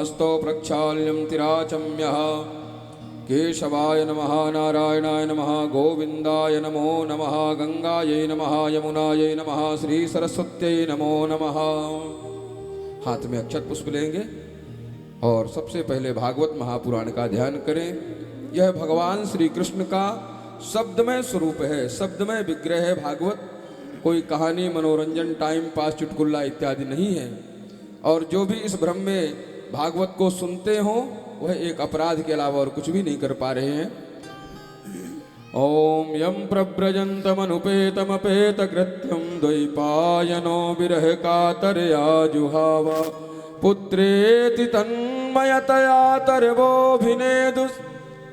हस्तौ प्रक्षाल्यं तिराचम्यः केशवाय नमः नारायणाय नमः गोविंदाय नमो नमः गंगायै नमः यमुनायै नमः श्री सरस्वत्यै नमो नमः। हाथ में अक्षत पुष्प लेंगे और सबसे पहले भागवत महापुराण का ध्यान करें। यह भगवान श्री कृष्ण का शब्दमय स्वरूप है, शब्दमय विग्रह है भागवत। कोई कहानी, मनोरंजन, टाइम पास, चुटकुल्ला इत्यादि नहीं है। और जो भी इस भ्रम में भागवत को सुनते हों वह एक अपराध के अलावा और कुछ भी नहीं कर पा रहे हैं। ओम यम प्रव्रजन्तमनुपेतमपेतकृत्यं द्वैपायनो विरह कातरया जुहाव पुत्रेति तन्मयतया तर्वोऽभिनेदुस्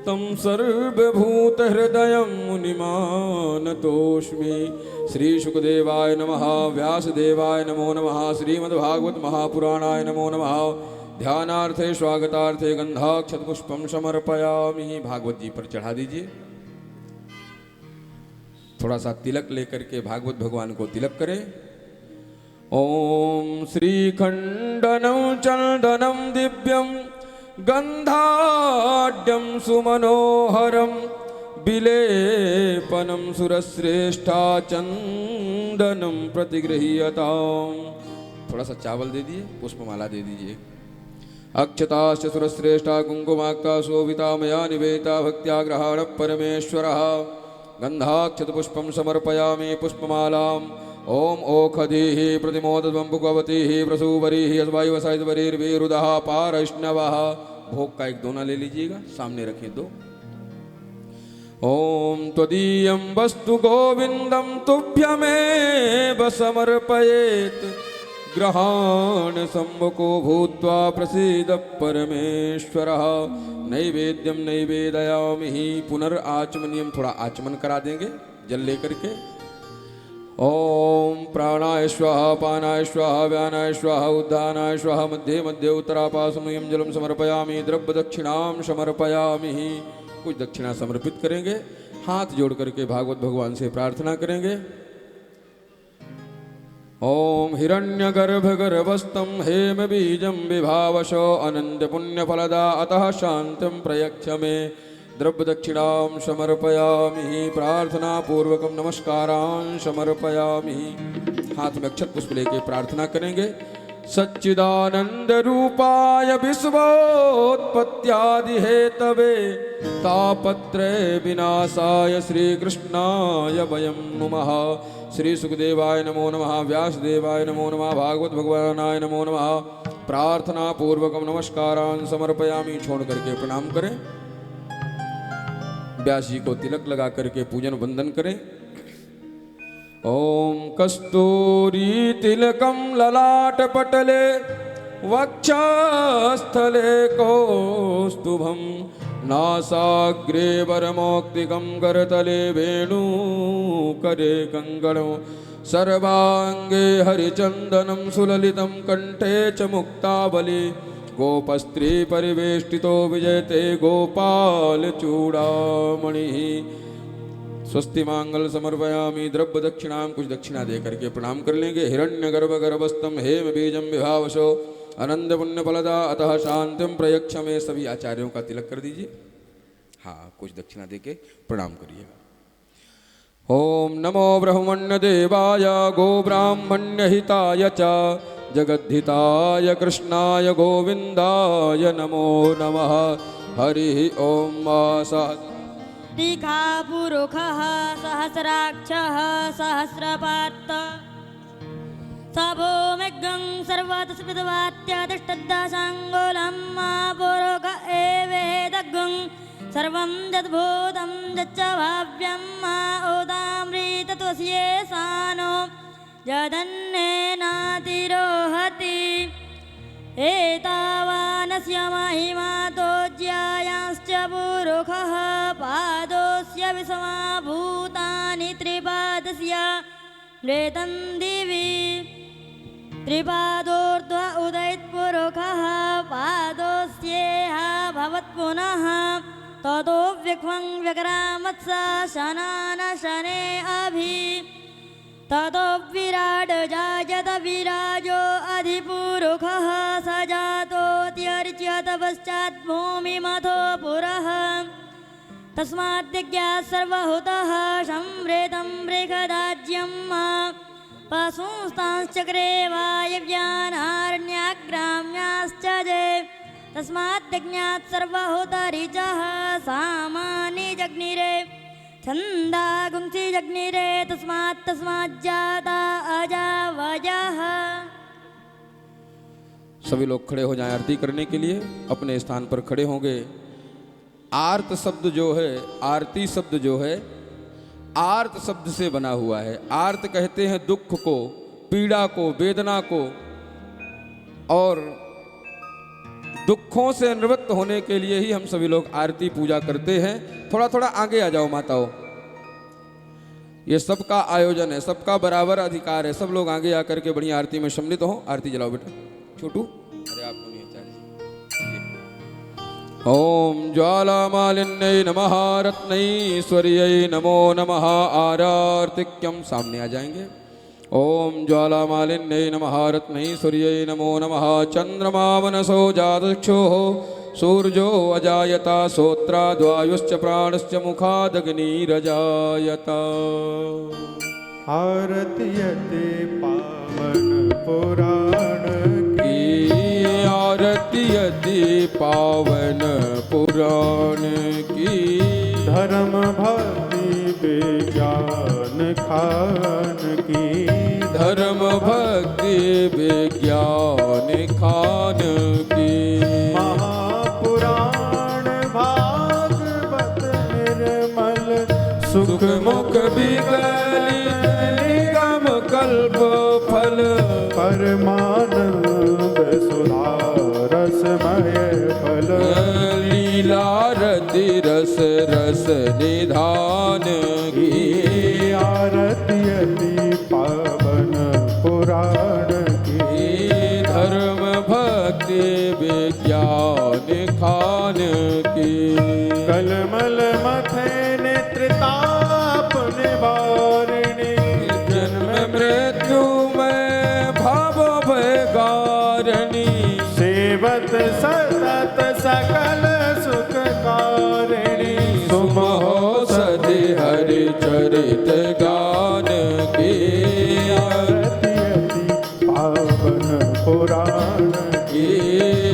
तं सर्वभूतहृदयं मुनिमानतोऽस्मि। श्री शुकदेवाय नमः, व्यासदेवाय नमो नमः, श्रीमद्भागवत महापुराणाय नमो नमः। ध्यानार्थे स्वागतार्थे गंधाक्षतपुष्पम समर्पयामि। भागवत जी पर चढ़ा दीजिए। थोड़ा सा तिलक लेकर के भागवत भगवान को तिलक करें। ओम श्रीखंडनं चंदनं दिव्यं गंधाढ्यं सुमनोहरं विलेपनं सुरश्रेष्ठा चंदनं प्रतिगृह्यताम्। थोड़ा सा चावल दे दिए, पुष्पमाला दे दीजिए। अक्षताश्च सुरश्रेष्ठा कुंकुमाक्का शोभिता मया निवेदिता भक्त्या ग्रहाण परमेश्वरः। गंधाक्षतपुष्पं समर्पयामि पुष्पमालाम्। ओम ओखधीः प्रतिमोदध्वं भुगवतीः प्रसूवरीः अस्वायुवसायुधवरीर्वीरुदः पारैष्णवः। भोग का एक दोना ले लीजिएगा, सामने रखें दो। ओम त्वदीयं वस्तु गोविंदं तुभ्यमेव समर्पयेत् ग्रहाण सम्मुखो भूत्वा प्रसीद परमेश्वरः। नैवेद्यं नैवेदयामि। पुनर्आचमनीयम, थोड़ा आचमन करा देंगे जल लेकर के। ओम प्राणाय स्वाहा पानाय स्वाहा व्यानाय स्वाहा उद्धानाय स्वाहा मध्ये मध्ये उत्तरापासमयं जलम समर्पयामि। द्रव्य दक्षिणां समर्पयामि। कुछ दक्षिणा समर्पित करेंगे। हाथ जोड़ करके भागवत भगवान से प्रार्थना करेंगे। ओम हिरण्यगर्भगर्भस्थं हेम बीजं विभावशो अनंत पुण्यफलदा अतः शांतिं प्रयच्छ मे। द्रव्य दक्षिणां समर्पयामि। प्रार्थना पूर्वकं नमस्कारान् समर्पयामि। हाथ में अक्षत पुष्प लेके प्रार्थना करेंगे। सच्चिदानंद रूपाय विश्वोत्पत्त्यादि हेतवे तापत्रय विनाशाय श्री कृष्णाय वयं नुमः। श्री सुखदेवाय नमो नमः, व्यासदेवाय नमो नमः, भागवत भगवानाय नमो नमः। प्रार्थना पूर्वकम नमस्कारान् समर्पयामि। छोड़ करके प्रणाम करें। व्यास जी को तिलक लगा करके पूजन वंदन करें। ओम कस्तूरी तिलकम ललाट पटले वक्षस्थले कौस्तुभम नासाग्रे वरमौक्तिकं करतले वेणुकरे कंगणो सर्वांगे हरिचंदनं सुललितं कंठे च मुक्तावली गोपस्त्री परिवेष्टितो विजयते गोपाल चूड़ामणि। स्वस्ति मांगल समर्पयामि। द्रव्य दक्षिणां, कुछ दक्षिणा दे करके प्रणाम कर लेंगे। हिरण्यगर्भगर्भस्थं हेम बीजं विभावशो अनंत पुण्यफलदा अतः शांतिं प्रयच्छ मे। सभी आचार्यों का तिलक कर दीजिए। हाँ, कुछ दक्षिणा देके प्रणाम करिएगा। ओम नमो ब्रह्मण्य देवाय गो ब्राह्मण्य हिताय च जगद्धिताय कृष्णाय गोविंदाय नमो नमः। हरि ओम। टीकापुरुषः सहस्राक्षः सहस्रपात् सभोमेघं सर्वतस्मितवात्यातिष्ठद्दासाङ्गोलं पुरुष एवेदग्ं सर्वं यद्भूतं यच्च भाव्यं ओदामृतत्वस्य सानो यदन्नेनातिरोहति। एतावानस्य महिमातो ज्यायांश्च पुरुषः पादोऽस्य विषमाभूतानि त्रिपादस्य लेतं दिवि त्रिपादोर्ध्व उदयत्पुरुषः पादोऽस्येह भवत्पुनः ततो व्यक्वं व्यक्रामत्स शनान शने अभि ततो विराड जायत विराजो अधिपुरुषः स जातोऽत्यर्च्यत पश्चात् भूमिमथो पुरः तस्माद्यज्ञात् सर्वहुतः संवृतं बृहदाज्यं पशुंस्तांश्चक्रे वायव्यानारण्याग्राम्याश्च जे तस्माद्यज्ञात् सर्वहुतरिचः सामानि जग्निरे छंदा गुंसी जग्निरे तस्माज्जाता अजावयः। सभी लोग खड़े हो जाएं आरती करने के लिए, अपने स्थान पर खड़े होंगे। आर्त शब्द जो है, आरती शब्द जो है, आर्त शब्द से बना हुआ है। आर्त कहते हैं दुख को, पीड़ा को, वेदना को, और दुखों से निवृत्त होने के लिए ही हम सभी लोग आरती पूजा करते हैं। थोड़ा थोड़ा आगे आ जाओ माताओं, ये सबका आयोजन है, सबका बराबर अधिकार है। सब लोग आगे आकर के बढ़िया आरती में सम्मिलित हो। आरती जलाओ बेटा। छोटू, अरे आपको नहीं अच्छा। ओम ज्वालामालिन्यै नमः रत्नैश्वर्यै नमो नमः आरार्तिक्यम। सामने आ जाएंगे। ओम ज्वालामालिन्यै नमः रत्नैश्वर्यै नमो नमः चंद्रमा मनसो जातक्षोः सूर्यो अजायता श्रोत्राद्वायुश्च प्राणश्च मुखादग्निरजायत। आरती यति पावन पुराण की, आरती यति पावन पुराण की, धर्म भक्ति विज्ञान खान की, धर्म भक्ति विज्ञान खान की, महापुराण भागवत निर्मल सुख मुख विकलित निगम कल्प फल, परमानंद सुधा रसमय फल, लीला रति रस रस निधान की। आरती यति पावन पुराण की, धर्म भक्ति विज्ञान खान की। कलमल मथे नेत्रताप निवारिणी, जन्म मृत्यु में भाव भयगारिणी, सेवत सतत सकल सुख कारिणी, सुमहो सदि हरि चरित गान की। आरती यति पावन पुराण की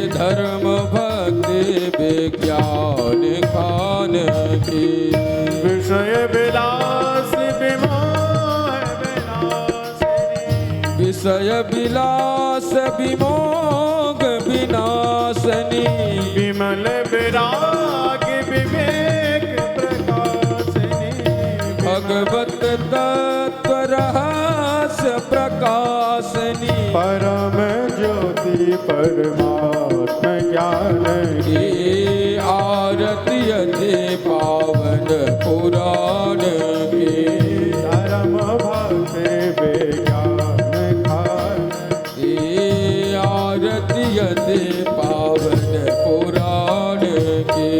धर्म भक्ति विज्ञान खान की। विषय विलास विमोह विनाशिनी, विषय विलास विमोग विनाशनी, विमल विराग विवेक प्रकाशिनी, भगवत तत्व रहस्य प्रकाशनी, परम ज्योति परमात्म ज्ञान की। आरती यति पावन पुराण की। धर्म भक्ति विज्ञान खान की आरती यति पावन पुराण की।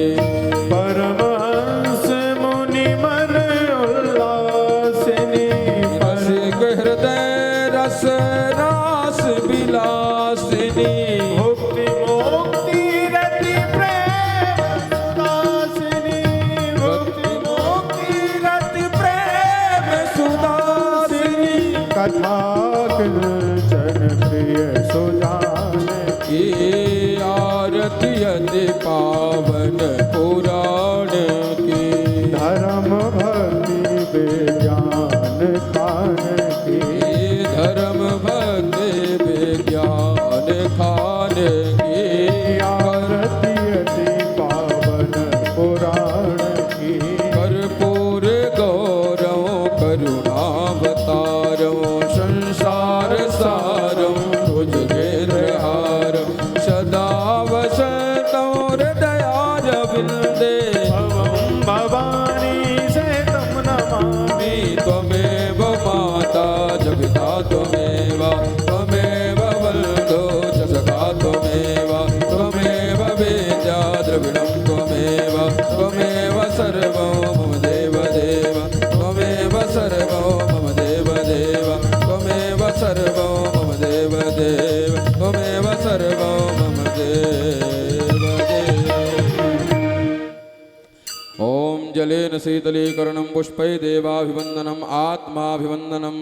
परमहंस मुनि मन उल्लासिनी, रसिक हृदय रस रास विलासिनी, मुक्ति मोक्ति रति प्रेम सुदासिनी, मुक्ति मोक्ति रति प्रेम सुदासिनी, कथा जन प्रिय सुजान की आरती यति पावन पुराण की। धर्म भक्ति विज्ञान खान की। धर्म भक्ति विज्ञान खान की। आरती यति पावन पुराण की। कर्पूर गौरव करुणावतारौ संसार सारं भुजगेन्द्रहारं सदा वसतौ हृदयारविन्दे। भवं भवानी से तम नमामि। त्वमेव माता च पिता त्वमेव, त्वमेव वल्दो च सखा त्वमेव, त्वमेव वेद्या द्रविणं त्वमेव, त्वमेव सर्वं मम देव देव, त्वमेव सर्वं मम देव देव। जलेन शीतलीकरणं पुष्पै देवाभिवन्दनम् आत्माभिवन्दनम्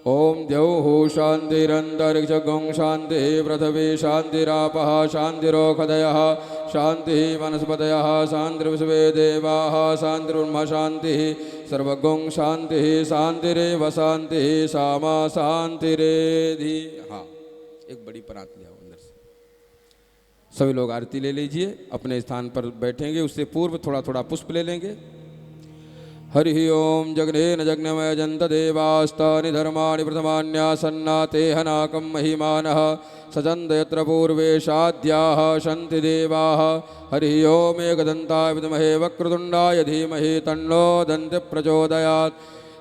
ॐ द्यौः शान्तिरन्तरिक्षगं शान्तिः पृथिवी शान्तिरापः शान्तिरोषधयः शान्तिः वनस्पतयः शान्तिर्विश्वे देवाः शान्तिर्ब्रह्म शान्तिः सर्वगं शान्तिः शान्तिरेव शान्तिः सामा शान्तिरेधि। हाँ, एक बड़ी परात ले आओ अंदर से। सभी लोग आरती ले लीजिए, अपने स्थान पर बैठेंगे, उससे पूर्व थोड़ा थोड़ा पुष्प ले लेंगे। हरि ओम जग्नेन जग्नमय जंत देवास्तानि धर्माणि प्रथमान्यासन्ना ते हनाकं महिमानः सजन्त यत्र पूर्वेशाद्याः शन्ति देवाः। हरि ओम एकदन्ताय विद्महे वक्रतुण्डाय धीमहि तन्नो दन्ति प्रचोदयात्।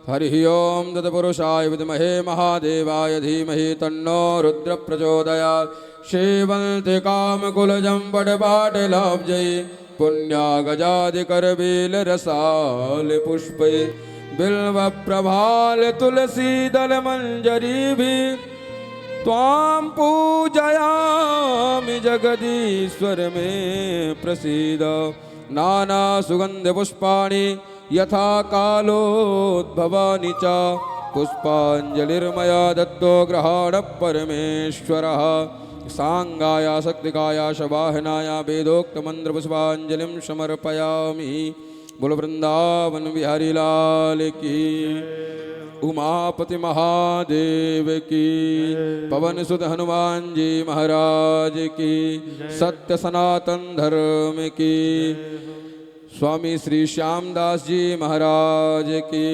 हरि ओम तत्पुरुषाय विद्महे महादेवाय धीमहि तन्नो रुद्र प्रचोदयात्। सेवन्ति कामकुलजं पटपाटलाब्जै पुण्या गजादिकरबेल रसाल पुष्पे बिल्व प्रभाल तुलसी दल मंजरी भी त्वां पूजयामि जगदीश्वर में प्रसीद। नाना सुगंध पुष्पाणि यथा कालोद्भवानि च पुष्पांजलिर्मया दत्तो ग्रहाण परमेश्वरः। सांगाय शक्तिकाय शवाहनाय वेदोक्त मंत्र पुष्पांजलिं समर्पयामि। बोल वृंदावन बिहारी लाल की, उमापति महादेव की, पवन सुत हनुमान जी महाराज की, सत्य सनातन धर्म की, स्वामी श्री श्यामदास जी महाराज की,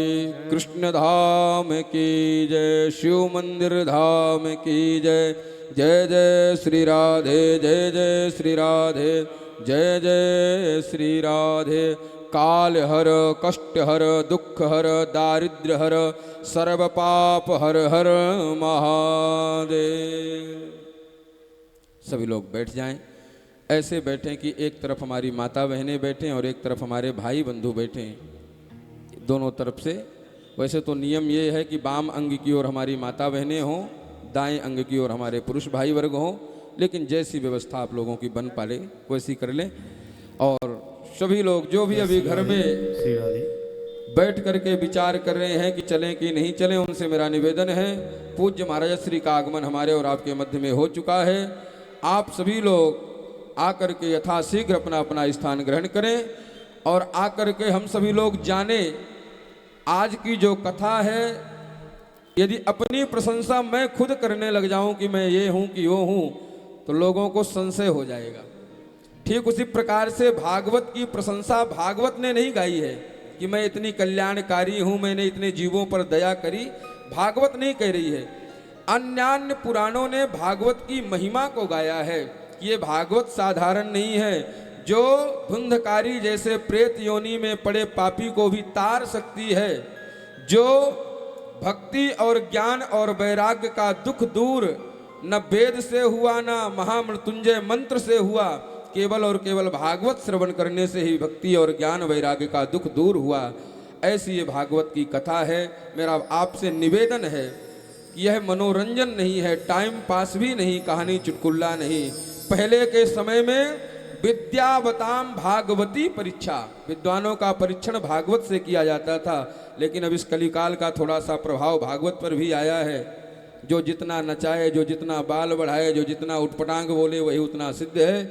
कृष्ण धाम की जय, शिव मंदिर धाम की जय। जय जय श्री राधे, जय जय श्री राधे, जय जय श्री राधे। काल हर कष्ट हर दुख हर दारिद्र्य हर सर्व पाप हर हर महादेव। सभी लोग बैठ जाएं, ऐसे बैठें कि एक तरफ हमारी माता बहनें बैठें और एक तरफ हमारे भाई बंधु बैठें, दोनों तरफ से। वैसे तो नियम ये है कि बाम अंग की ओर हमारी माता बहनें हों, दाएं अंग की ओर हमारे पुरुष भाई वर्ग हों, लेकिन जैसी व्यवस्था आप लोगों की बन पाले वैसी कर लें। और सभी लोग जो भी अभी घर में बैठ करके विचार कर रहे हैं कि चलें कि नहीं चलें, उनसे मेरा निवेदन है, पूज्य महाराज श्री का आगमन हमारे और आपके मध्य में हो चुका है। आप सभी लोग आकर के यथाशीघ्र अपना अपना स्थान ग्रहण करें और आकर के हम सभी लोग जाने आज की जो कथा है। यदि अपनी प्रशंसा मैं खुद करने लग जाऊं कि मैं ये हूं कि वो हूं, तो लोगों को संशय हो जाएगा। ठीक उसी प्रकार से भागवत की प्रशंसा भागवत ने नहीं गाई है कि मैं इतनी कल्याणकारी हूं, मैंने इतने जीवों पर दया करी, भागवत नहीं कह रही है। अन्यान्य पुराणों ने भागवत की महिमा को गाया है कि ये भागवत साधारण नहीं है, जो धुंधकारी जैसे प्रेत योनि में पड़े पापी को भी तार सकती है, जो भक्ति और ज्ञान और वैराग्य का दुख दूर न वेद से हुआ न महामृत्युंजय मंत्र से हुआ, केवल और केवल भागवत श्रवण करने से ही भक्ति और ज्ञान वैराग्य का दुख दूर हुआ। ऐसी ये भागवत की कथा है। मेरा आपसे निवेदन है कि यह मनोरंजन नहीं है, टाइम पास भी नहीं, कहानी चुटकुल्ला नहीं। पहले के समय में विद्यावताम भागवती परीक्षा, विद्वानों का परीक्षण भागवत से किया जाता था, लेकिन अब इस कलिकाल का थोड़ा सा प्रभाव भागवत पर भी आया है। जो जितना नचाए, जो जितना बाल बढ़ाए, जो जितना उटपटांग बोले, वही उतना सिद्ध है।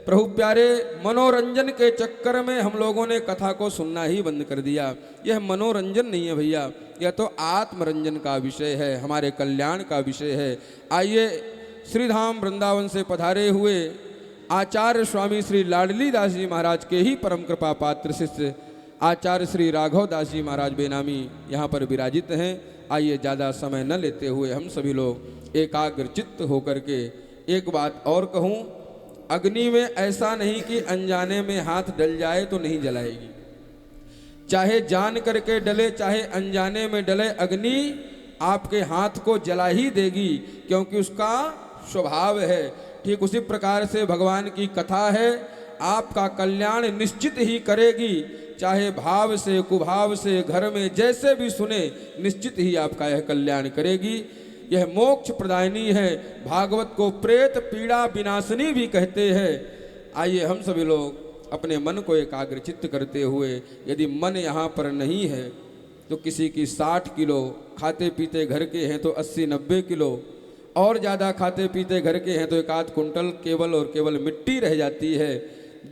प्रभु प्यारे, मनोरंजन के चक्कर में हम लोगों ने कथा को सुनना ही बंद कर दिया। यह मनोरंजन नहीं है भैया, यह तो आत्मरंजन का विषय है, हमारे कल्याण का विषय है। आइए श्रीधाम वृंदावन से पधारे हुए आचार्य स्वामी श्री लाडली दास जी महाराज के ही परम कृपा पात्र शिष्य आचार्य श्री राघव दास जी महाराज बेनामी यहाँ पर विराजित हैं। आइए ज़्यादा समय न लेते हुए हम सभी लोग एकाग्र चित्त होकर के एक बात और कहूँ, अग्नि में ऐसा नहीं कि अनजाने में हाथ डल जाए तो नहीं जलाएगी, चाहे जान करके डले चाहे अनजाने में डले, अग्नि आपके हाथ को जला ही देगी, क्योंकि उसका स्वभाव है। ठीक उसी प्रकार से भगवान की कथा है, आपका कल्याण निश्चित ही करेगी, चाहे भाव से कुभाव से घर में जैसे भी सुने, निश्चित ही आपका यह कल्याण करेगी। यह मोक्ष प्रदायिनी है। भागवत को प्रेत पीड़ा विनाशिनी भी कहते हैं। आइए हम सभी लोग अपने मन को एकाग्र चित्त करते हुए, यदि मन यहाँ पर नहीं है तो किसी की 60 किलो खाते पीते घर के हैं तो 80-90 किलो, और ज़्यादा खाते पीते घर के हैं तो 1 कुंटल केवल और केवल मिट्टी रह जाती है।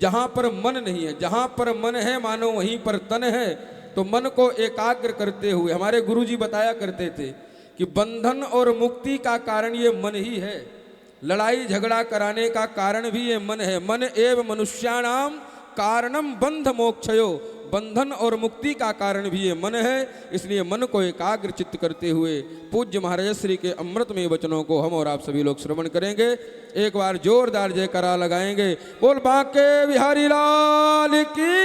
जहाँ पर मन नहीं है, जहाँ पर मन है मानो वहीं पर तन है। तो मन को एकाग्र करते हुए, हमारे गुरुजी बताया करते थे कि बंधन और मुक्ति का कारण ये मन ही है, लड़ाई झगड़ा कराने का कारण भी ये मन है। मन एव मनुष्याणाम कारणम बंध मोक्षयो, बंधन और मुक्ति का कारण भी ये मन है। इसलिए मन को एकाग्र चित्त करते हुए पूज्य महाराज श्री के अमृतमय वचनों को हम और आप सभी लोग श्रवण करेंगे। एक बार जोरदार जयकारा लगाएंगे, बोल बांके बिहारी लाल की।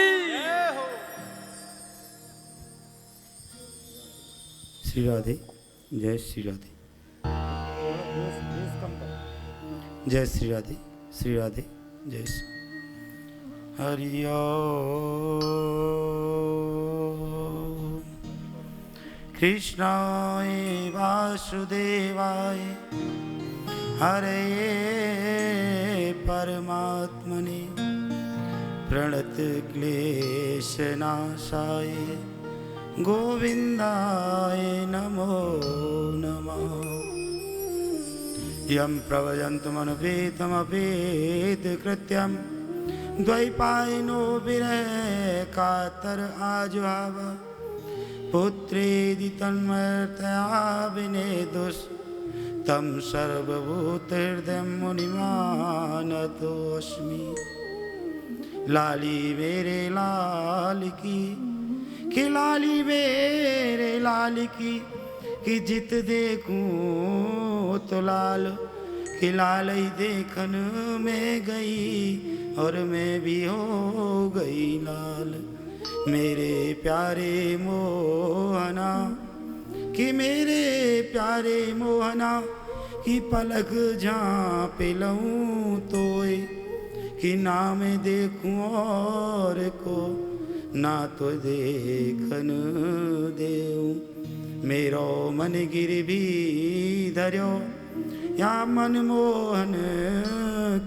श्री राधे, जय श्री राधे, जय श्री राधे, श्री राधे, जय श्री हरि ओम। कृष्णाय वासुदेवाय हरे परमात्मने प्रणत क्लेशनाशाय गोविंदाय नमो नमः। यं प्रव्रजन्तमनुपेतमपेतकृत्यं द्वैपायनो विरह कातर आजुहाव पुत्रेदि तन्मयतया विनेदुस् तं सर्वभूतहृदयं मुनिमानतोऽस्मि। लाली मेरे लाल की, कि लाली मेरे लाल की, कि जित देखूं तो लाल, कि लाल ही देखन में गई और मैं भी हो गई लाल। मेरे प्यारे मोहना, कि मेरे प्यारे मोहना, कि पलक झाँप लऊं तोय, कि ना मैं देखूं और को ना तो देखन देऊं। मेरो मन गिर भी धर्यो या मनमोहन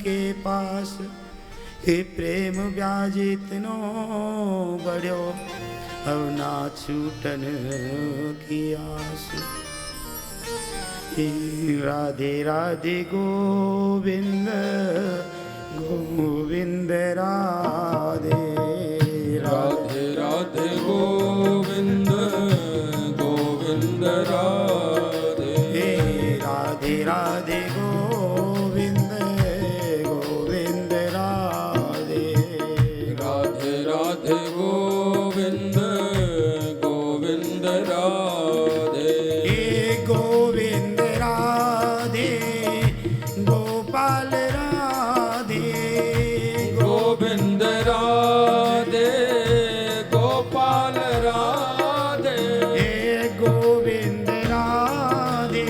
के पास, कि प्रेम ब्याज इतनो बढ़्यो अब ना छूटन की आस। राधे राधे गोविंद गोविंद राधे राधे राधे गोविंद गोविंद राधे। राधे राधे गोविंद गोविंद राधे। राधे राधे गोविंद गोविंद राधे। गोविंद राधे गोपाल राधे। गोविंद राधे गोपाल राधे। गोविंद राधे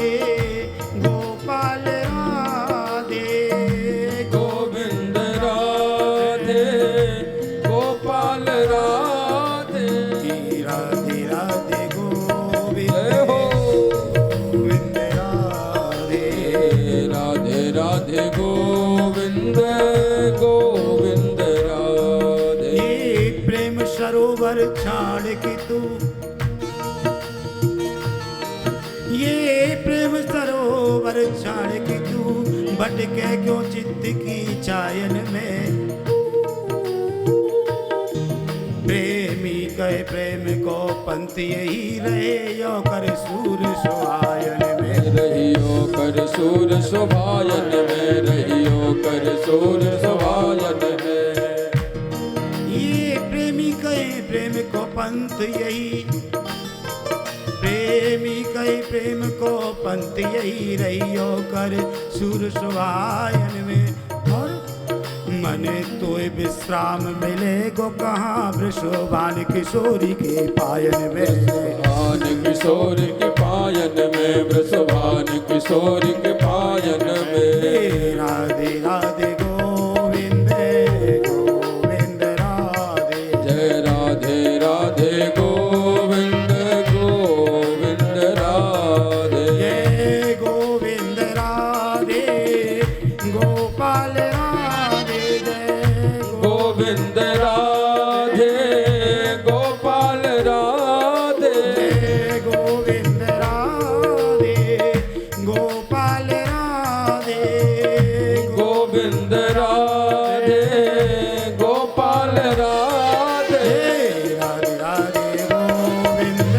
गोपाल राधे। गोविंद राधे गोपाल राधे। राधे राधे जय हो। गोविंद राधे। राधे राधे गोविंद गोविंद राधे। ये प्रेम सरोवर छाड़ के तू, ये प्रेम सरोवर छाड़ के तू भटके क्यों चित्त की चायन में। प्रेमी कहे प्रेम को पंथ यही रहे यो कर सूर सुहायन में। रहियो कर सूर शोभायन में, रहियो कर सूर शोभायन में। ये प्रेमी कहे प्रेम को पंथ यही, प्रेमी कहे प्रेम को पंथ यही रहियो कर सूर सुहायन में। और मन तो विश्राम मिले गो कहाँ वृषभान किशोरी के पायन में। वृषभान किशोर के पायन में, वृषभान किशोर के पायन में। राधे राधे गोविंद गोविंद राधे। जय राधे राधे गोविंद गोविंद राधे। जय गोविंद राधे गोपाल राधे। जय गोविंद गोविंद राधे गोपाल राधे गोविंद राधे गोपाल राधे गोविंद राधे गोपाल राधे राधे राधे गोविंद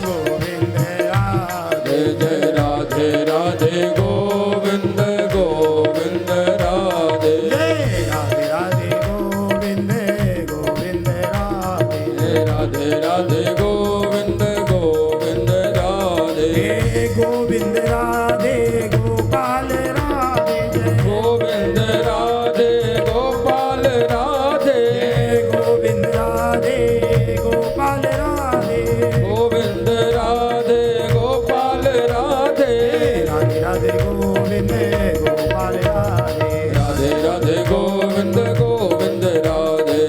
गोविंद राधे जय राधे राधे गोविंद गोविंद राधे जय राधे राधे गोविंद गोविंद राधे राधे राधे गोविंद गोविंद राधे हे गोविंद राधे गोपाल राधे जय गोविंद राधे गोपाल राधे गोविंद राधे गोपाल राधे गोविंद राधे गोपाल राधे राधे राधे गोविंद गोपाल राधे राधे राधे गोविंद गोविंद राधे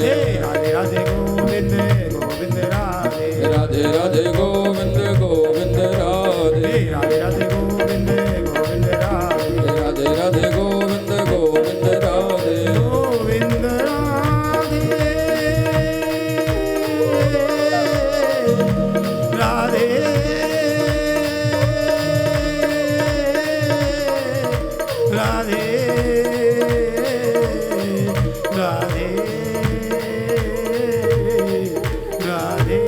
राधे राधे गोविंद गोविंद राधे राधे राधे गोविंद गोविंद राधे राधे राधे गोविंद गोविंद राधे राधे राधे गोविंद गोविंद राधे गोविंद राधे राधे राधे राधे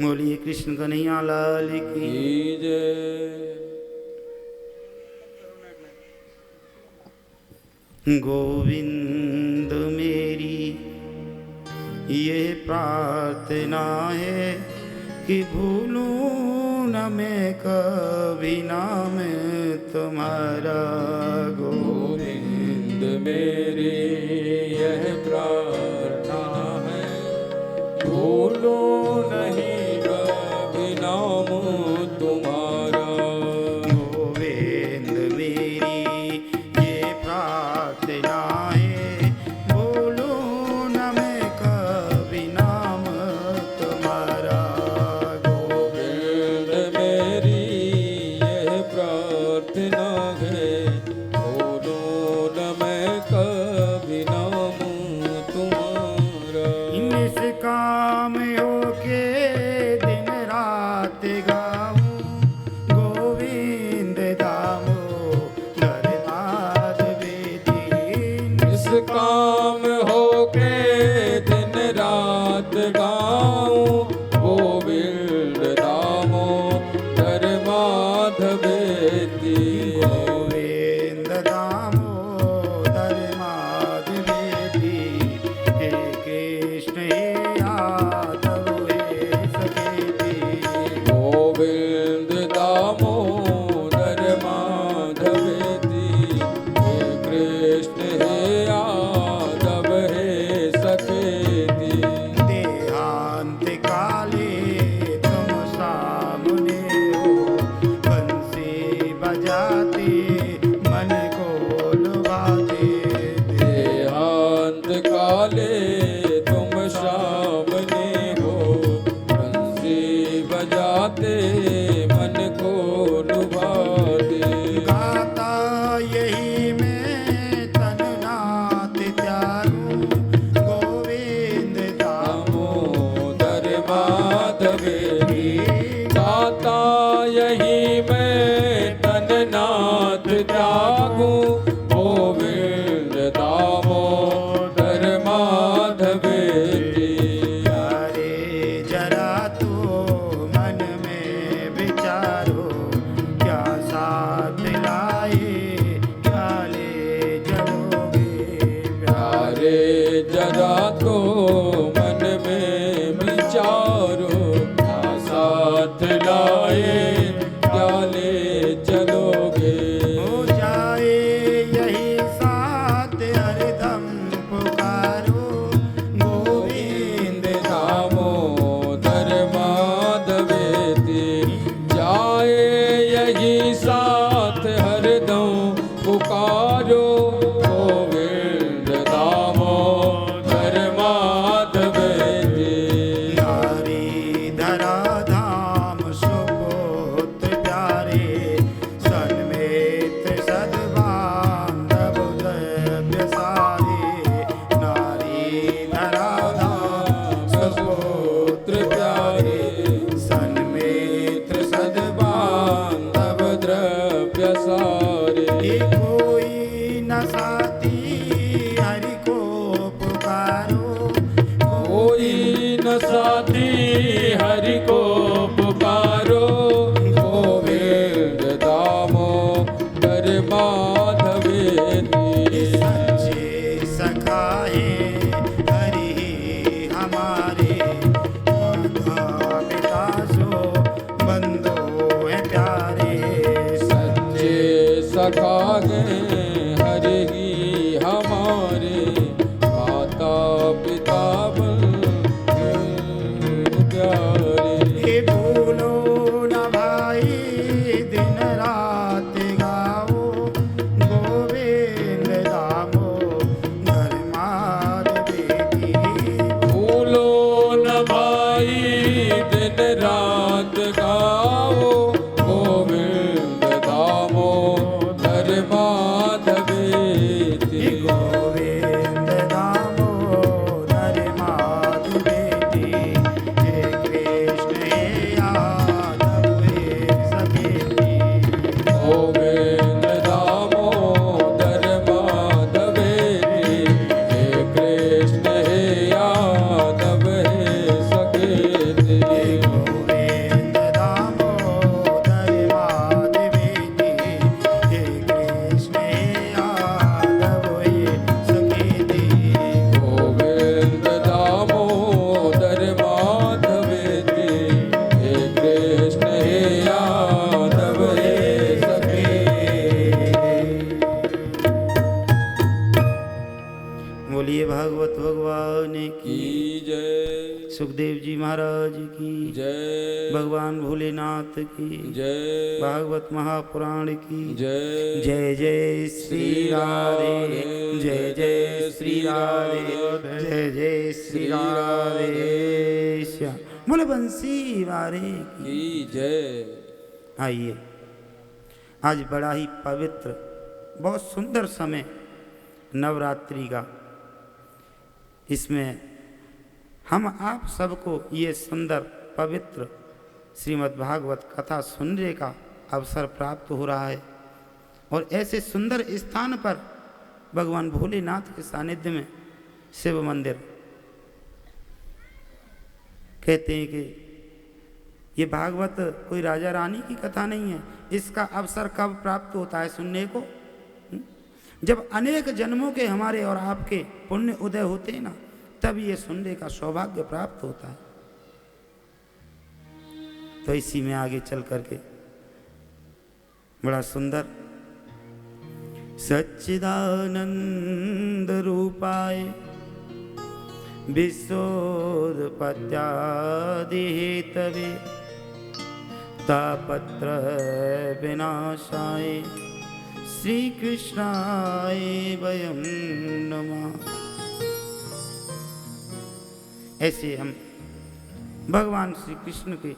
बोलिए कृष्ण कन्हैया लाल की जय गोविंद मेरी ये प्रार्थना है कि भूलूं न मैं कभी नाम तुम्हारा गोविंद मेरी यह प्रार्थना है भूलो नहीं कभी नाम तुम्हारा गोविंद मेरी ये प्रार्थना है भूलूं न मैं कभी नाम तुम्हारा गोविंद मेरी यह प्रार्थना है भूलो न मैं कभी नाम तुम्हारा निष्काम होके दिन रात गाऊं गोविंद दामोदर माधव दीन इस काम होके दिन रात गाऊं गोविंद दामोदर माधव की गोविंद दामोदर माधव दीन हे कृष्ण हे यादव हे सखेती गोविंद दामोदर माधव की हे कृष्ण हे यादव हे सखेती देहांत काले तुम सामने हो बंसी बजाते सुखदेव जी महाराज की जय भगवान भोलेनाथ की जय भागवत महापुराण की जय जय जय श्री राधे जय जय श्री राधे जय जय श्री राधे श्याम बोले बंसी वारे की जय। आइए, आज बड़ा ही पवित्र बहुत सुंदर समय नवरात्रि का, इसमें हम आप सबको ये सुंदर पवित्र श्रीमद् भागवत कथा सुनने का अवसर प्राप्त हो रहा है। और ऐसे सुंदर स्थान पर भगवान भोलेनाथ के सानिध्य में शिव मंदिर, कहते हैं कि ये भागवत कोई राजा रानी की कथा नहीं है। इसका अवसर कब प्राप्त होता है सुनने को? जब अनेक जन्मों के हमारे और आपके पुण्य उदय होते हैं ना, तब ये सुनने का सौभाग्य प्राप्त होता है। तो इसी में आगे चल करके बड़ा सुंदर सच्चिदानंद रूपाय विश्वोत्पत्त्यादिहेतवे तापत्र विनाशाय श्री कृष्णाय वयं नमः। ऐसे हम भगवान श्री कृष्ण की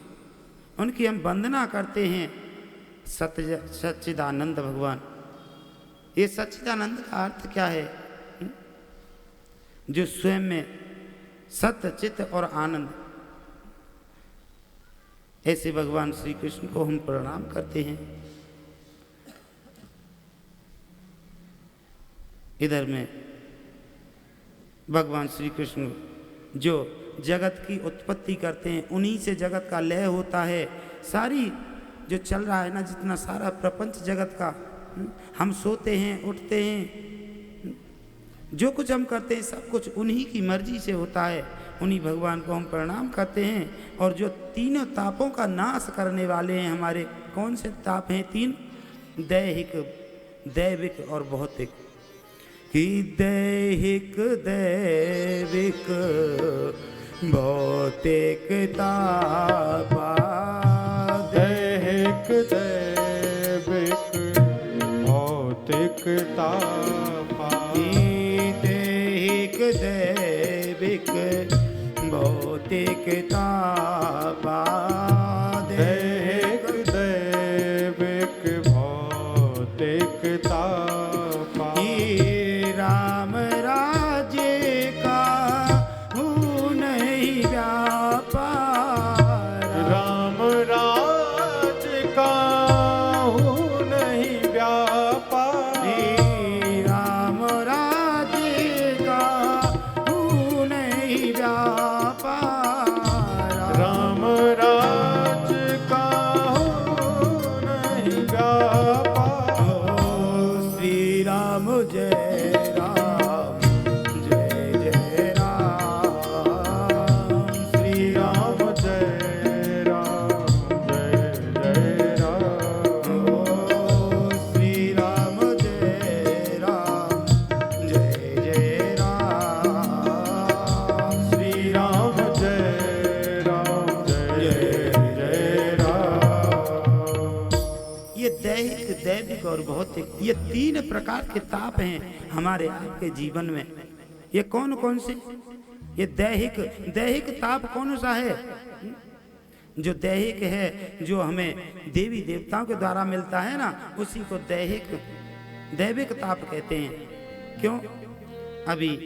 उनकी हम वंदना करते हैं। सच्चिदानंद भगवान, ये सच्चिदानंद का अर्थ क्या है? जो स्वयं में सत्य चित्त और आनंद, ऐसे भगवान श्री कृष्ण को हम प्रणाम करते हैं। इधर में भगवान श्री कृष्ण जो जगत की उत्पत्ति करते हैं, उन्हीं से जगत का लय होता है। सारी जो चल रहा है ना, जितना सारा प्रपंच जगत का, हम सोते हैं उठते हैं, जो कुछ हम करते हैं सब कुछ उन्हीं की मर्जी से होता है। उन्हीं भगवान को हम प्रणाम करते हैं। और जो तीनों तापों का नाश करने वाले हैं हमारे, कौन से ताप हैं? तीन, दैहिक, दैविक और भौतिक। कि दैहिक दैविक भौतिक तापा, दैहिक दैविक भौतिक तापा, दैहिक दैविक भौतिक तापा, दैहिक दैविक भौतिक तापा। राम राज्य का हूँ नहीं व्यापार, राम राज का हूँ नहीं व्यापार, राम राज्य का हूँ नहीं व्यापार, राम राज का हूँ नहीं व्यापार। श्री राम जय राम जय जय राम, श्री राम जय राम जय जय राम, श्री राम जय राम जय जय राम, श्री राम जय जय राम। ये दैहिक दैविक और भौतिक, ये तीन प्रकार के ताप हैं हमारे आपके जीवन में। ये कौन कौन से? ये दैहिक, दैहिक ताप कौन सा है? जो दैहिक है, जो हमें देवी देवताओं के द्वारा मिलता है ना, उसी को दैहिक दैविक ताप कहते हैं। क्यों? अभी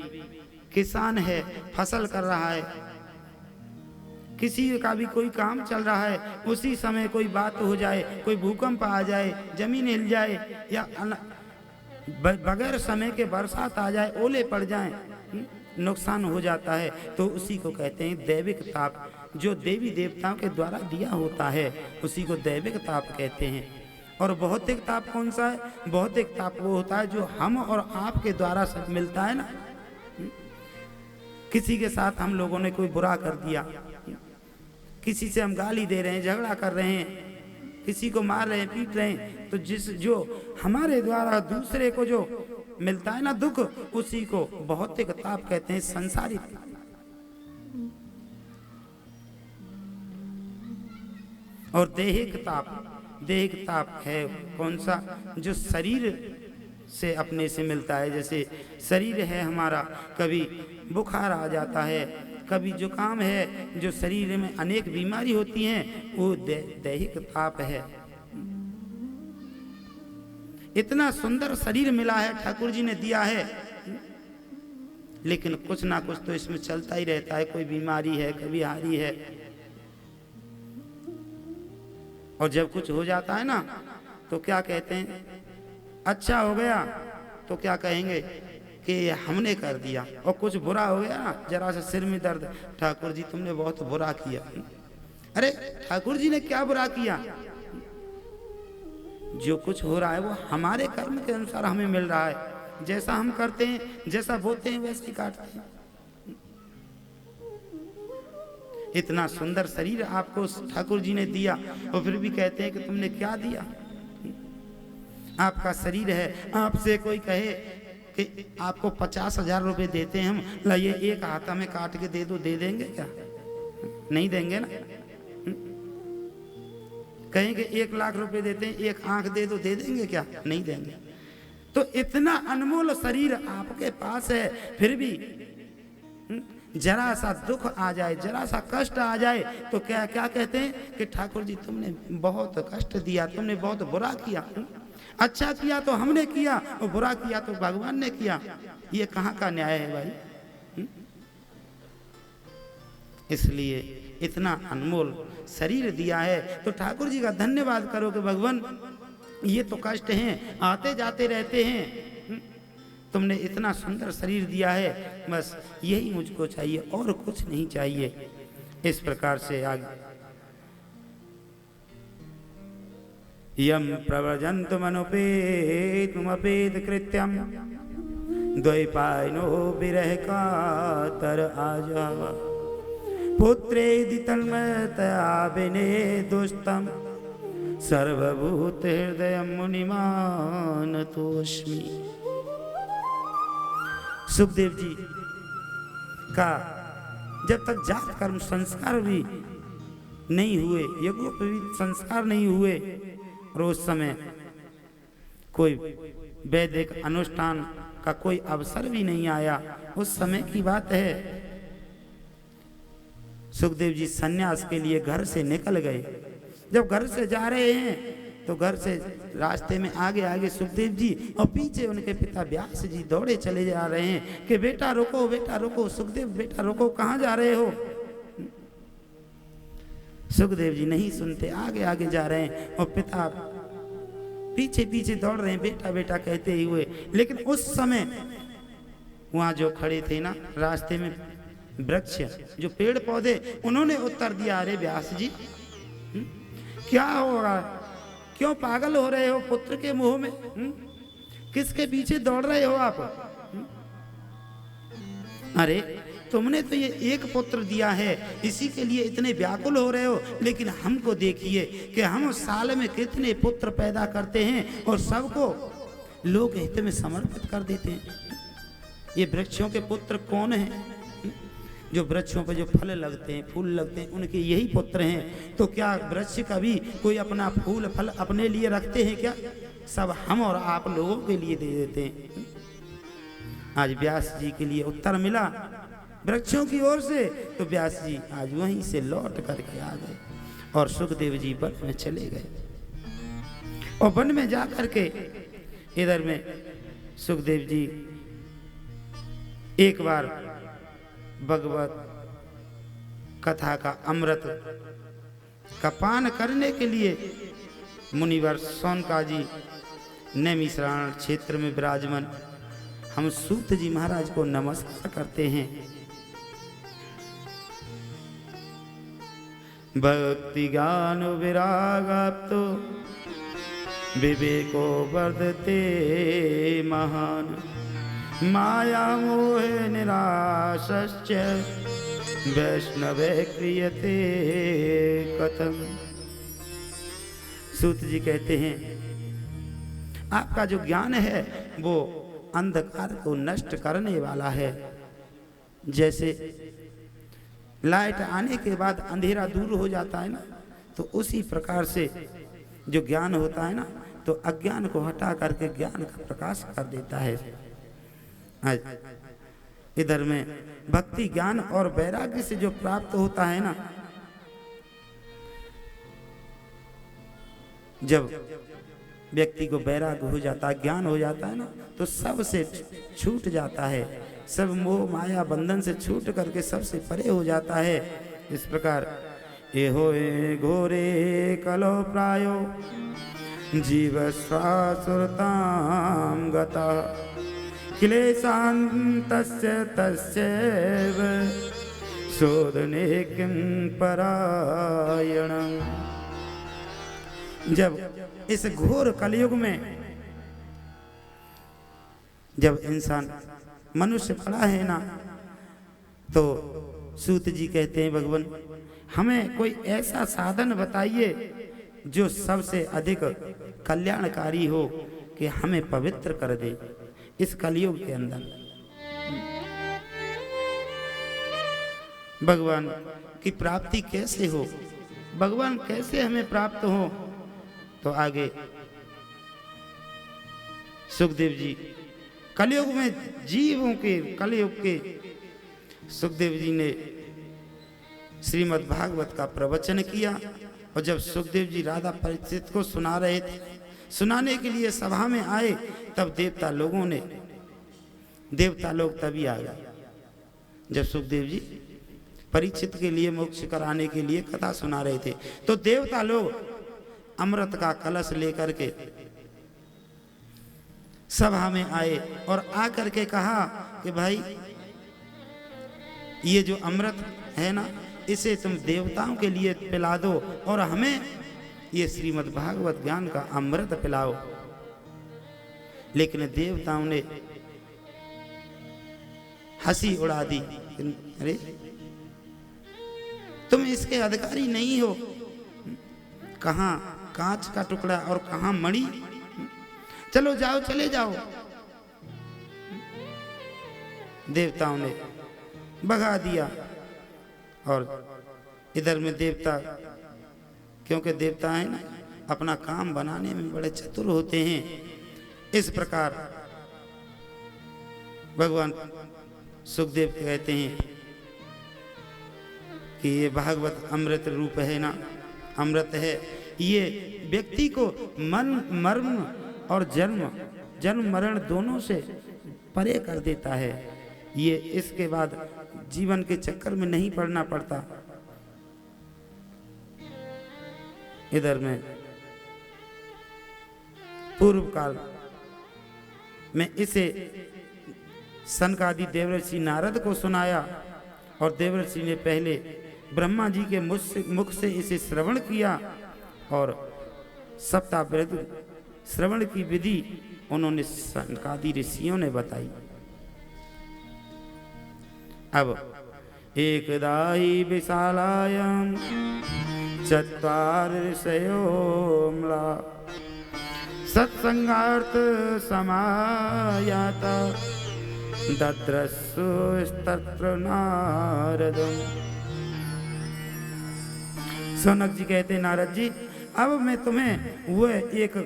किसान है, फसल कर रहा है, किसी का भी कोई काम चल रहा है, उसी समय कोई बात हो जाए, कोई भूकंप आ जाए, जमीन हिल जाए, या बगैर समय के बरसात आ जाए, ओले पड़ जाएं, नुकसान हो जाता है, तो उसी को कहते हैं दैविक ताप। जो देवी देवताओं के द्वारा दिया होता है, उसी को दैविक ताप कहते हैं। और भौतिक ताप कौन सा है? भौतिक ताप वो होता है जो हम और आपके द्वारा सब मिलता है ना। किसी के साथ हम लोगों ने कोई बुरा कर दिया, किसी से हम गाली दे रहे हैं, झगड़ा कर रहे हैं, किसी को मार रहे हैं, पीट रहे हैं, तो जो हमारे द्वारा दूसरे को जो मिलता है ना दुख, उसी को भौतिक ताप कहते हैं, संसारिक। और देहिक ताप है कौन सा? जो शरीर से अपने से मिलता है। जैसे शरीर है हमारा, कभी बुखार आ जाता है, कभी जुकाम है, जो शरीर में अनेक बीमारी होती हैं, वो दैहिक ताप है। इतना सुंदर शरीर मिला है, ठाकुर जी ने दिया है, लेकिन कुछ ना कुछ तो इसमें चलता ही रहता है। कोई बीमारी है, कभी हारी है, और जब कुछ हो जाता है ना तो क्या कहते हैं? अच्छा हो गया तो क्या कहेंगे कि हमने कर दिया, और कुछ बुरा हो गया ना, जरा सा सिर में दर्द, ठाकुर जी तुमने बहुत बुरा किया। अरे ठाकुर जी ने क्या बुरा किया? जो कुछ हो रहा है वो हमारे कर्म के अनुसार हमें मिल रहा है। जैसा हम करते हैं, जैसा बोते हैं, वैसे ही काटते हैं। इतना सुंदर शरीर आपको ठाकुर जी ने दिया, और फिर भी कहते हैं कि तुमने क्या दिया? आपका शरीर है, आपसे कोई कहे कि आपको 50,000 रुपए देते हैं हम, लाइए एक हाथा में काट के दे दो, दे देंगे क्या? नहीं देंगे ना। कहेंगे 1 लाख रुपए देते हैं, एक आंख दे दो, दे देंगे क्या? नहीं देंगे। तो इतना अनमोल शरीर आपके पास है, फिर भी जरा सा दुख आ जाए, जरा सा कष्ट आ जाए तो क्या क्या कहते हैं कि ठाकुर जी तुमने बहुत कष्ट दिया, तुमने बहुत बुरा किया। अच्छा किया तो हमने किया, और बुरा किया तो भगवान ने किया। ये कहाँ का न्याय है भाई? इसलिए इतना अनमोल शरीर दिया है तो ठाकुर जी का धन्यवाद करो कि भगवान ये तो कष्ट हैं, आते जाते रहते हैं, तुमने इतना सुंदर शरीर दिया है, बस यही मुझको चाहिए और कुछ नहीं चाहिए। इस प्रकार से आगे यम प्रव्रजन्तमनुपेतुमपेत कृत्यम द्वैपायनो विरह कातर आजा पुत्रेदि तन्मयतया विने दुष्टम सर्वभूत हृदय मुनिमान तोस्मि। सुखदेव जी का जब तक जात कर्म संस्कार भी नहीं हुए, यज्ञोपवीत संस्कार नहीं हुए, और उस समय कोई वैदिक अनुष्ठान का कोई अवसर भी नहीं आया, उस समय की बात है। सुखदेव जी सन्यास के लिए घर से निकल गए। जब घर से जा रहे हैं तो घर से रास्ते में आगे आगे सुखदेव जी और पीछे उनके पिता व्यास जी दौड़े चले जा रहे हैं कि बेटा रुको, बेटा रुको, सुखदेव बेटा रुको, कहाँ जा रहे हो? सुखदेव जी नहीं सुनते, आगे आगे जा रहे हैं और पिता पीछे पीछे दौड़ रहे हैं, बेटा बेटा कहते ही हुए। लेकिन उस समय वहां जो खड़े थे ना रास्ते में वृक्ष, जो पेड़ पौधे, उन्होंने उत्तर दिया, अरे व्यास जी क्या होगा, क्यों पागल हो रहे हो पुत्र के मुंह में? किसके पीछे दौड़ रहे हो आप? अरे तुमने तो ये एक पुत्र दिया है, इसी के लिए इतने व्याकुल हो रहे हो, लेकिन हमको देखिए कि हम साल में कितने पुत्र पैदा करते हैं और सबको लोक हित में समर्पित कर देते हैं। ये वृक्षों के पुत्र कौन हैं? जो वृक्षों पर जो फल लगते हैं, फूल लगते हैं, उनके यही पुत्र हैं। तो क्या वृक्ष कभी कोई अपना फूल फल अपने लिए रखते हैं क्या? सब हम और आप लोगों के लिए दे देते हैं। आज व्यास जी के लिए उत्तर मिला वृक्षों की ओर से, तो व्यास जी आज वहीं से लौट करके आ गए और सुखदेव जी वन में चले गए। और वन में जा करके इधर में सुखदेव जी एक बार भगवत कथा का अमृत का पान करने के लिए मुनिवर सोनका जी नैमिषारण्य क्षेत्र में विराजमान हम सूत जी महाराज को नमस्कार करते हैं। भक्ति ज्ञान विरागाप्तो विवेको वर्धते महान माया मोह निराशश्च वैष्णवे क्रियते कथम। सूत जी कहते हैं आपका जो ज्ञान है वो अंधकार को नष्ट करने वाला है। जैसे लाइट आने के बाद अंधेरा दूर हो जाता है ना, तो उसी प्रकार से जो ज्ञान होता है ना, तो अज्ञान को हटा करके ज्ञान का प्रकाश कर देता है। आज इधर में भक्ति ज्ञान और वैराग्य से जो प्राप्त होता है ना, जब व्यक्ति को वैराग्य हो जाता है, ज्ञान हो जाता है ना, तो सबसे छूट जाता है, सब मोह माया बंधन से छूट करके सबसे परे हो जाता है। इस प्रकार ये होए घोरे कलो प्रायो जीव सुरताम गता क्लेशान्तस्य तस्यैव शोधने किं परायणम्। जब इस घोर कलयुग में जब इंसान मनुष्य पड़ा है ना, तो सूत जी कहते हैं भगवान हमें कोई ऐसा साधन बताइए जो सबसे अधिक कल्याणकारी हो, कि हमें पवित्र कर दे इस कलयुग के अंदर। भगवान की प्राप्ति कैसे हो, भगवान कैसे हमें प्राप्त हो, तो आगे सुखदेव जी कलयुग में जीवों के कलयुग के सुखदेव जी ने श्रीमद् भागवत का प्रवचन किया। और जब सुखदेव जी राधा परीक्षित को सुना रहे थे, सुनाने के लिए सभा में आए, तब देवता लोग तभी आ गए। जब सुखदेव जी परीक्षित के लिए मोक्ष कराने के लिए कथा सुना रहे थे, तो देवता लोग अमृत का कलश लेकर के सभा में आए और आकर के कहा कि भाई ये जो अमृत है ना, इसे तुम देवताओं के लिए पिला दो और हमें ये श्रीमद् भागवत ज्ञान का अमृत पिलाओ। लेकिन देवताओं ने हंसी उड़ा दी, अरे तुम इसके अधिकारी नहीं हो, कहां कांच का टुकड़ा और कहां मणि, चलो जाओ, चले जाओ। देवताओं ने भगा दिया। और इधर में देवता, क्योंकि देवता है ना, अपना काम बनाने में बड़े चतुर होते हैं। इस प्रकार भगवान सुखदेव कहते हैं कि ये भागवत अमृत रूप है ना, अमृत है, ये व्यक्ति को मर्म और जन्म मरण दोनों से परे कर देता है। ये इसके बाद जीवन के चक्कर में नहीं पड़ना पड़ता। इधर में पूर्व काल में इसे सनकादि देवर्षि नारद को सुनाया, और देवर्षि ने पहले ब्रह्मा जी के मुख से इसे श्रवण किया, और सप्ताहवृत श्रवण की विधि उन्होंने सनकादि ऋषियों ने बताई। अब एकदाहि विशालायां चत्वारि ऋषयो म्ला सत्संगार्थ समायाता दद्रस्सुस्तत्र नारदम्। सनक जी कहते, नारद जी अब मैं तुम्हें वह एक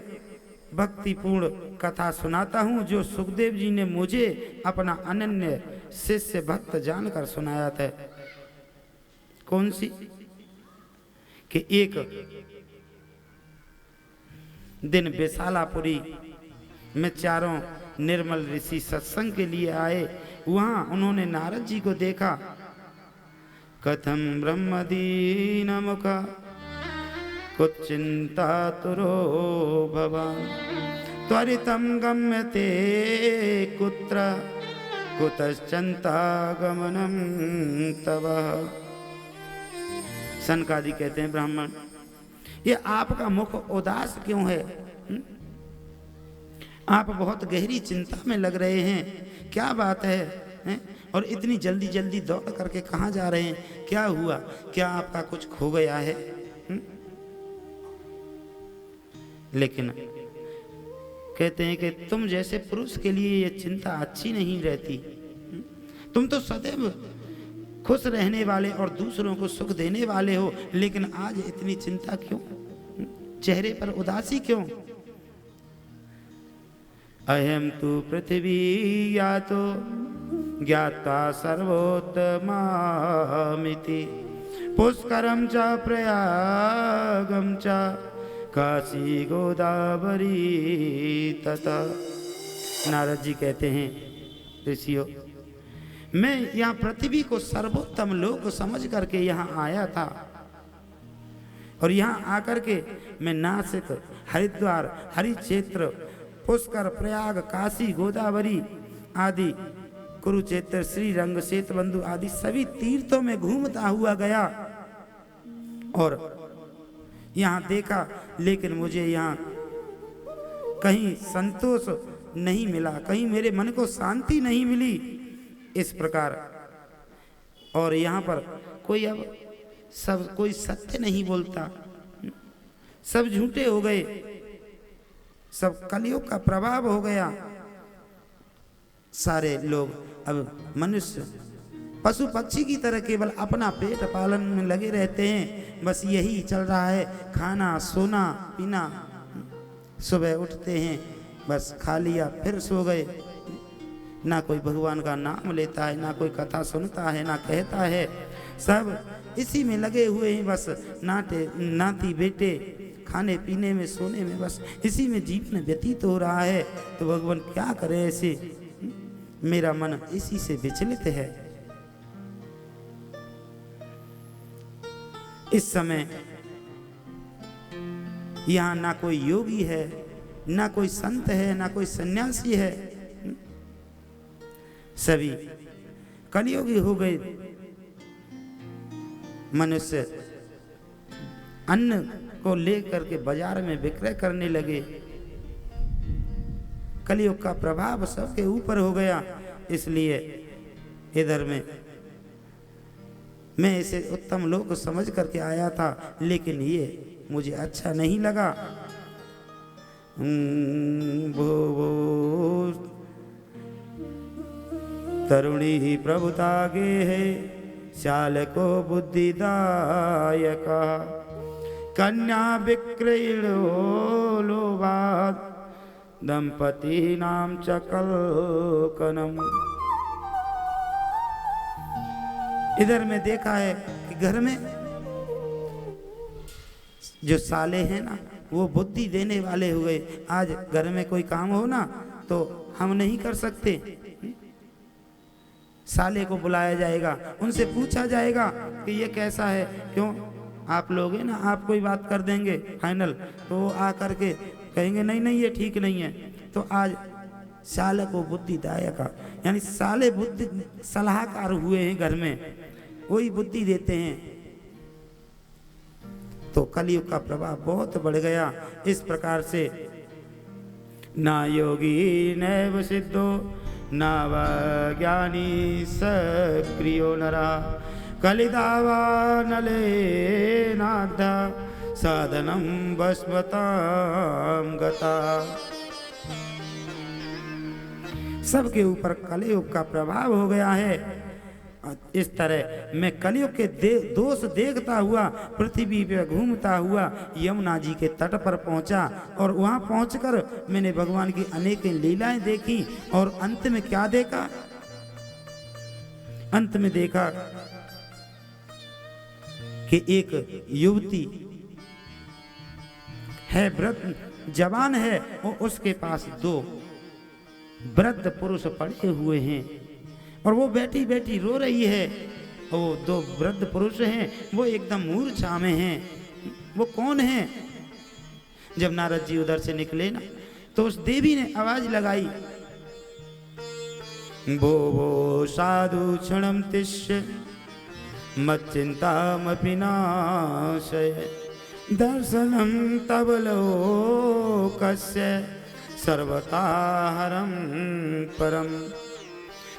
भक्तिपूर्ण कथा सुनाता हूँ जो सुखदेव जी ने मुझे अपना अनन्य शिष्य भक्त जानकर सुनाया था। कौन सी? कि एक दिन विशालापुरी में चारों निर्मल ऋषि सत्संग के लिए आए। वहां उन्होंने नारद जी को देखा। कथम ब्रह्मदीन मुख कुचिंता तुरो भवान त्वरितम गम्यते कुत्र कुतश्चंता गमनम तव। सनकादि कहते हैं, ब्राह्मण ये आपका मुख उदास क्यों है? आप बहुत गहरी चिंता में लग रहे हैं, क्या बात है? और इतनी जल्दी जल्दी दौड़ करके कहाँ जा रहे हैं? क्या हुआ? क्या आपका कुछ खो गया है? लेकिन कहते हैं कि तुम जैसे पुरुष के लिए ये चिंता अच्छी नहीं रहती। तुम तो सदैव खुश रहने वाले और दूसरों को सुख देने वाले हो, लेकिन आज इतनी चिंता क्यों, चेहरे पर उदासी क्यों? अयम तु पृथ्वी या तो ज्ञाता सर्वोत्तमामिति पुष्करम च प्रयागम च काशी गोदावरी तथा। नारद जी कहते हैं, ऋषियों, मैं यहाँ पृथ्वी को सर्वोत्तम लोक समझ करके यहाँ आया था, और यहाँ आकर के मैं नासिक, हरिद्वार, हरिक्षेत्र, पुष्कर, प्रयाग, काशी, गोदावरी आदि, कुरुक्षेत्र, श्रीरंग, सेतुबंधु आदि सभी तीर्थों में घूमता हुआ गया और यहाँ देखा, लेकिन मुझे यहाँ कहीं संतोष नहीं मिला, कहीं मेरे मन को शांति नहीं मिली। इस प्रकार, और यहाँ पर कोई अब सब कोई सत्य नहीं बोलता, सब झूठे हो गए, सब कलयुग का प्रभाव हो गया। सारे लोग अब मनुष्य पशु पक्षी की तरह केवल अपना पेट पालन में लगे रहते हैं, बस यही चल रहा है, खाना, सोना, पीना। सुबह उठते हैं, बस खा लिया, फिर सो गए, ना कोई भगवान का नाम लेता है, ना कोई कथा सुनता है, ना कहता है, सब इसी में लगे हुए हैं, बस नाती बेटे खाने पीने में, सोने में, बस इसी में जीवन व्यतीत हो रहा है। तो भगवान क्या करे ऐसे, मेरा मन इसी से विचलित है। इस समय यहाँ ना कोई योगी है, ना कोई संत है, ना कोई सन्यासी है, सभी कलियुगी हो गए। मनुष्य अन्न को लेकर के बाजार में विक्रय करने लगे, कलियुग का प्रभाव सबके ऊपर हो गया। इसलिए इधर में मैं इसे उत्तम लोक समझ करके आया था, लेकिन ये मुझे अच्छा नहीं लगा। तरुणी प्रभुता गे है शाल को बुद्धिदायका कन्या विक्रयणो लोभात् दंपति नाम चकलकनम। इधर में देखा है कि घर में जो साले हैं ना, वो बुद्धि देने वाले हुए। आज घर में कोई काम हो ना तो हम नहीं कर सकते, साले को बुलाया जाएगा, उनसे पूछा जाएगा कि ये कैसा है, क्यों आप लोग हैं ना, आप कोई बात कर देंगे फाइनल, तो वो आ करके कहेंगे नहीं नहीं ये ठीक नहीं है। तो आज साले को बुद्धिदायक, यानी साले बुद्धि सलाहकार हुए हैं घर में, वही बुद्धि देते हैं। तो कलयुग का प्रभाव बहुत बढ़ गया। इस प्रकार से ना योगी नैव सिद्धो ना ज्ञानी सक्रियो नरा कलिदावा नले नाधा साधनम भस्मताम गता। सबके ऊपर कलयुग का प्रभाव हो गया है। इस तरह मैं कलयुग के दोष देखता हुआ पृथ्वी पे घूमता हुआ यमुना जी के तट पर पहुंचा, और वहां पहुंचकर मैंने भगवान की अनेक लीलाएं देखी। और अंत में क्या देखा, अंत में देखा कि एक युवती है, वृद्ध जवान है, और उसके पास दो वृद्ध पुरुष पड़े हुए हैं, और वो बैठी बैठी रो रही है। और वो दो वृद्ध पुरुष हैं, वो एकदम मूर्छा में हैं। वो कौन है? जब नारद जी उधर से निकले ना, तो उस देवी ने आवाज लगाई, भो भो साधु क्षणम तिष्य मच्चिंतामपि नाशय दर्शनम तव लोकस्य सर्वताहरम परम।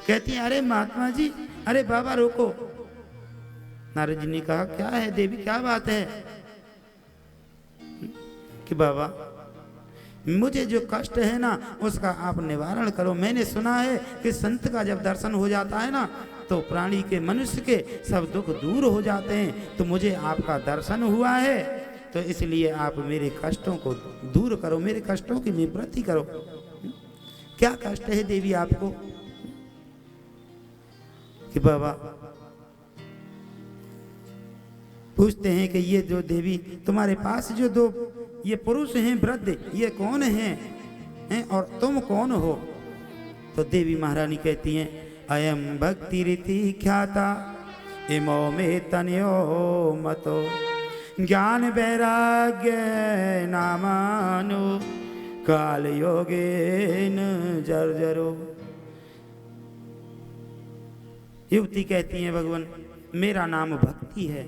कहती है, अरे महात्मा जी, अरे बाबा रोको। नारद जी ने कहा, क्या है देवी, क्या बात है? कि बाबा मुझे जो कष्ट है ना उसका आप निवारण करो। मैंने सुना है कि संत का जब दर्शन हो जाता है ना तो प्राणी के, मनुष्य के सब दुख दूर हो जाते हैं। तो मुझे आपका दर्शन हुआ है तो इसलिए आप मेरे कष्टों को दूर करो, मेरे कष्टों की निवृत्ति करो। क्या कष्ट है देवी आपको? कि बाबा पूछते हैं कि ये जो देवी तुम्हारे पास जो दो ये पुरुष हैं वृद्ध, ये कौन हैं और तुम कौन हो? तो देवी महारानी कहती हैं अयम भक्ति रीति ख्याता इमो में तनयो मतो ज्ञान वैराग्य नामानु काल योगेन जर्जरो। युवती कहती है भगवान मेरा नाम भक्ति है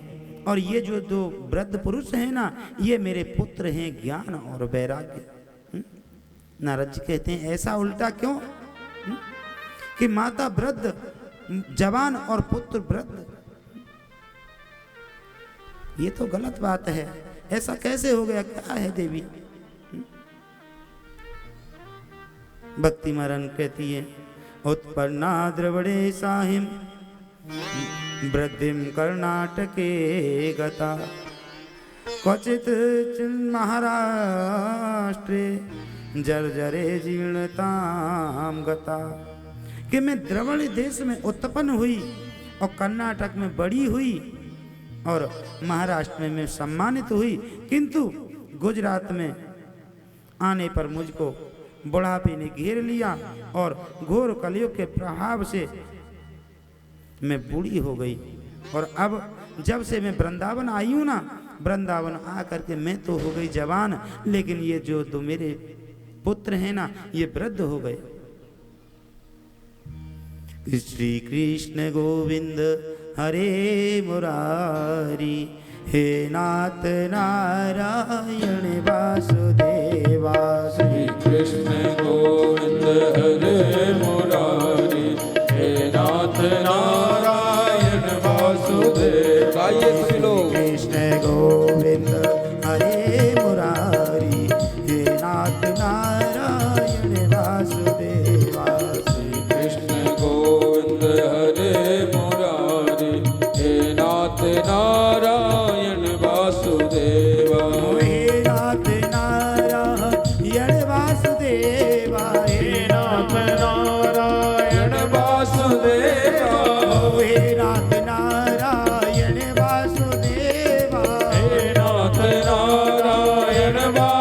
और ये जो दो वृद्ध पुरुष हैं ना ये मेरे पुत्र हैं ज्ञान और वैराग्य। नारद जी कहते हैं ऐसा उल्टा क्यों कि माता वृद्ध जवान और पुत्र वृद्ध? ये तो गलत बात है, ऐसा कैसे हो गया? क्या है देवी? भक्ति महारानी कहती है उत्पन्ना द्रविड़े साहिम वृद्धिम कर्नाटके गता क्वचित महाराष्ट्रे जर्जरे जीर्णताम गता। कि मैं द्रविड़ देश में उत्पन्न हुई और कर्नाटक में बड़ी हुई और महाराष्ट्र में मैं सम्मानित हुई, किंतु गुजरात में आने पर मुझको बुढ़ापे ने घेर लिया और घोर कलयुग के प्रभाव से मैं बूढ़ी हो गई। और अब जब से मैं वृंदावन आई हूँ ना, वृंदावन आकर के मैं तो हो गई जवान, लेकिन ये जो दो मेरे पुत्र हैं ना ये वृद्ध हो गए। श्री कृष्ण गोविंद हरे मुरारी हे नाथ नारायण वासुदेवा। श्री कृष्ण गोविंद हरे मुरारी हे नाथ नारायण वासुदेव। गाइए सभी लोग। कृष्ण गोविंद हरे मुरारी हे नाथ नारायण वासुदेवा। श्री कृष्ण गोविंद हरे मुरारी हे नाथ नारायण वासुदेवा। हे नाथ नारायण वासुदेवा। हे नाथ नारायण वासुदेवा। हे नाथ नारायण वासुदेवा। हे नाथ नारायण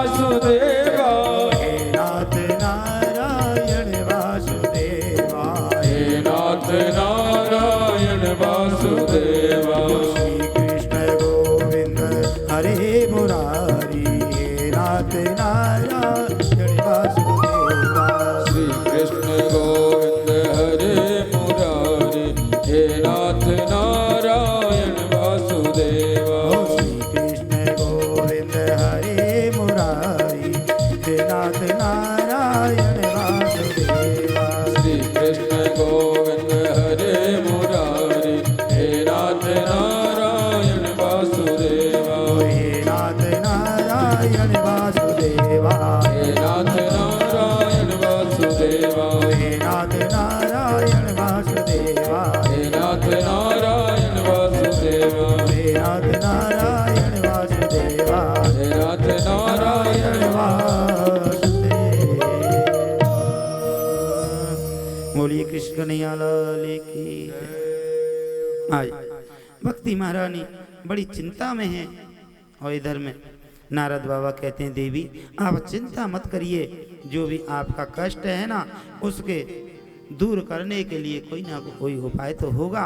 वासुदेवा। हे नाथ नारायण वासुदेवा। हे नाथ नारायण वासुदेवा। श्री कृष्ण गोविंद हरे मुरारी हे नाथ नारायण वासुदेवा। श्री कृष्ण गोविंद हरे मुरारी हे नाथ नारायण वासुदेवा। श्री कृष्ण गोविंद हरे मुरारी हे नाथ नारायण वासुदेवा। श्री कृष्ण गोविंद हरे मुरारी हे नाथ नारायण वासुदेवा। हे नाथ नारायण वासुदेवा। हे नाथ नारायण वासुदेवा। हे नाथ नारायण वासुदेवा। हे नाथ नारायण वासुदेवा। हे नाथ नारायण वासुदेवा। हे नाथ नारायण बोलिए कृष्ण कन्हैया लाल की। आज भक्ति महारानी बड़ी चिंता में है और इधर में नारद बाबा कहते हैं देवी आप चिंता मत करिए, जो भी आपका कष्ट है ना उसके दूर करने के लिए कोई ना कोई उपाय तो होगा।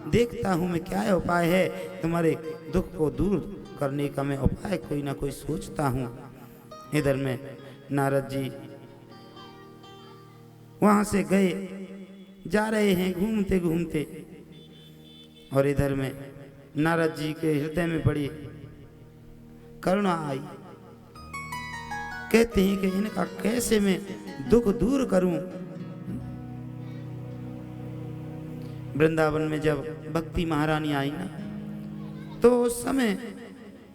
देखता हूँ मैं क्या उपाय है, तुम्हारे दुख को दूर करने का मैं उपाय कोई ना कोई सोचता हूँ। इधर में नारद जी वहाँ से गए, जा रहे हैं घूमते घूमते, और इधर में नारद जी के हृदय में बड़ी करुणा आई। कहते हैं कि इनका कैसे मैं दुख दूर करूं। वृंदावन में जब भक्ति महारानी आई ना तो उस समय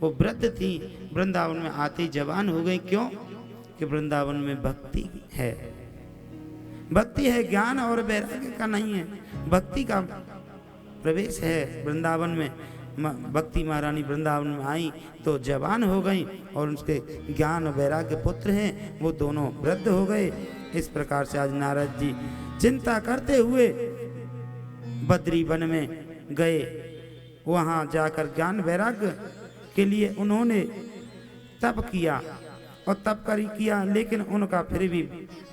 वो वृद्ध थी, वृंदावन में आते ही जवान हो गई। क्यों कि वृंदावन में भक्ति है, भक्ति है, ज्ञान और वैराग्य का नहीं है, भक्ति का प्रवेश है वृंदावन में। भक्ति महारानी वृंदावन में आई तो जवान हो गई और उसके ज्ञान वैराग्य पुत्र हैं वो दोनों वृद्ध हो गए। इस प्रकार से आज नारद जी चिंता करते हुए बद्री वन में गए। वहाँ जाकर ज्ञान वैराग्य के लिए उन्होंने तप किया और तप कर किया, लेकिन उनका फिर भी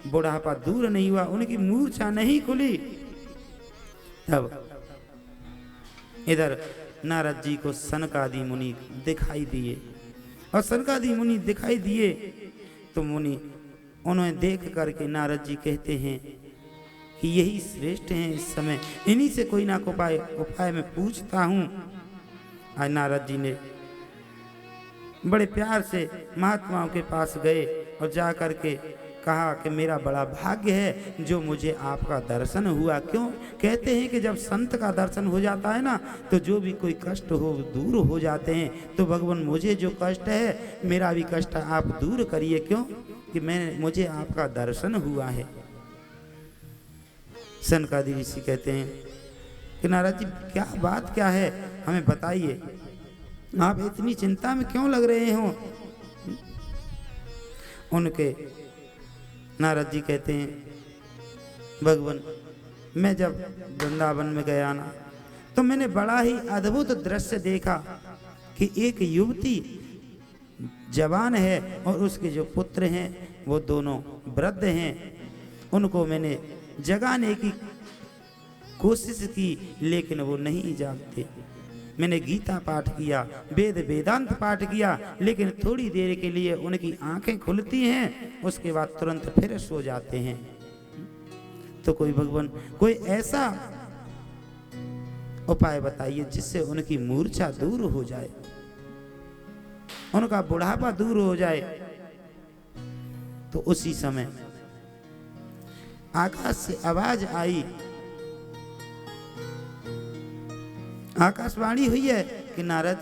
बुढ़ापा दूर नहीं हुआ, उनकी मूर्छा नहीं खुली। तब इधर नारद जी को सनकादि मुनि दिखाई दिए और सनकादि मुनि दिखाई दिए तो मुनि उन्हें देख करके नारद जी कहते हैं कि यही श्रेष्ठ हैं इस समय, इन्हीं से कोई ना उपाय मैं पूछता हूँ। आज नारद जी ने बड़े प्यार से महात्माओं के पास गए और जा करके कहा कि मेरा बड़ा भाग्य है जो मुझे आपका दर्शन हुआ। क्यों कहते हैं कि जब संत का दर्शन हो जाता है ना तो जो भी कोई कष्ट हो दूर हो जाते हैं। तो भगवान मुझे जो कष्ट है मेरा भी कष्ट आप दूर करिए, क्यों कि मुझे आपका दर्शन हुआ है। सनकादि ऋषि कहते हैं कि नारद जी क्या बात क्या है, हमें बताइए, आप इतनी चिंता में क्यों लग रहे हो। उनके नारद जी कहते हैं भगवान मैं जब वृंदावन में गया ना तो मैंने बड़ा ही अद्भुत दृश्य देखा कि एक युवती जवान है और उसके जो पुत्र हैं वो दोनों वृद्ध हैं। उनको मैंने जगाने की कोशिश की लेकिन वो नहीं जागते। मैंने गीता पाठ किया, वेद वेदांत पाठ किया, लेकिन थोड़ी देर के लिए उनकी आंखें खुलती हैं, उसके बाद तुरंत फिर सो जाते हैं। तो कोई भगवान कोई ऐसा उपाय बताइए जिससे उनकी मूर्छा दूर हो जाए, उनका बुढ़ापा दूर हो जाए। तो उसी समय आकाश से आवाज आई, आकाशवाणी हुई है कि नारद,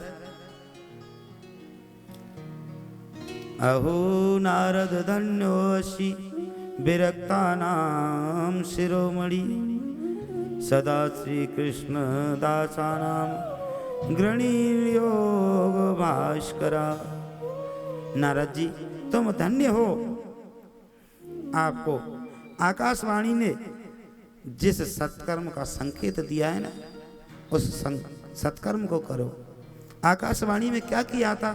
अहो नारद धन्योषि विरक्तानां शिरोमणि सदा श्री कृष्ण दासानां गृणीयोग भास्करा। नारद जी तुम धन्य हो, आपको आकाशवाणी ने जिस सत्कर्म का संकेत दिया है ना उस सत्कर्म को करो। आकाशवाणी में क्या किया था,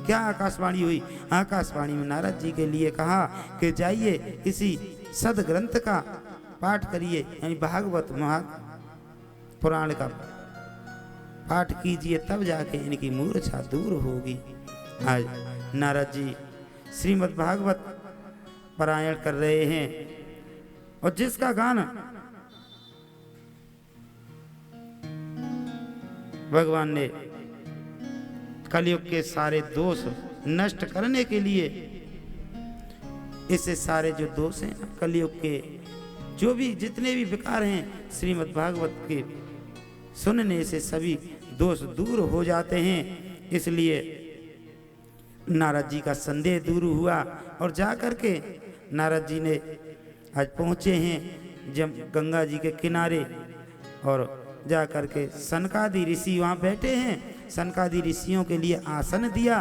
क्या आकाशवाणी हुई? आकाशवाणी में नारद जी के लिए कहा कि जाइए किसी सदग्रंथ का पाठ करिए, यानी भागवत महापुराण का पाठ कीजिए, तब जाके इनकी मूर्छा दूर होगी। आज नारद जी श्रीमद् भागवत पारायण कर रहे हैं और जिसका गान भगवान ने कलयुग के सारे दोष नष्ट करने के लिए, इससे सारे जो दोष हैं कलयुग के जो भी जितने भी विकार हैं श्रीमद् भागवत के सुनने से सभी दोष दूर हो जाते हैं। इसलिए नारद जी का संदेह दूर हुआ और जा करके नारद जी ने आज पहुँचे हैं जब गंगा जी के किनारे, और जा करके सनकादि ऋषि वहाँ बैठे हैं। सनकादि ऋषियों के लिए आसन दिया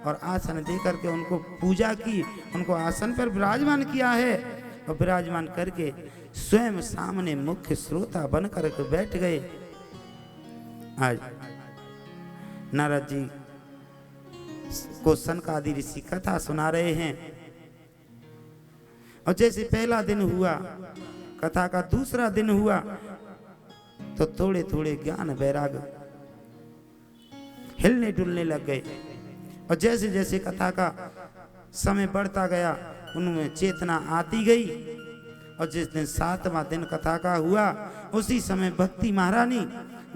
और आसन दे करके उनको पूजा की, उनको आसन पर विराजमान किया है और विराजमान करके स्वयं सामने मुख्य श्रोता बन करके बैठ गए। आज नारद जी को सनकादि ऋषि कथा सुना रहे हैं और जैसे पहला दिन हुआ, कथा का दूसरा दिन हुआ तो थोड़े थोड़े ज्ञान वैराग हिलने डुलने लग गए और जैसे जैसे कथा का समय बढ़ता गया उनमें चेतना आती गई। और जिस दिन 7वां दिन कथा का हुआ उसी समय भक्ति महारानी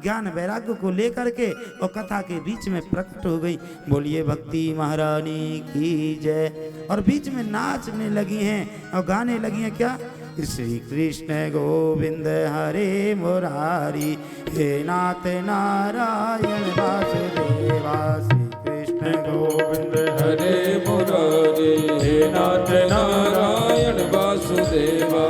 ज्ञान वैराग्य को लेकर के और कथा के बीच में प्रकट हो गई। बोलिए भक्ति महारानी की जय। और बीच में नाचने लगी हैं और गाने लगी हैं क्या, श्री कृष्ण गोविंद हरे मुरारी हे नाथ नारायण वासुदेवा। श्री कृष्ण कृष्ण गोविंद हरे मुरारी हे नाथ नारायण वासुदेवा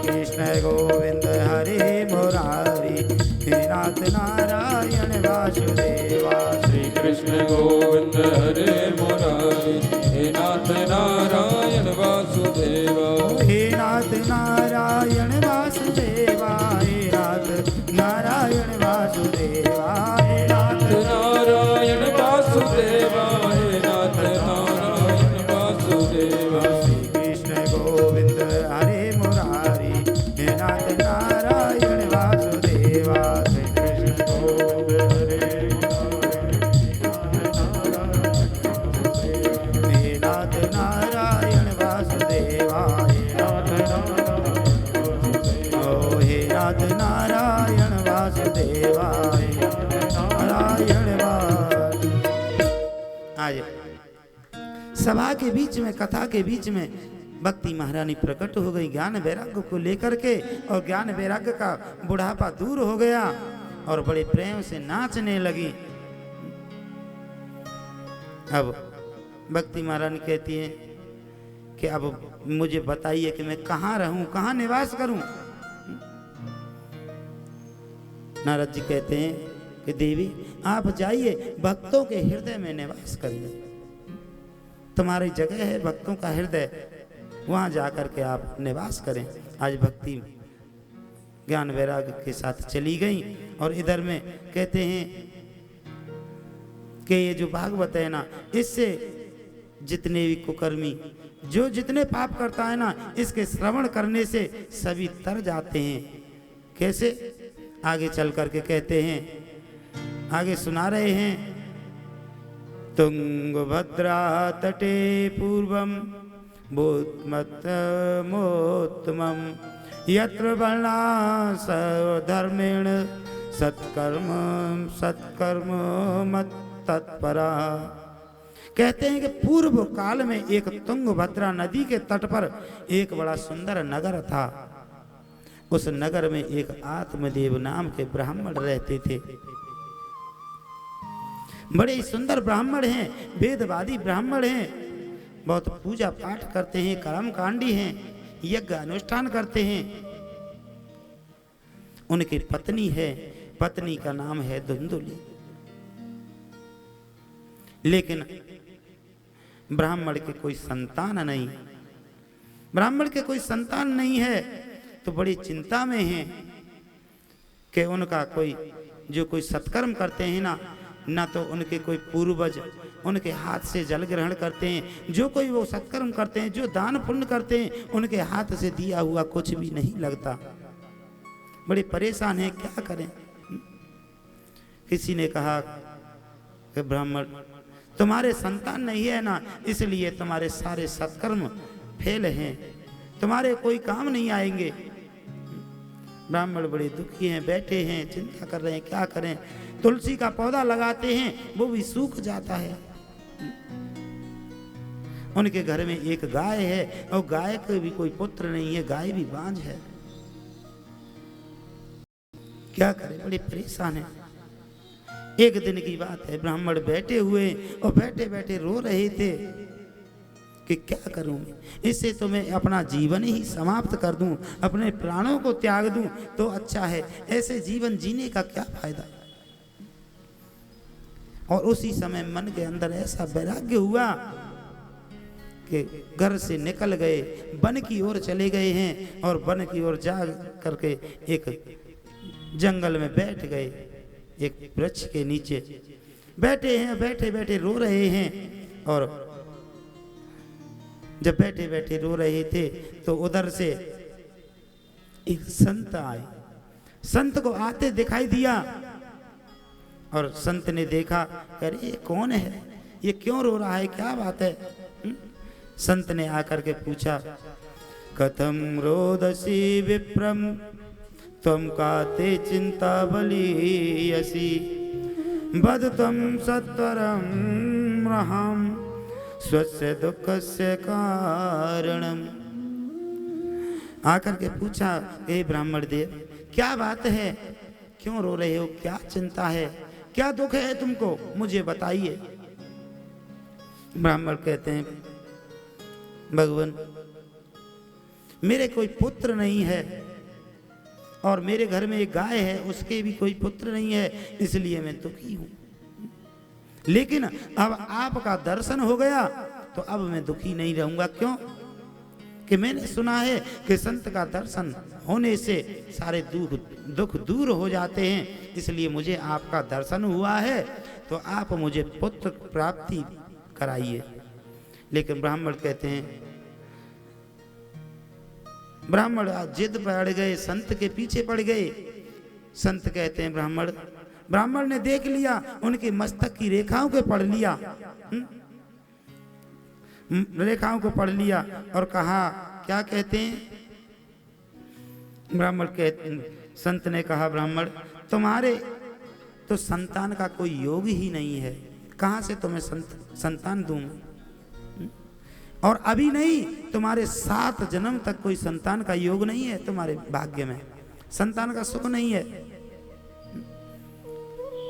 कृष्ण गोविंद हरे मुरारी हे नाथ नारायण वासुदेवा श्री कृष्ण गोविंद हरे मुरारी हे नाथ नारायण वासुदेवा हे नाथ नारायण वासुदेवा हे नाथ नारायण वासुदेवा हे नाथ नारायण वासुदेवा हे नाथ नारायण वासुदेवा श्री कृष्ण गोविंद हरे मुरारी हे नाथ नारायण वासुदेवा श्री कृष्ण गोविंद हरे हे नाथ नारायण वासुदेवा हे नाथ ओ हे नाथ नारायण वासुदेवा हे नारायण आज सभा के बीच में, कथा के बीच में भक्ति महारानी प्रकट हो गई ज्ञान वैराग्य को लेकर के, और ज्ञान वैराग्य का बुढ़ापा दूर हो गया और बड़े प्रेम से नाचने लगी। अब भक्ति महारानी कहती है कि अब मुझे बताइए कि मैं कहाँ रहूं, कहाँ निवास करूं। नारद जी कहते हैं कि देवी आप जाइए, भक्तों के हृदय में निवास करिए। तुम्हारी जगह है भक्तों का हृदय, वहां जाकर के आप निवास करें। आज भक्ति ज्ञान वैराग्य के साथ चली गई। और इधर में कहते हैं कि ये जो भागवत है ना, इससे जितने भी कुकर्मी जो जितने पाप करता है ना, इसके श्रवण करने से सभी तर जाते हैं। कैसे? आगे चल करके कहते हैं, आगे सुना रहे हैं, तुंगभद्रा तटे पूर्वम बोधमोत्तमम यत्र वर्णा सर्वधर्मेण सत्कर्म सत्कर्म मत तत्परा। कहते हैं कि पूर्व काल में एक तुंगभद्रा नदी के तट पर एक बड़ा सुंदर नगर था। उस नगर में एक आत्मदेव नाम के ब्राह्मण रहते थे। बड़े ही सुंदर ब्राह्मण हैं, वेदवादी ब्राह्मण हैं, बहुत पूजा पाठ करते हैं, कर्मकांडी हैं, यज्ञ अनुष्ठान करते हैं। उनकी पत्नी है, पत्नी का नाम है धुंधुली। लेकिन ब्राह्मण के कोई संतान नहीं, ब्राह्मण के कोई संतान नहीं है, तो बड़ी चिंता में हैं कि उनका कोई जो कोई सत्कर्म करते हैं ना तो उनके कोई पूर्वज उनके हाथ से जल ग्रहण करते हैं, जो कोई वो सत्कर्म करते हैं, जो दान पुण्य करते हैं, उनके हाथ से दिया हुआ कुछ भी नहीं लगता। बड़े परेशान हैं, क्या करें। किसी ने कहा कि ब्राह्मण तुम्हारे संतान नहीं है ना, इसलिए तुम्हारे सारे सत्कर्म फेल हैं, तुम्हारे कोई काम नहीं आएंगे। ब्राह्मण बड़े दुखी हैं, बैठे हैं, चिंता कर रहे हैं, क्या करें। तुलसी का पौधा लगाते हैं, वो भी सूख जाता है। उनके घर में एक गाय है और गाय को भी कोई पुत्र नहीं है, गाय भी बांझ है। क्या करें, बड़े परेशान है। एक दिन की बात है, ब्राह्मण बैठे हुए और बैठे बैठे रो रहे थे कि क्या करूं, इससे तो मैं अपना जीवन ही समाप्त कर दूं, अपने प्राणों को त्याग दूं तो अच्छा है, ऐसे जीवन जीने का क्या फायदा। और उसी समय मन के अंदर ऐसा वैराग्य हुआ कि घर से निकल गए, वन की ओर चले गए हैं और वन की ओर जा करके एक जंगल में बैठ गए, एक वृक्ष के नीचे बैठे हैं, बैठे बैठे रो रहे हैं। और जब बैठे बैठे रो रहे थे तो उधर से एक संत आए, संत को आते दिखाई दिया और संत ने देखा, अरे ये कौन है, ये क्यों रो रहा है, क्या बात है। संत ने आकर के पूछा, कथम रोदसी विप्रम त्वं काते चिंता बलीयसी बदतम सत्वरम रहम स्वस्य दुःखस्य कारणम। आकर के पूछा, हे ब्राह्मण देव क्या बात है, क्यों रो रहे हो, क्या चिंता है, क्या दुख है तुमको, मुझे बताइए। ब्राह्मण कहते हैं भगवान मेरे कोई पुत्र नहीं है और मेरे घर में एक गाय है उसके भी कोई पुत्र नहीं है, इसलिए मैं दुखी हूं। लेकिन अब आपका दर्शन हो गया तो अब मैं दुखी नहीं रहूंगा। क्यों कि मैंने सुना है कि संत का दर्शन होने से सारे दुख दूर हो जाते हैं, इसलिए मुझे आपका दर्शन हुआ है तो आप मुझे पुत्र प्राप्ति कराइए। लेकिन ब्राह्मण कहते हैं, ब्राह्मण जिद पड़ गए, संत के पीछे पड़ गए। संत कहते हैं ब्राह्मण ने देख लिया, उनके मस्तक की रेखाओं को पढ़ लिया, रेखाओं को पढ़ लिया और कहा, क्या कहते हैं ब्राह्मण कहते, संत ने कहा ब्राह्मण तुम्हारे तो संतान का कोई योग ही नहीं है, कहां से तुम्हें संतान दूंगा? और अभी नहीं, तुम्हारे 7 जन्म तक कोई संतान का योग नहीं है, तुम्हारे भाग्य में संतान का सुख नहीं है।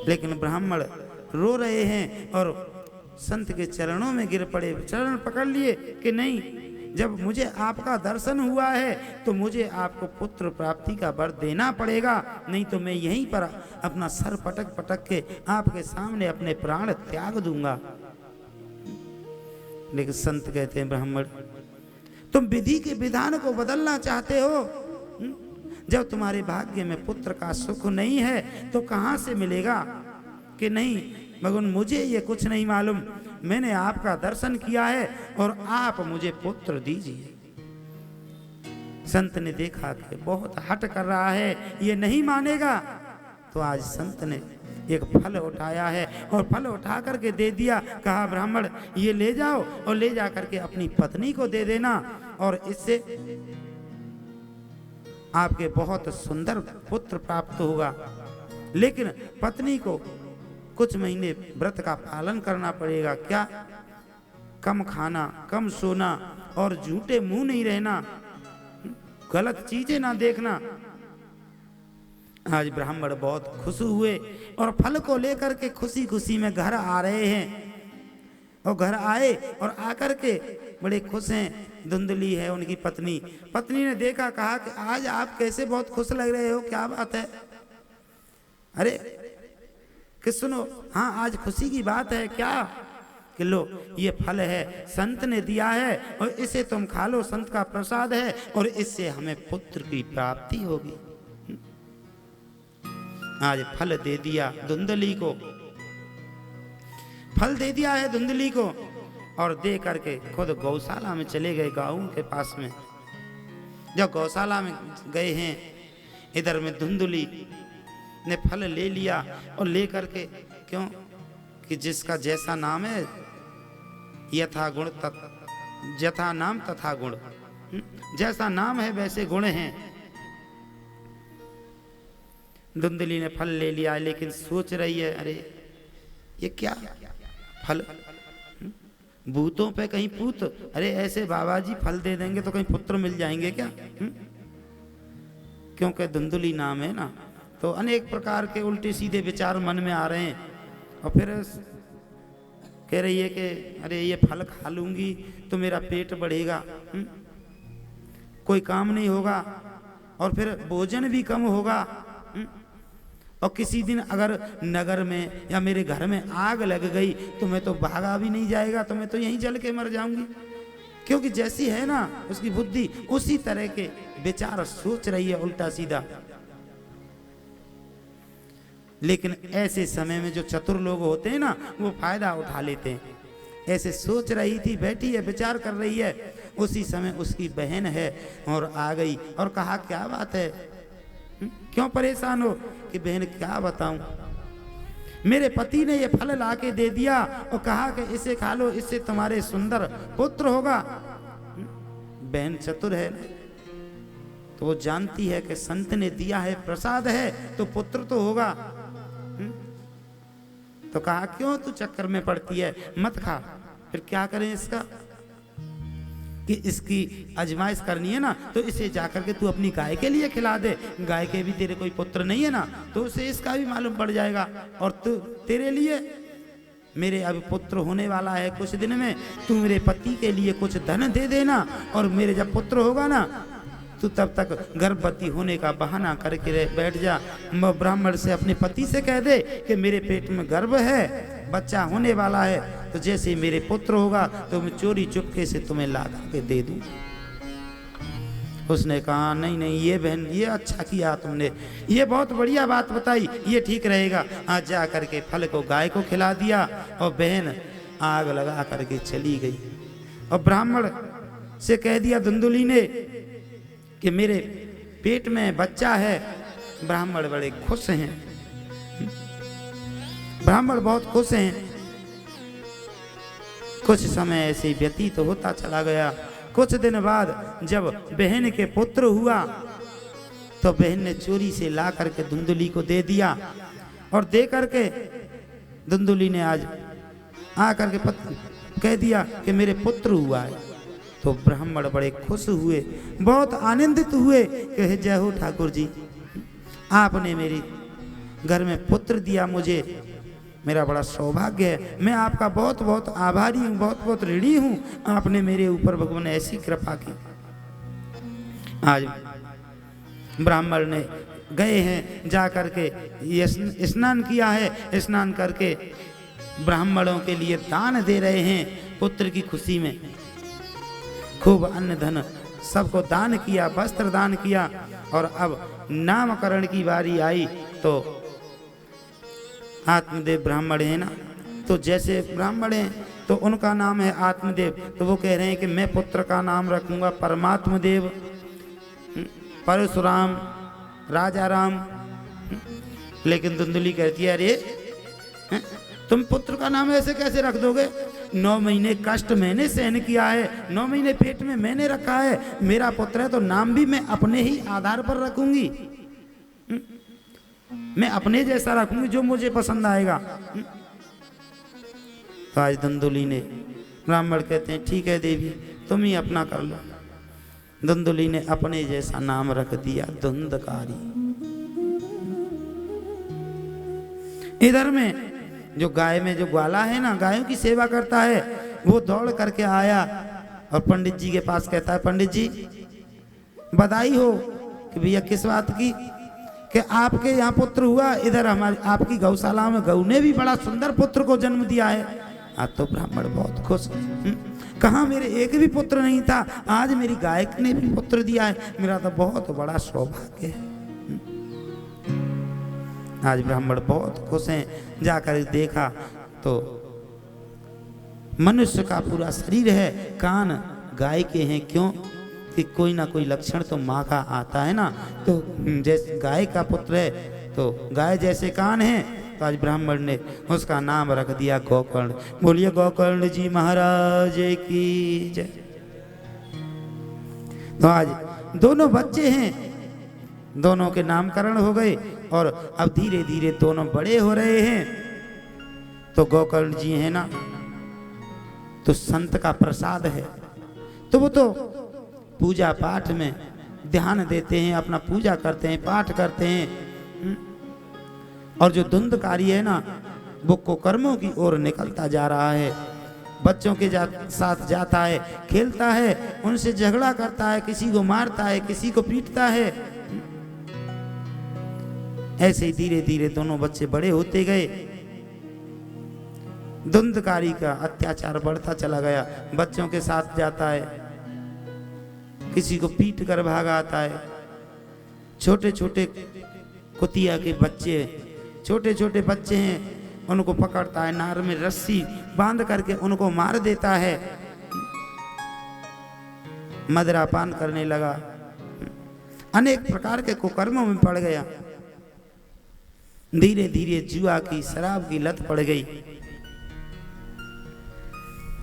लेकिन ब्राह्मण रो रहे हैं और संत के चरणों में गिर पड़े, चरण पकड़ लिए कि नहीं, जब मुझे आपका दर्शन हुआ है तो मुझे आपको पुत्र प्राप्ति का वर देना पड़ेगा, नहीं तो मैं यहीं पर अपना सर पटक पटक के आपके सामने अपने प्राण त्याग दूंगा। लेकिन संत कहते हैं ब्राह्मण तुम विधि के विधान को बदलना चाहते हो, जब तुम्हारे भाग्य में पुत्र का सुख नहीं है तो कहां से मिलेगा? कि नहीं भगवान मुझे ये कुछ नहीं मालूम, मैंने आपका दर्शन किया है और आप मुझे पुत्र दीजिए। संत ने देखा कि बहुत हट कर रहा है, ये नहीं मानेगा, तो आज संत ने एक फल उठाया है और फल उठा करके दे दिया। कहा ब्राह्मण ये ले जाओ और ले जा करके अपनी पत्नी को दे देना और इससे आपके बहुत सुंदर पुत्र प्राप्त होगा। लेकिन पत्नी को कुछ महीने व्रत का पालन करना पड़ेगा। क्या? कम खाना, कम सोना और झूठे मुंह नहीं रहना, गलत चीजें ना देखना। आज ब्राह्मण बहुत खुश हुए और फल को लेकर के खुशी खुशी में घर आ रहे हैं। और घर आए और आकर के बड़े खुश हैं। धुंधली है उनकी पत्नी। पत्नी ने देखा, कहा कि आज आप कैसे बहुत खुश लग रहे हो, क्या बात है? अरे कि सुनो, हाँ आज खुशी की बात है। क्या? कि लो ये फल है, संत ने दिया है और इसे तुम खा लो, संत का प्रसाद है और इससे हमें पुत्र की प्राप्ति होगी। आज फल दे दिया धुंधली को, फल दे दिया है धुंधली को और दे करके खुद गौशाला में चले गए, गाँव के पास में। जब गौशाला में गए हैं, इधर में धुंधली ने फल ले लिया और ले करके, क्यों कि जिसका जैसा नाम है यथा गुण यथा नाम तथा गुण, जैसा नाम है वैसे गुण हैं। धुंधली ने फल ले लिया, लेकिन सोच रही है, अरे ये क्या फल, भूतों पे कहीं पूत, अरे ऐसे बाबा जी फल दे देंगे तो कहीं पुत्र मिल जाएंगे क्या? क्योंकि धुंधली नाम है ना, तो अनेक प्रकार के उल्टे सीधे विचार मन में आ रहे हैं। और फिर कह रही है कि अरे ये फल खा लूंगी तो मेरा पेट बढ़ेगा, कोई काम नहीं होगा और फिर भोजन भी कम होगा। और किसी दिन अगर नगर में या मेरे घर में आग लग गई तो मैं तो भागा भी नहीं जाएगा, तो मैं तो यहीं जल के मर जाऊंगी। क्योंकि जैसी है ना उसकी बुद्धि, उसी तरह के विचार सोच रही है उल्टा सीधा। लेकिन ऐसे समय में जो चतुर लोग होते हैं ना, वो फायदा उठा लेते हैं। ऐसे सोच रही थी, बैठी है, विचार कर रही है, उसी समय उसकी बहन है और आ गई और कहा, क्या बात है, क्यों परेशान हो? कि बहन क्या बताऊं, मेरे पति ने ये फल लाके दे दिया और कहा कि इसे खा लो, इससे तुम्हारे सुंदर पुत्र होगा। बहन चतुर है तो वो जानती है कि संत ने दिया है, प्रसाद है, तो पुत्र तो होगा। तो कहा, क्यों तू चक्कर में पड़ती है, मत खा। फिर क्या करें इसका? कि इसकी आजमाइश करनी है ना, तो इसे जाकर के तू अपनी गाय के लिए खिला दे। गाय के भी तेरे कोई पुत्र नहीं है ना, तो उसे इसका भी मालूम पड़ जाएगा और तू तेरे लिए मेरे अब पुत्र होने वाला है कुछ दिन में, तू मेरे पति के लिए कुछ धन दे देना, और मेरे जब पुत्र होगा ना तू तब तक गर्भवती होने का बहाना करके बैठ जा। ब्राह्मण से अपने पति से कह दे कि मेरे पेट में गर्भ है, बच्चा होने वाला है, तो जैसे मेरे पुत्र होगा तो मैं चोरी चुपके से तुम्हें ला के दे दूँ। उसने कहा नहीं नहीं ये बहन ये अच्छा किया तुमने, ये बहुत बढ़िया बात बताई, ये ठीक रहेगा। आज जा करके फल को गाय को खिला दिया और बहन आग लगा करके चली गई। और ब्राह्मण से कह दिया धुंधुली ने कि मेरे पेट में बच्चा है। ब्राह्मण बड़े खुश हैं, ब्राह्मण बहुत खुश हैं। कुछ समय ऐसे व्यतीत होता चला गया। कुछ दिन बाद जब बहन के पुत्र हुआ तो बहन ने चोरी से ला करके धुंधुली को दे दिया, और दे करके धुंधुली ने आज आ करके कह दिया कि मेरे पुत्र हुआ है। तो ब्राह्मण बड़े खुश हुए, बहुत आनंदित हुए कि जय हो ठाकुर जी, आपने मेरे घर में पुत्र दिया, मुझे मेरा बड़ा सौभाग्य है, मैं आपका बहुत बहुत आभारी हूँ, बहुत बहुत ऋणी हूँ, आपने मेरे ऊपर भगवान ऐसी कृपा की। आज ब्राह्मण ने गए हैं, जा करके स्नान किया है, स्नान करके ब्राह्मणों के लिए दान दे रहे हैं पुत्र की खुशी में। खूब अन्न धन सबको दान किया, वस्त्र दान किया, और अब नामकरण की बारी आई तो आत्मदेव ब्राह्मण है ना, तो जैसे ब्राह्मण हैं तो उनका नाम है आत्मदेव, तो वो कह रहे हैं कि मैं पुत्र का नाम रखूंगा परमात्म देव, परशुराम, राजा राम। लेकिन धुंधुली कहती है अरे तुम पुत्र का नाम ऐसे कैसे रख दोगे? 9 महीने कष्ट मैंने सहन किया है, 9 महीने पेट में मैंने रखा है, मेरा पुत्र है तो नाम भी मैं अपने ही आधार पर रखूंगी, मैं अपने जैसा रखूंगी जो मुझे पसंद आएगा। तो आज धुंधुली ने, ब्राह्मण कहते हैं ठीक है देवी तुम ही अपना कर लो। धुंधुली ने अपने जैसा नाम रख दिया धुंधकारी। इधर में जो गाय में जो ग्वाला है ना, गायों की सेवा करता है, वो दौड़ करके आया और पंडित जी के पास कहता है पंडित जी बधाई हो कि भैया किस बात की, कि आपके यहाँ पुत्र हुआ, इधर हमारी आपकी गौशाला में गऊ ने भी बड़ा सुंदर पुत्र को जन्म दिया है। आज तो ब्राह्मण बहुत खुश, कहाँ मेरे एक भी पुत्र नहीं था, आज मेरी गाय ने भी पुत्र दिया है, मेरा तो बहुत बड़ा सौभाग्य है। आज ब्राह्मण बहुत खुश हैं। जाकर देखा तो मनुष्य का पूरा शरीर है, कान गाय के हैं, क्यों कि कोई ना कोई लक्षण तो माँ का आता है ना, तो जैसे गाय का पुत्र है तो गाय जैसे कान हैं, तो आज ब्राह्मण ने उसका नाम रख दिया गोकर्ण। बोलिए गोकर्ण जी महाराज की जय। तो आज दोनों बच्चे हैं, दोनों के नामकरण हो गए और अब धीरे धीरे दोनों बड़े हो रहे हैं। तो गोकर्ण जी है ना, तो संत का प्रसाद है, तो वो तो पूजा पाठ में ध्यान देते हैं, अपना पूजा करते हैं, पाठ करते हैं। और जो धुंधकारी है ना, वो कुकर्मों की ओर निकलता जा रहा है, बच्चों के साथ जाता है, खेलता है, उनसे झगड़ा करता है, किसी को मारता है, किसी को पीटता है। ऐसे ही धीरे धीरे दोनों बच्चे बड़े होते गए, धुंधकारी का अत्याचार बढ़ता चला गया, बच्चों के साथ जाता है, किसी को पीट कर भाग आता है। छोटे छोटे कुतिया के बच्चे, छोटे छोटे बच्चे हैं, उनको पकड़ता है, नार में रस्सी बांध करके उनको मार देता है। मदिरापान करने लगा, अनेक प्रकार के कुकर्मों में पड़ गया। धीरे धीरे जुआ की, शराब की लत पड़ गई।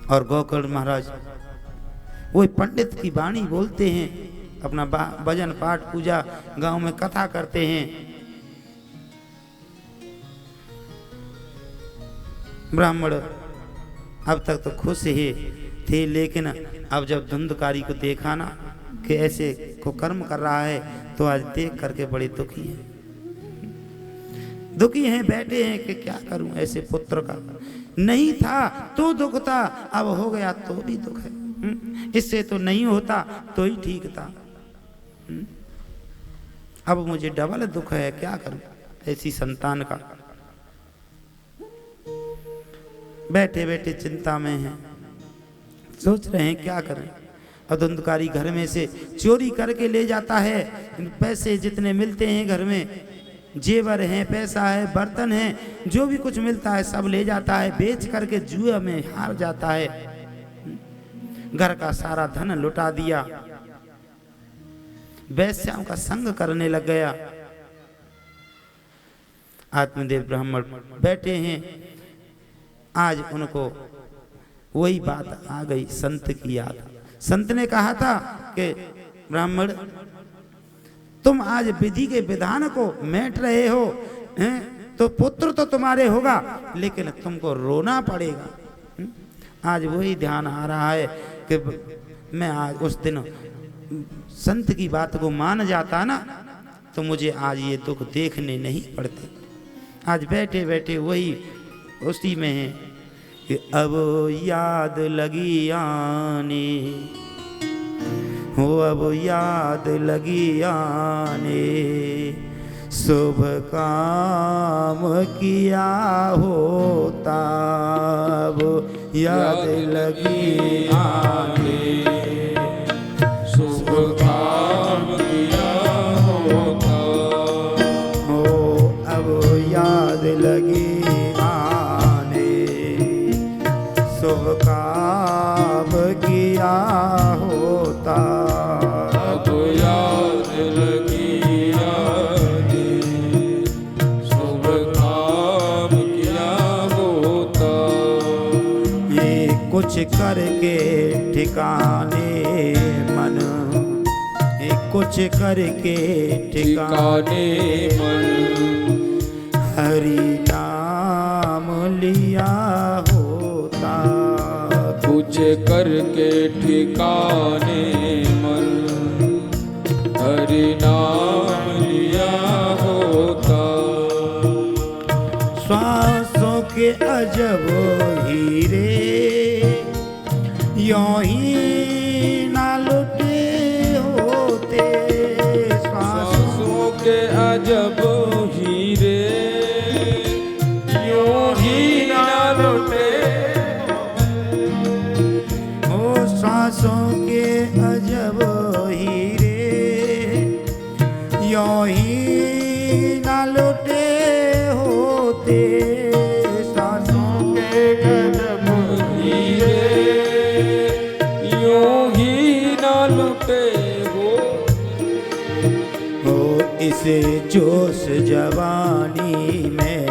और गोकर्ण महाराज वो पंडित की वाणी बोलते हैं, अपना भजन पाठ पूजा गांव में कथा करते हैं। ब्राह्मण अब तक तो खुश ही थे, लेकिन अब जब धुंधकारी को देखा ना कि ऐसे को कर्म कर रहा है, तो आज देख करके बड़े दुखी हैं, दुखी हैं, बैठे हैं कि क्या करूं ऐसे पुत्र का। नहीं था तो दुख था, अब हो गया तो भी दुख है। इससे तो नहीं होता तो ही ठीक था। अब मुझे डबल दुख है, क्या करूं ऐसी संतान का। बैठे बैठे चिंता में हैं, सोच रहे हैं क्या करें। अधुंधकारी घर में से चोरी करके ले जाता है, पैसे जितने मिलते हैं घर में, जेवर हैं, पैसा है, बर्तन हैं, जो भी कुछ मिलता है सब ले जाता है, बेच करके जुए में हार जाता है। घर का सारा धन लुटा दिया, वैश्याओं का संग करने लग गया। आत्मदेव ब्राह्मण बैठे हैं, आज उनको वही बात आ गई, संत की याद। संत ने कहा था कि ब्राह्मण तुम आज विधि के विधान को मैट रहे हो, तो पुत्र तो तुम्हारे होगा लेकिन तुमको रोना पड़ेगा। आज वही ध्यान आ रहा है कि मैं आज उस दिन संत की बात को मान जाता ना तो मुझे आज ये दुख देखने नहीं पड़ते। आज बैठे बैठे वही उसी में है कि अब याद लगी आने हो, अब याद लगी आने, शुभ काम किया होता, अब याद लगी आने, शुभ काम किया होता, हो अब याद लगी आने, शुभ काम किया होता, अब याद लगी आने, शुभ काम किया होता। ये कुछ करके ठिकाने मन, ये कुछ करके ठिकाने मन, हरि नाम लिया होता, कुछ करके ठिकाने मन, हरि नाम लिया होता। श्वासों के अजब हीरे यों ही ना लुटे होते, सांसों के अजब हीरे यूं ही ना लुटे, ओ सांसों के अजब हीरे यों ही ना लुटे होते, सांसों के अजब हीरे यूं ही ना लुटे हो इस जोश जवानी में,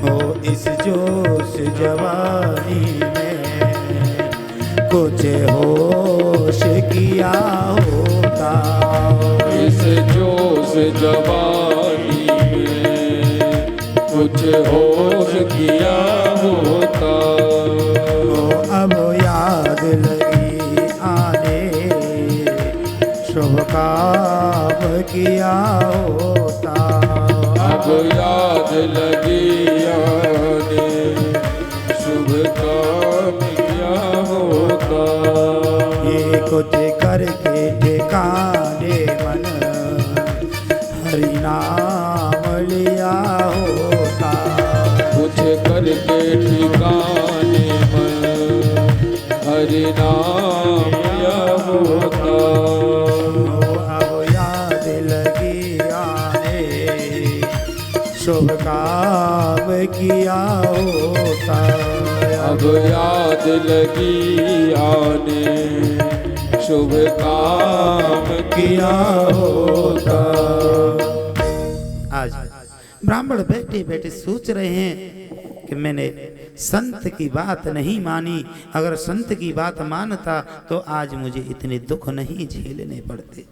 हो इस जोश जवानी में, कुछ होश किया होता, इस जोश जवानी में कुछ होश किया होता। हो अब याद लगी आने, शुभ काम किया होता, अब याद लगी आने, शुभ काम किया होता। ये कुछ करके ठिकाने मन, हरि नाम लिया होता, कुछ करके ठिकाने मन, हरि नाम लिया होता। अब याद लगी आने, शुभ काम किया होता, अब याद लगी आने, शुभ काम किया होता। आज ब्राह्मण बैठे बैठे सोच रहे हैं कि मैंने संत की बात नहीं मानी, अगर संत की बात मानता तो आज मुझे इतने दुख नहीं झेलने पड़ते।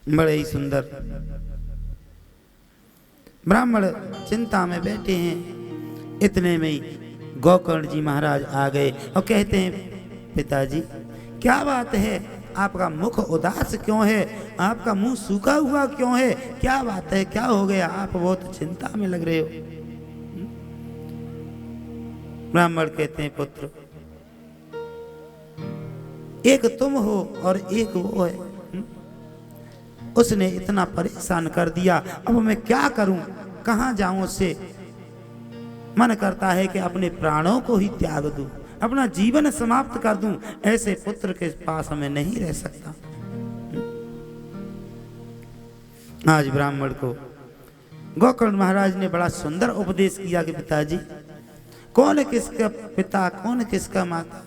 बड़े ही सुंदर ब्राह्मण चिंता में बैठे हैं। इतने में ही गोकर्ण जी महाराज आ गए और कहते हैं पिताजी क्या बात है, आपका मुख उदास क्यों है, आपका मुंह सूखा हुआ क्यों है, क्या बात है, क्या हो गया, आप बहुत चिंता में लग रहे हो। ब्राह्मण कहते हैं पुत्र एक तुम हो और एक वो है, उसने इतना परेशान कर दिया, अब मैं क्या करूं, कहां जाऊं उससे। मन करता है कि अपने प्राणों को ही त्याग दूं, अपना जीवन समाप्त कर दूं, ऐसे पुत्र के पास मैं नहीं रह सकता। आज ब्राह्मण को गोकर्ण महाराज ने बड़ा सुंदर उपदेश किया कि पिताजी कौन है किसका पिता, कौन है किसका माता,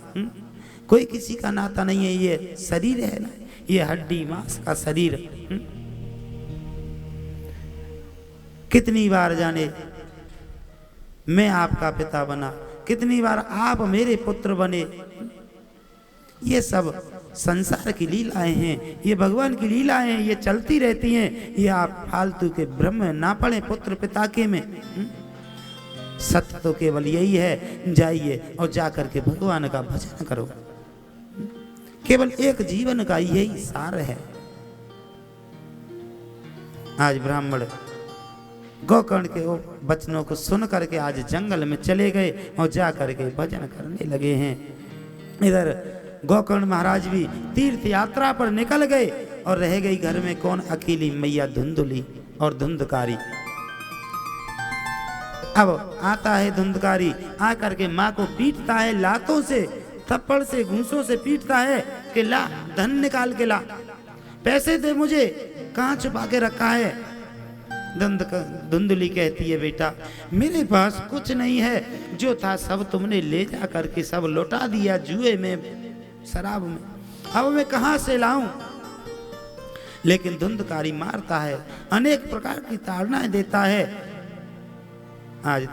कोई किसी का नाता नहीं है, ये शरीर है ना, ये हड्डी मांस का शरीर। कितनी बार जाने मैं आपका पिता बना, कितनी बार आप मेरे पुत्र बने, ये सब संसार की लीलाएं हैं, ये भगवान की लीलाएं हैं, ये चलती रहती हैं, ये आप फालतू के भ्रम में ना पड़े पुत्र पिता के में। सत्य तो केवल यही है, जाइए और जाकर के भगवान का भजन करो, केवल एक जीवन का यही सार है। आज ब्राह्मण गोकर्ण के वचनों को सुन करके आज जंगल में चले गए और जा करके भजन करने लगे हैं। इधर गोकर्ण महाराज भी तीर्थ यात्रा पर निकल गए और रह गई घर में कौन, अकेली मैया धुंधुली और धुंधकारी। अब आता है धुंधकारी, आकर के माँ को पीटता है, लातों से थप्पड़ से घूंसों से पीटता है कि ला धन निकाल के ला, पैसे दे मुझे, कहाँ छुपा के रखा है। धुंधली कहती है बेटा मेरे पास कुछ नहीं है, जो था सब तुमने ले जा करके सब लौटा दिया जुए में, शराब में, अब मैं कहाँ से लाऊं। लेकिन धुंधकारी मारता है, अनेक प्रकार की ताड़नाएं देता है। आज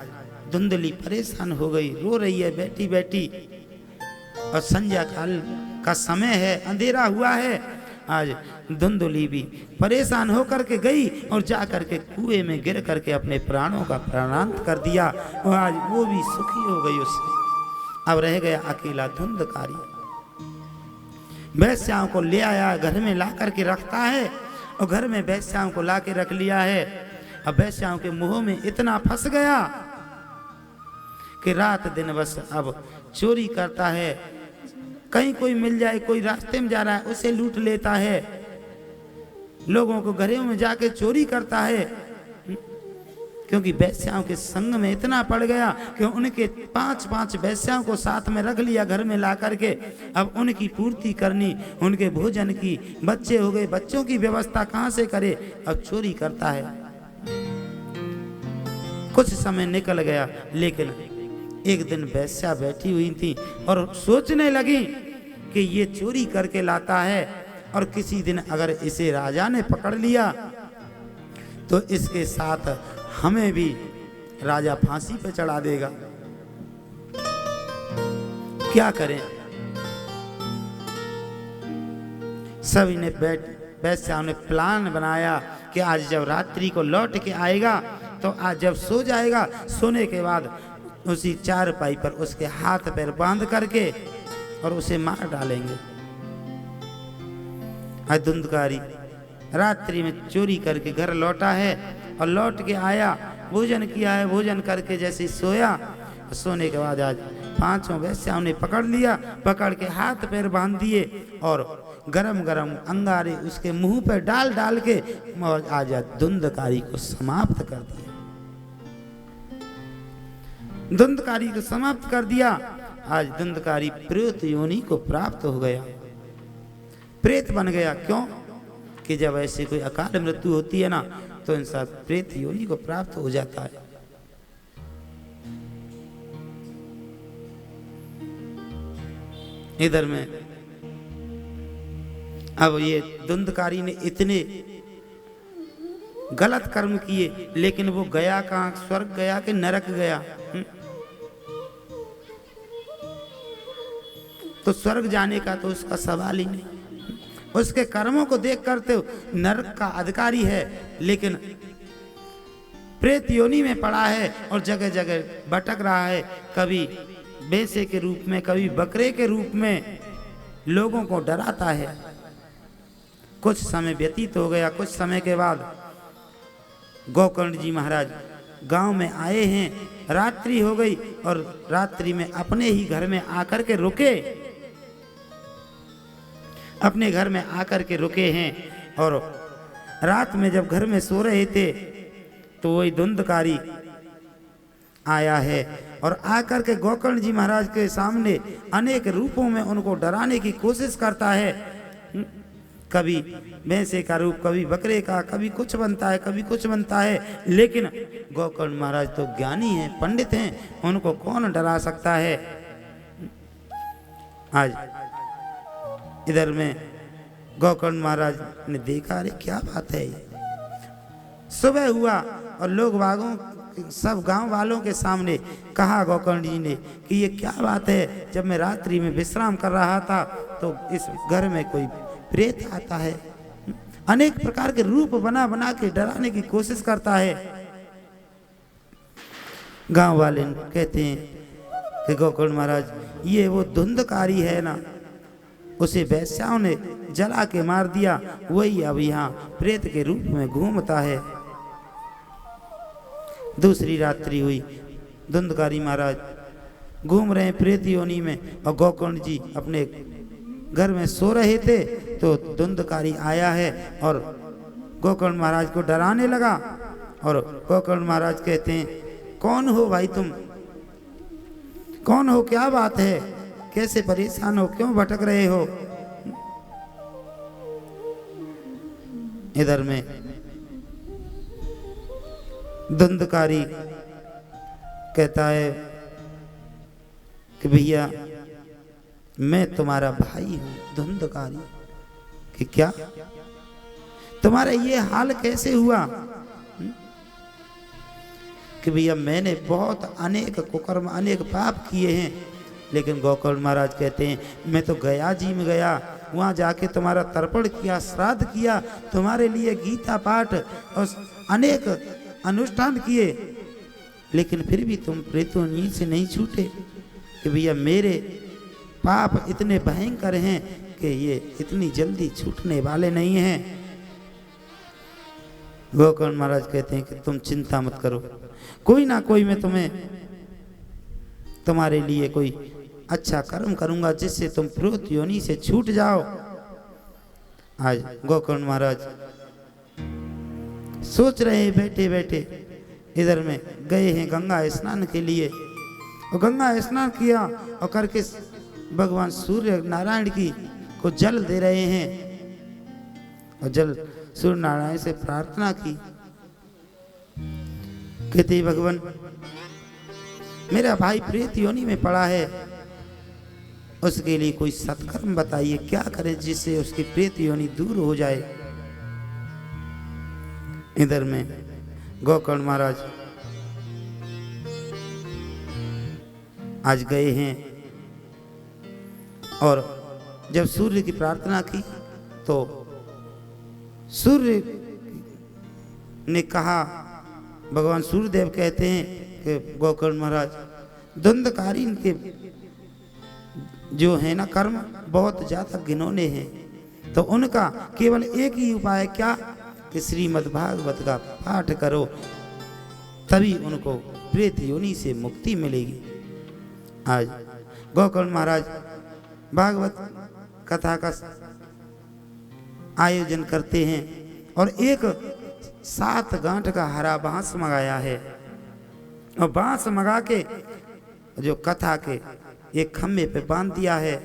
धुंधली परेशान हो गई, रो रही है बैठी बैठी, और संध्या काल का समय है, अंधेरा हुआ है। आज धुंधली भी परेशान होकर के गई और जा करके कुएं में गिर करके अपने प्राणों का प्राणांत कर दिया, और आज वो भी सुखी हो गई उससे। अब रह गया अकेला धुंधकारी। वैश्याओं को ले आया, घर में ला करके रखता है, और घर में वैश्याओं को ला के रख लिया है। अब वैश्याओं के मुंह में इतना फंस गया कि रात दिन बस अब चोरी करता है, कहीं कोई मिल जाए, कोई रास्ते में जा रहा है उसे लूट लेता है, लोगों को घरों में जाके चोरी करता है, क्योंकि वैश्याओं के संग में इतना पड़ गया कि उनके 5-5 वैश्याओं को साथ में रख लिया घर में ला करके। अब उनकी पूर्ति करनी, उनके भोजन की, बच्चे हो गए, बच्चों की व्यवस्था कहाँ से करे, अब चोरी करता है। कुछ समय निकल गया, लेकिन एक दिन वैश्या बैठी हुई थी और सोचने लगी कि ये चोरी करके लाता है, और किसी दिन अगर इसे राजा ने पकड़ लिया तो इसके साथ हमें भी राजा फांसी पे चढ़ा देगा, क्या करें। सभी ने वैश्या ने प्लान बनाया कि आज जब रात्रि को लौट के आएगा तो आज जब सो जाएगा, सोने के बाद उसी चारपाई पर उसके हाथ पैर बांध करके और उसे मार डालेंगे। धुंधकारी रात्रि में चोरी करके घर लौटा है और लौट के आया, भोजन किया है, भोजन करके जैसे सोया, सोने के बाद आज 5 वैश्याओं ने पकड़ लिया, पकड़ के हाथ पैर बांध दिए और गरम गरम अंगारे उसके मुंह पर डाल डाल के आज धुंधकारी को समाप्त कर दिया। धुंधकारी को समाप्त कर दिया। आज धुंधकारी प्रेत योनि को प्राप्त हो गया, प्रेत बन गया। क्यों कि जब ऐसी कोई अकाल मृत्यु होती है ना तो इंसान प्रेत योनि को प्राप्त हो जाता है। इधर में अब ये धुंधकारी ने इतने गलत कर्म किए, लेकिन वो गया कहाँ, स्वर्ग गया कि नरक गया? तो स्वर्ग जाने का तो उसका सवाल ही नहीं। उसके कर्मों को देख करते हो नरक का अधिकारी है, लेकिन प्रेत योनि में पड़ा है और जगह जगह भटक रहा है, कभी भैंसे के रूप में, कभी बकरे के रूप में लोगों को डराता है। कुछ समय व्यतीत हो गया। कुछ समय के बाद गोकर्ण जी महाराज गांव में आए हैं। रात्रि हो गई और रात्रि में अपने ही घर में आकर के रुके। अपने घर में आकर के रुके हैं और रात में जब घर में सो रहे थे तो वही धुंधकारी आया है और आकर के गोकर्ण जी महाराज के सामने अनेक रूपों में उनको डराने की कोशिश करता है। कभी भैंसे का रूप, कभी बकरे का, कभी कुछ बनता है, कभी कुछ बनता है। लेकिन गोकर्ण महाराज तो ज्ञानी हैं, पंडित हैं, उनको कौन डरा सकता है। आज इधर में गोकर्ण महाराज ने देखा, अरे क्या बात है। सुबह हुआ और लोग बागों सब गांव वालों के सामने कहा गोकर्ण जी ने कि ये क्या बात है। जब मैं रात्रि में विश्राम कर रहा था तो इस घर में कोई प्रेत आता है, अनेक प्रकार के रूप बना बना के डराने की कोशिश करता है। गांव वाले कहते हैं कि गोकर्ण महाराज ये वो धुंधकारी है ना, उसे वैश्याओं ने जला के मार दिया, वही अब यहाँ प्रेत के रूप में घूमता है। दूसरी रात्रि हुई, धुंधकारी महाराज घूम रहे हैं प्रेत योनि में और गोकर्ण जी अपने घर में सो रहे थे तो धुंधकारी आया है और गोकर्ण महाराज को डराने लगा। और गोकर्ण महाराज कहते हैं, कौन हो भाई तुम, कौन हो, क्या बात है, कैसे परेशान हो, क्यों भटक रहे हो। इधर में धुंधकारी कहता है कि भैया मैं तुम्हारा भाई हूं। धुंधकारी कि क्या, तुम्हारा ये हाल कैसे हुआ। कि भैया मैंने बहुत अनेक कुकर्म, अनेक पाप किए हैं। लेकिन गोकर्ण महाराज कहते हैं, मैं तो गया जी में गया, वहाँ जाके तुम्हारा तर्पण किया, श्राद्ध किया, तुम्हारे लिए गीता पाठ और अनेक अनुष्ठान किए, लेकिन फिर भी तुम प्रेतों से नहीं छूटे। कि भैया मेरे पाप इतने भयंकर हैं कि ये इतनी जल्दी छूटने वाले नहीं हैं। गोकर्ण महाराज कहते हैं कि तुम चिंता मत करो, कोई ना कोई मैं तुम्हें, तुम्हारे लिए कोई अच्छा कर्म करूंगा जिससे तुम प्रेत योनि से छूट जाओ। आज गोकर्ण महाराज सोच रहे हैं बैठे बैठे, इधर में गए हैं गंगा स्नान के लिए और गंगा स्नान किया और करके भगवान सूर्य नारायण की को जल दे रहे हैं और जल सूर्य नारायण से प्रार्थना की। कहते भगवान मेरा भाई प्रेत योनि में पड़ा है, उसके लिए कोई सत्कर्म बताइए, क्या करे जिससे उसकी प्रेत योनि दूर हो जाए। इधर में गोकर्ण महाराज आज गए हैं और जब सूर्य की प्रार्थना की तो सूर्य ने कहा, भगवान सूर्यदेव कहते हैं कि गोकर्ण महाराज धुंधकारी के जो है ना कर्म बहुत ज्यादा घिनौने हैं, तो उनका केवल एक ही उपाय क्या कि श्रीमद् भागवत का पाठ करो, तभी उनको प्रेत योनि से मुक्ति मिलेगी। आज गोकर्ण महाराज भागवत कथा का आयोजन करते हैं और एक 7 गांठ का हरा बांस मंगाया है और बांस मंगा के जो कथा के एक खम्भे पे बांध दिया है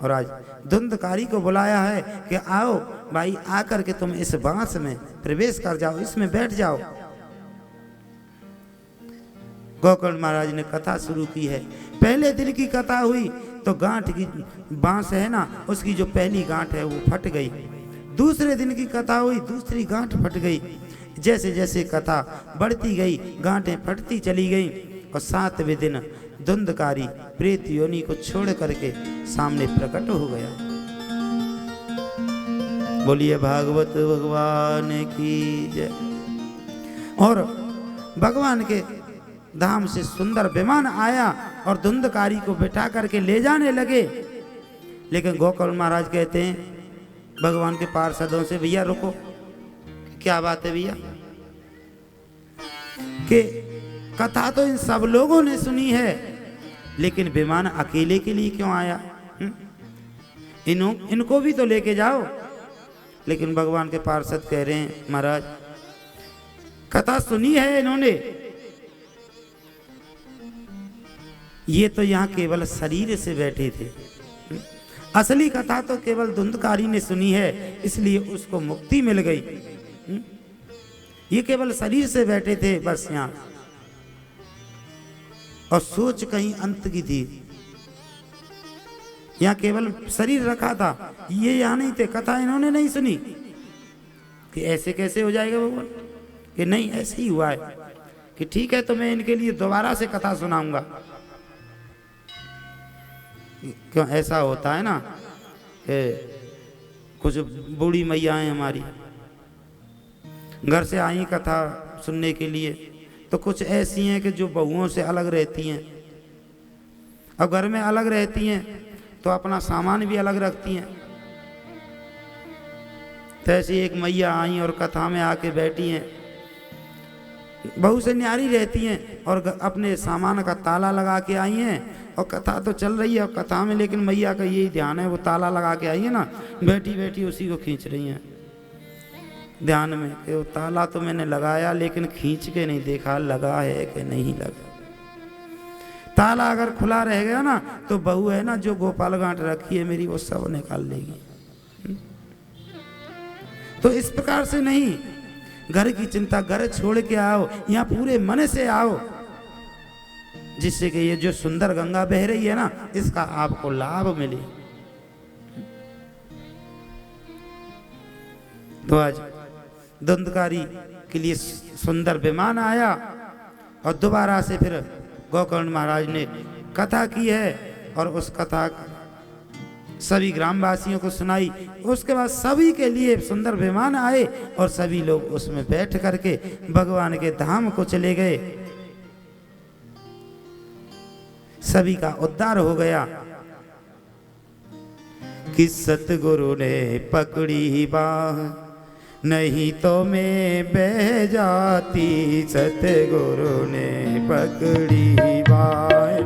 और आज धुंधकारी को बुलाया है कि आओ भाई, आकर के तुम इस बांस में प्रवेश कर जाओ, इसमें बैठ जाओ। गोकर्ण महाराज ने कथा शुरू की है। पहले दिन की कथा हुई तो गांठ की बांस है ना, उसकी जो पहली गांठ है वो फट गई। दूसरे दिन की कथा हुई, दूसरी गांठ फट गई। जैसे जैसे कथा बढ़ती गई गांठें फटती चली गई और 7वें दिन धुंधकारी प्रेत योनि को छोड़ करके सामने प्रकट हो गया। बोलिए भागवत भगवान की जय। और भगवान के धाम से सुंदर विमान आया और धुंधकारी को बिठा करके ले जाने लगे। लेकिन गोकर्ण महाराज कहते हैं भगवान के पार्षदों से, भैया रुको, क्या बात है भैया, कि कथा तो इन सब लोगों ने सुनी है, लेकिन विमान अकेले के लिए क्यों आया? इनको भी तो लेके जाओ। लेकिन भगवान के पार्षद कह रहे हैं, महाराज कथा सुनी है इन्होंने, ये तो यहाँ केवल शरीर से बैठे थे, असली कथा तो केवल धुंधकारी ने सुनी है, इसलिए उसको मुक्ति मिल गई। ये केवल शरीर से बैठे थे बस यहाँ, और सोच कहीं अंत की थी। यहाँ केवल शरीर रखा था, ये यहाँ नहीं थे। कथा इन्होंने नहीं सुनी कि ऐसे कैसे हो जाएगा भगवान, कि नहीं ऐसे ही हुआ है, कि ठीक है तो मैं इनके लिए दोबारा से कथा सुनाऊंगा। क्यों ऐसा होता है ना कि कुछ बूढ़ी मैयाएं हमारी घर से आई कथा सुनने के लिए, तो कुछ ऐसी हैं कि जो बहुओं से अलग रहती हैं। अब घर में अलग रहती हैं तो अपना सामान भी अलग रखती हैं। तो ऐसी एक मैया आई और कथा में आके बैठी हैं, बहू से न्यारी रहती हैं और अपने सामान का ताला लगा के आई हैं, और कथा तो चल रही है और कथा में लेकिन मैया का यही ध्यान है, वो ताला लगा के आई है ना, बैठी बैठी उसी को खींच रही हैं ध्यान में, कि वो ताला तो मैंने लगाया लेकिन खींच के नहीं देखा लगा है कि नहीं लगा। ताला अगर खुला रह गया ना तो बहू है ना जो गोपाल गांठ रखी है मेरी, वो सब निकाल लेगी। तो इस प्रकार से नहीं, घर की चिंता घर छोड़ के आओ, यहाँ पूरे मन से आओ, जिससे कि ये जो सुंदर गंगा बह रही है ना, इसका आपको लाभ मिले। तो आज धुंधकारी के लिए सुंदर विमान आया और दोबारा से फिर गोकर्ण महाराज ने कथा की है और उस कथा सभी ग्रामवासियों को सुनाई। उसके बाद सभी के लिए सुंदर विमान आए और सभी लोग उसमें बैठ करके भगवान के धाम को चले गए। सभी का उद्धार हो गया कि सतगुरु ने पकड़ी बाह, नहीं तो मैं बह जाती। सतगुरु ने पकड़ी बाह,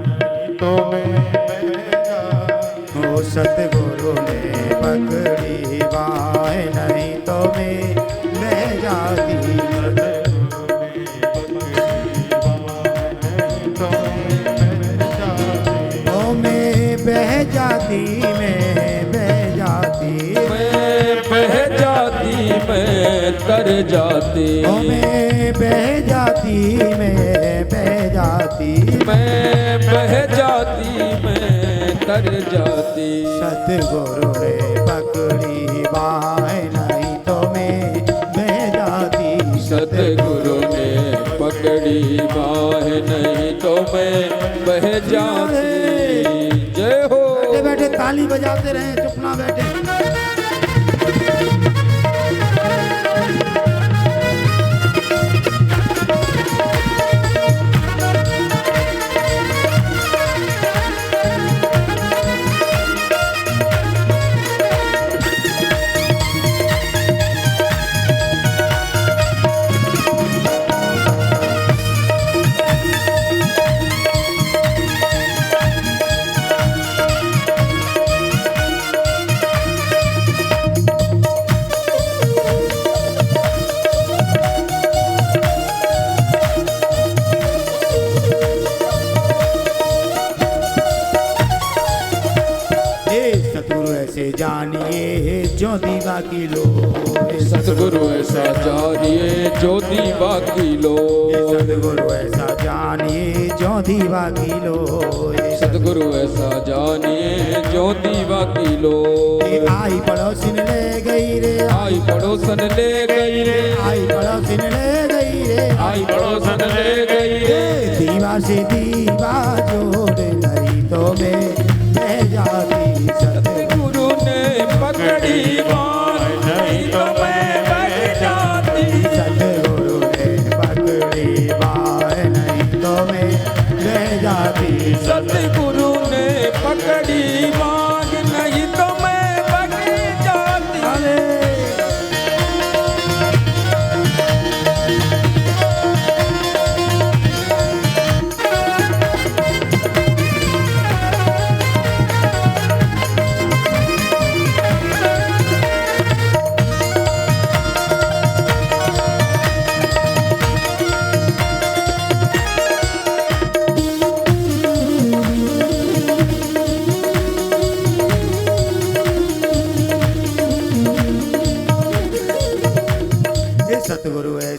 तो मैं बह जाती। ओ सतगुरु ने पकड़ी बाह, नहीं तो मैं बह जाती। ओ मैं बह जाती, मैं बह जाती, मैं बह जाती, मैं तर जाती, ओ मैं बह जाती, मैं बह जाती, मैं बह जाती, मैं तर जाती। सतगुरु ने पकड़ी बाह, नहीं तो मैं बह जाती। सतगुरु ने पकड़ी बाह, नहीं तो मैं बह जाती। जय हो। बैठे बैठे ताली बजाते रहे, चुप ना बैठे। जानिए जो दीवा की लो, सतगुरु ऐसा जानिए जो दीवा की लो। सतगुरु ऐसा जानिए जो दीवा की लो। सतगुरु ऐसा जानिए जो दीवा की लो। आई पड़ोसिन ले गई रे, आई पड़ोसन ले गई रे, आई पड़ोसिन ले गई रे, आई पड़ोसन ले गई रे। दीवा से दीवा जोड़ नहीं तो मैं बह जाती। सतगुरु ने पकड़ी बाह, नहीं तो मैं बह जाती। सतगुरु ने पकड़ी बाह, नहीं तो मैं बह जाती। सतगुरु ने पकड़ी बाह, नहीं तो मैं बह जाती। अरे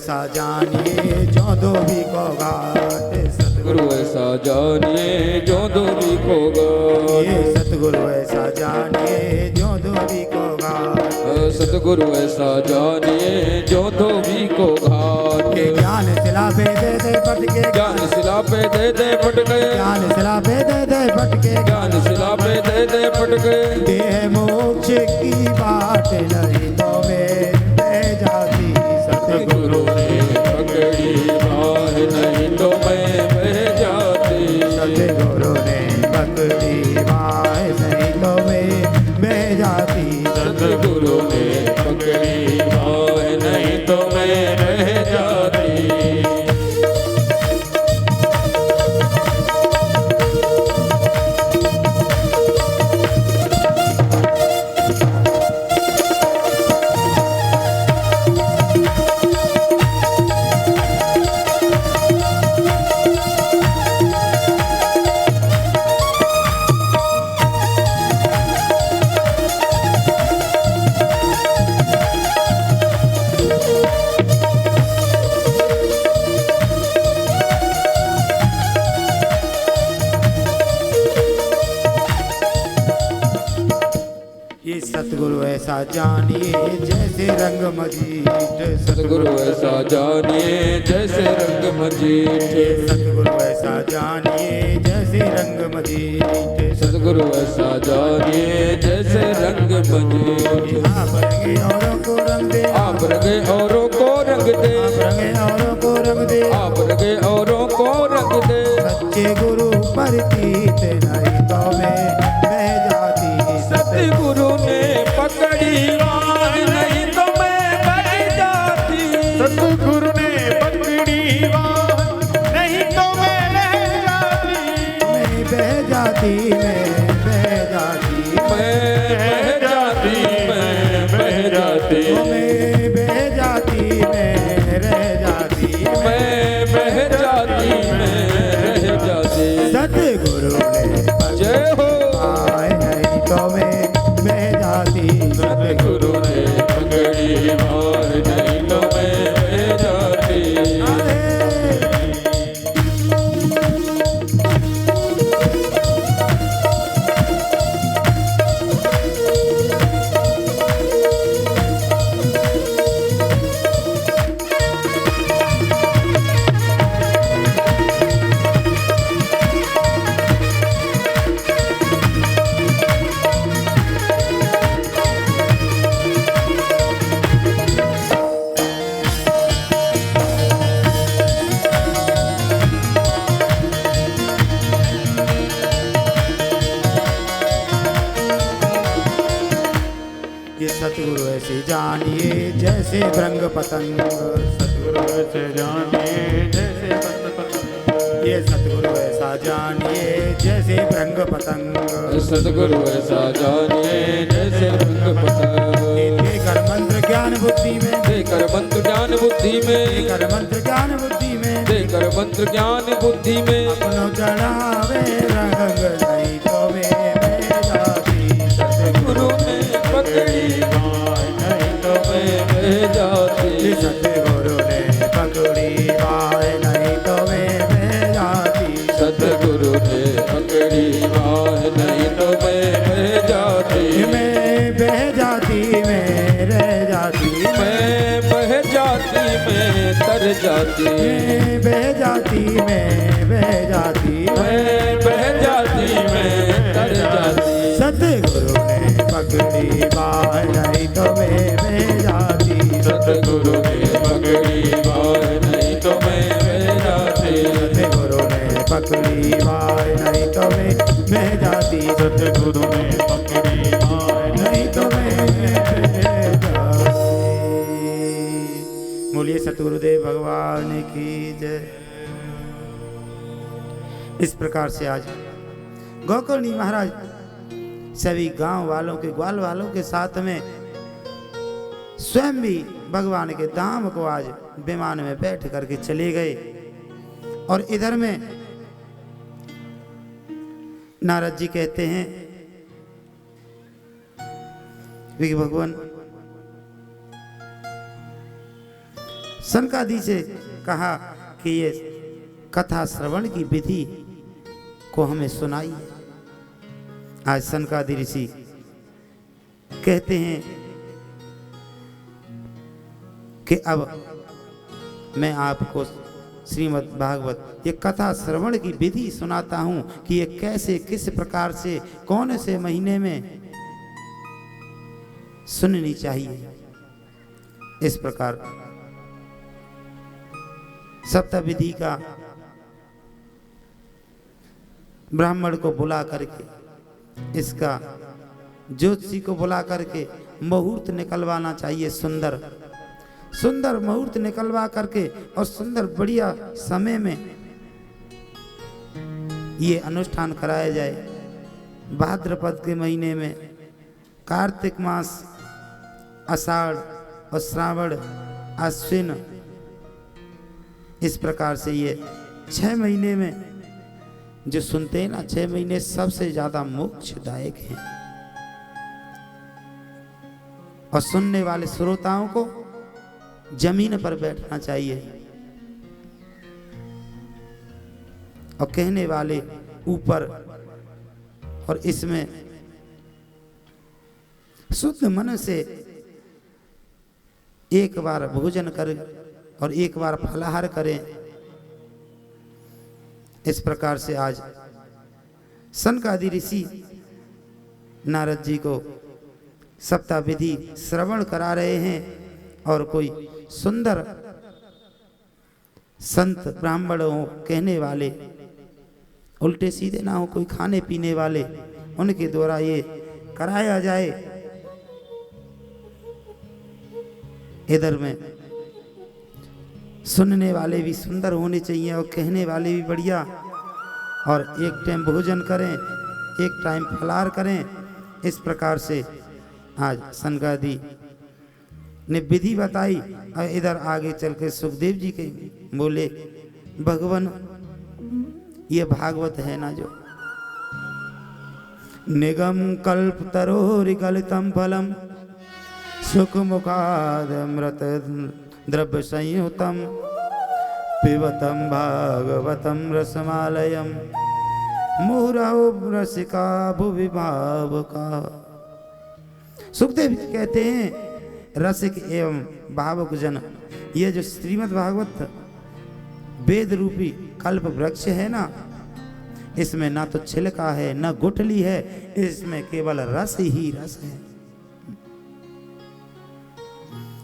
ऐसा जानिए जो धोबी को घाट। गुरु ऐसा जानिए जो धोबी को घाट। ये सतगुरु ऐसा जानिए जो धोबी को घाट। सतगुरु ऐसा जानिए जो धोबी को घाट। के ज्ञान सिला पे दे दे पटके, ज्ञान सिला पे दे दे पटके, ज्ञान सिला पे दे दे पटके, ज्ञान सिला पे दे दे पटके। देह मोक्ष की बात नहीं तो में बह जाती। सतगुरु ने पकड़ी बाह नहीं तो मैं बह जाती। सतगुरु ने पकड़ी बाह नहीं तो मैं बह जाती। सतगुरु ने पकड़ी बाह नहीं तो मैं रह जाती। ये सतगुरु ऐसा जानिए जैसे रंग मजीठ। सतगुरु ऐसा जानिए जैसे रंग मजीठ। ये सतगुरु ऐसा जानिए जैसे रंग मजीठ। सतगुरु ऐसा जानिए जैसे रंग मजीठ। आप रंगे औरों को रंग दे, आप रंगे औरों को रंग दे, आप रंगे औरों को रंग दे, आप रंगे औरों को रंग दे। सच्चे गुरु परिचित नहीं तो मैं बह जाती। सतगुरु ने पकड़ी बाह नहीं तो मैं बह जाती। सतगुरु ने पकड़ी बाह नहीं तो मैं रह जाती। मैं बह जाती, मैं बह जाती, मैं बह जाती, मैं बह जाती। मैं बह जाती, मैं रह जाती, मैं बह जाती, मैं रह जाती। सतगुरु ने जय हो। आए नहीं तो मैं बह जाती। सतगुरु ने पकड़ी बाह नहीं तो मैं बह जाती। ये सतगुरु ऐसे जानिए जैसे भृंग पतंग। सतगुरु ऐसे जानिए जैसे बंद पतंग। ये सतगुरु ऐसा जानिए जैसे भृंग पतंग। सतगुरु ऐसा जानिए जैसे रंग पतंग। देकर मंत्र ज्ञान बुद्धि में, देकर मंत्र ज्ञान बुद्धि में, देकर मंत्र ज्ञान बुद्धि में, देकर मंत्र ज्ञान बुद्धि में। अपनो चढ़ावे रंग नहीं तो मैं बह जाती। सतगुरु ने पकड़ी बाह नहीं तो मैं बह जाती। सतगुरु ने पकड़ी बाह नहीं तो मैं बह जाती। सतगुरु ने पकड़ी बाह नहीं तो मैं बह जाती। मैं बह जाती, मैं रह जाती, मैं बह जाती, मैं तर जाती। मैं बह जाती, मैं बह जाती, मैं बह जाती, मैं तर जाती। सतगुरु ने पकड़ी बाह नहीं तो मैं बह जाती। सतगुरु ने पकड़ी बाह नहीं तो मैं बह जाती। सतगुरु ने पकड़ी बाह नहीं तो मैं बह जाती। सतगुरु ने पकड़ी बाह नहीं तो मैं बह जाती। बोलिए सतगुरुदेव भगवान की जय। इस प्रकार से आज गोकर्णी महाराज सभी गांव वालों के, ग्वाल वालों के साथ में स्वयं भी भगवान के धाम को आज विमान में बैठ करके चले गए। और इधर में नारद जी कहते हैं कि भगवान सनकादि से कहा कि ये कथा श्रवण की विधि को हमें सुनाइए। आज सनकादि ऋषि कहते हैं कि अब मैं आपको श्रीमद् भागवत ये कथा श्रवण की विधि सुनाता हूं कि ये कैसे किस प्रकार से कौन से महीने में सुननी चाहिए। इस प्रकार सप्तविधि का ब्राह्मण को बुला करके, इसका ज्योतिषी को बुला करके मुहूर्त निकलवाना चाहिए। सुंदर सुंदर मुहूर्त निकलवा करके और सुंदर बढ़िया समय में ये अनुष्ठान कराया जाए। भाद्रपद के महीने में, कार्तिक मास, आषाढ़ और श्रावण, अश्विन, इस प्रकार से ये 6 महीने में जो सुनते हैं ना, 6 महीने सबसे ज्यादा मोक्षदायक हैं। और सुनने वाले श्रोताओं को जमीन पर बैठना चाहिए और कहने वाले ऊपर। और इसमें शुद्ध मन से एक बार भोजन करें और एक बार फलाहार करें। इस प्रकार से आज सनकादि ऋषि नारद जी को सप्ताविधि श्रवण करा रहे हैं। और कोई सुंदर संत ब्राह्मण हो, कहने वाले, उल्टे सीधे ना हो, कोई खाने पीने वाले, उनके द्वारा ये कराया जाए। इधर में सुनने वाले भी सुंदर होने चाहिए और कहने वाले भी बढ़िया। और एक टाइम भोजन करें, एक टाइम फलाहार करें। इस प्रकार से आज सनकादि ने विधि बताई। और इधर आगे चल के सुखदेव जी के बोले, भगवान ये भागवत है ना जो निगम कल्प तरोरिगलितम फलम सुख मुखादमृत द्रव्य संयुतम पिबतम भागवतम रसमालयम मुहुरहु रसिका भुवि भावुका। सुखदेव जी कहते हैं, रसिक एवं भावुक जन, ये जो श्रीमद् भागवत वेद रूपी कल्प वृक्ष है ना, इसमें ना तो छिलका है ना गुठली है, इसमें केवल रस ही रस है।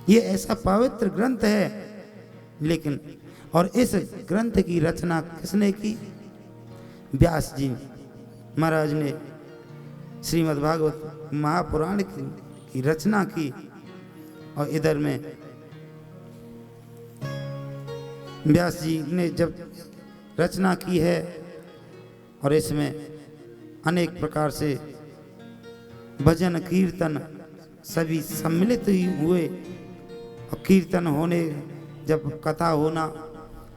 ये ऐसा पवित्र ग्रंथ है। लेकिन और इस ग्रंथ की रचना किसने की? व्यास जी महाराज ने श्रीमद् भागवत महापुराण की रचना की। और इधर में व्यास जी ने जब रचना की है और इसमें अनेक प्रकार से भजन कीर्तन सभी सम्मिलित ही हुए। और कीर्तन होने, जब कथा होना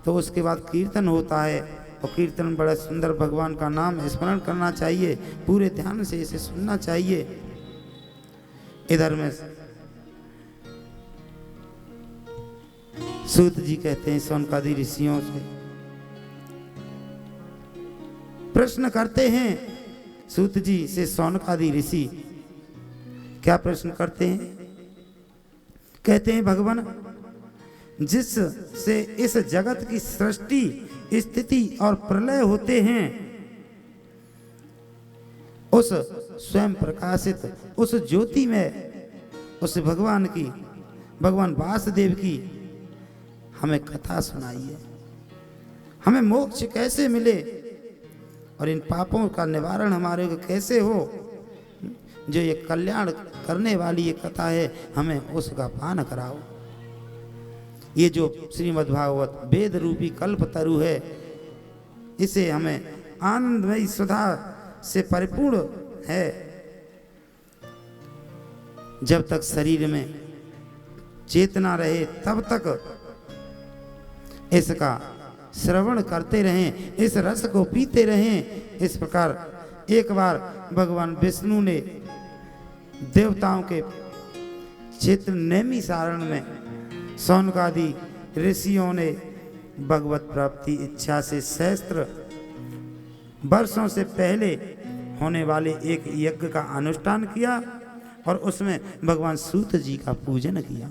तो उसके बाद कीर्तन होता है। और कीर्तन बड़ा सुंदर, भगवान का नाम स्मरण करना चाहिए, पूरे ध्यान से इसे सुनना चाहिए। इधर में सूत जी कहते हैं, सनकादि ऋषियों से प्रश्न करते हैं। सूत जी से सनकादि ऋषि क्या प्रश्न करते हैं? कहते हैं, भगवान जिस से इस जगत की सृष्टि, स्थिति और प्रलय होते हैं, उस स्वयं प्रकाशित उस ज्योति में उस भगवान की, भगवान वासुदेव की हमें कथा सुनाइए। हमें मोक्ष कैसे मिले और इन पापों का निवारण हमारे को कैसे हो। जो ये कल्याण करने वाली ये कथा है, हमें उसका पान कराओ। ये जो श्रीमद् भागवत वेद रूपी कल्प तरु है, इसे हमें आनंदमयी सुधा से परिपूर्ण है। जब तक शरीर में चेतना रहे तब तक इसका श्रवण करते रहें, इस रस को पीते रहें। इस प्रकार एक बार भगवान विष्णु ने देवताओं के क्षेत्र नैमिषारण्य में सौनकादि ऋषियों ने भगवत प्राप्ति इच्छा से सहस्त्र वर्षों से पहले होने वाले एक यज्ञ का अनुष्ठान किया और उसमें भगवान सूत जी का पूजन किया।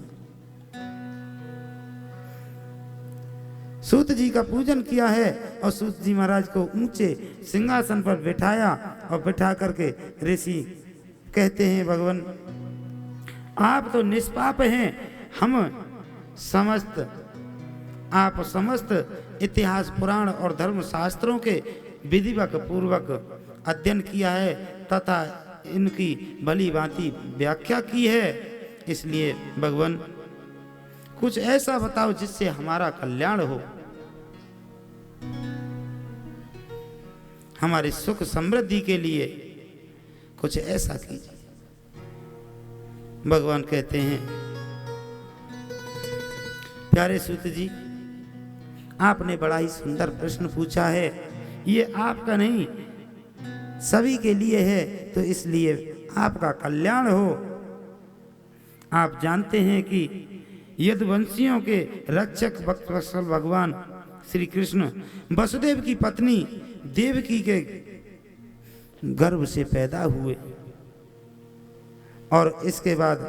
सूत जी का पूजन किया है और सूत जी महाराज को ऊंचे सिंहासन पर बिठाया और बिठा करके ऋषि कहते हैं, भगवान आप तो निष्पाप हैं, आप समस्त इतिहास पुराण और धर्म शास्त्रों के विधिवत पूर्वक अध्ययन किया है तथा इनकी भली भांति व्याख्या की है, इसलिए भगवान कुछ ऐसा बताओ जिससे हमारा कल्याण हो, हमारे सुख समृद्धि के लिए कुछ ऐसा कीजिए। भगवान कहते हैं, प्यारे सूत जी, आपने बड़ा ही सुंदर प्रश्न पूछा है, ये आपका नहीं सभी के लिए है, तो इसलिए आपका कल्याण हो। आप जानते हैं कि यदुवंशियों के रक्षक वत्सल भगवान श्री कृष्ण वसुदेव की पत्नी देवकी के गर्भ से पैदा हुए और इसके बाद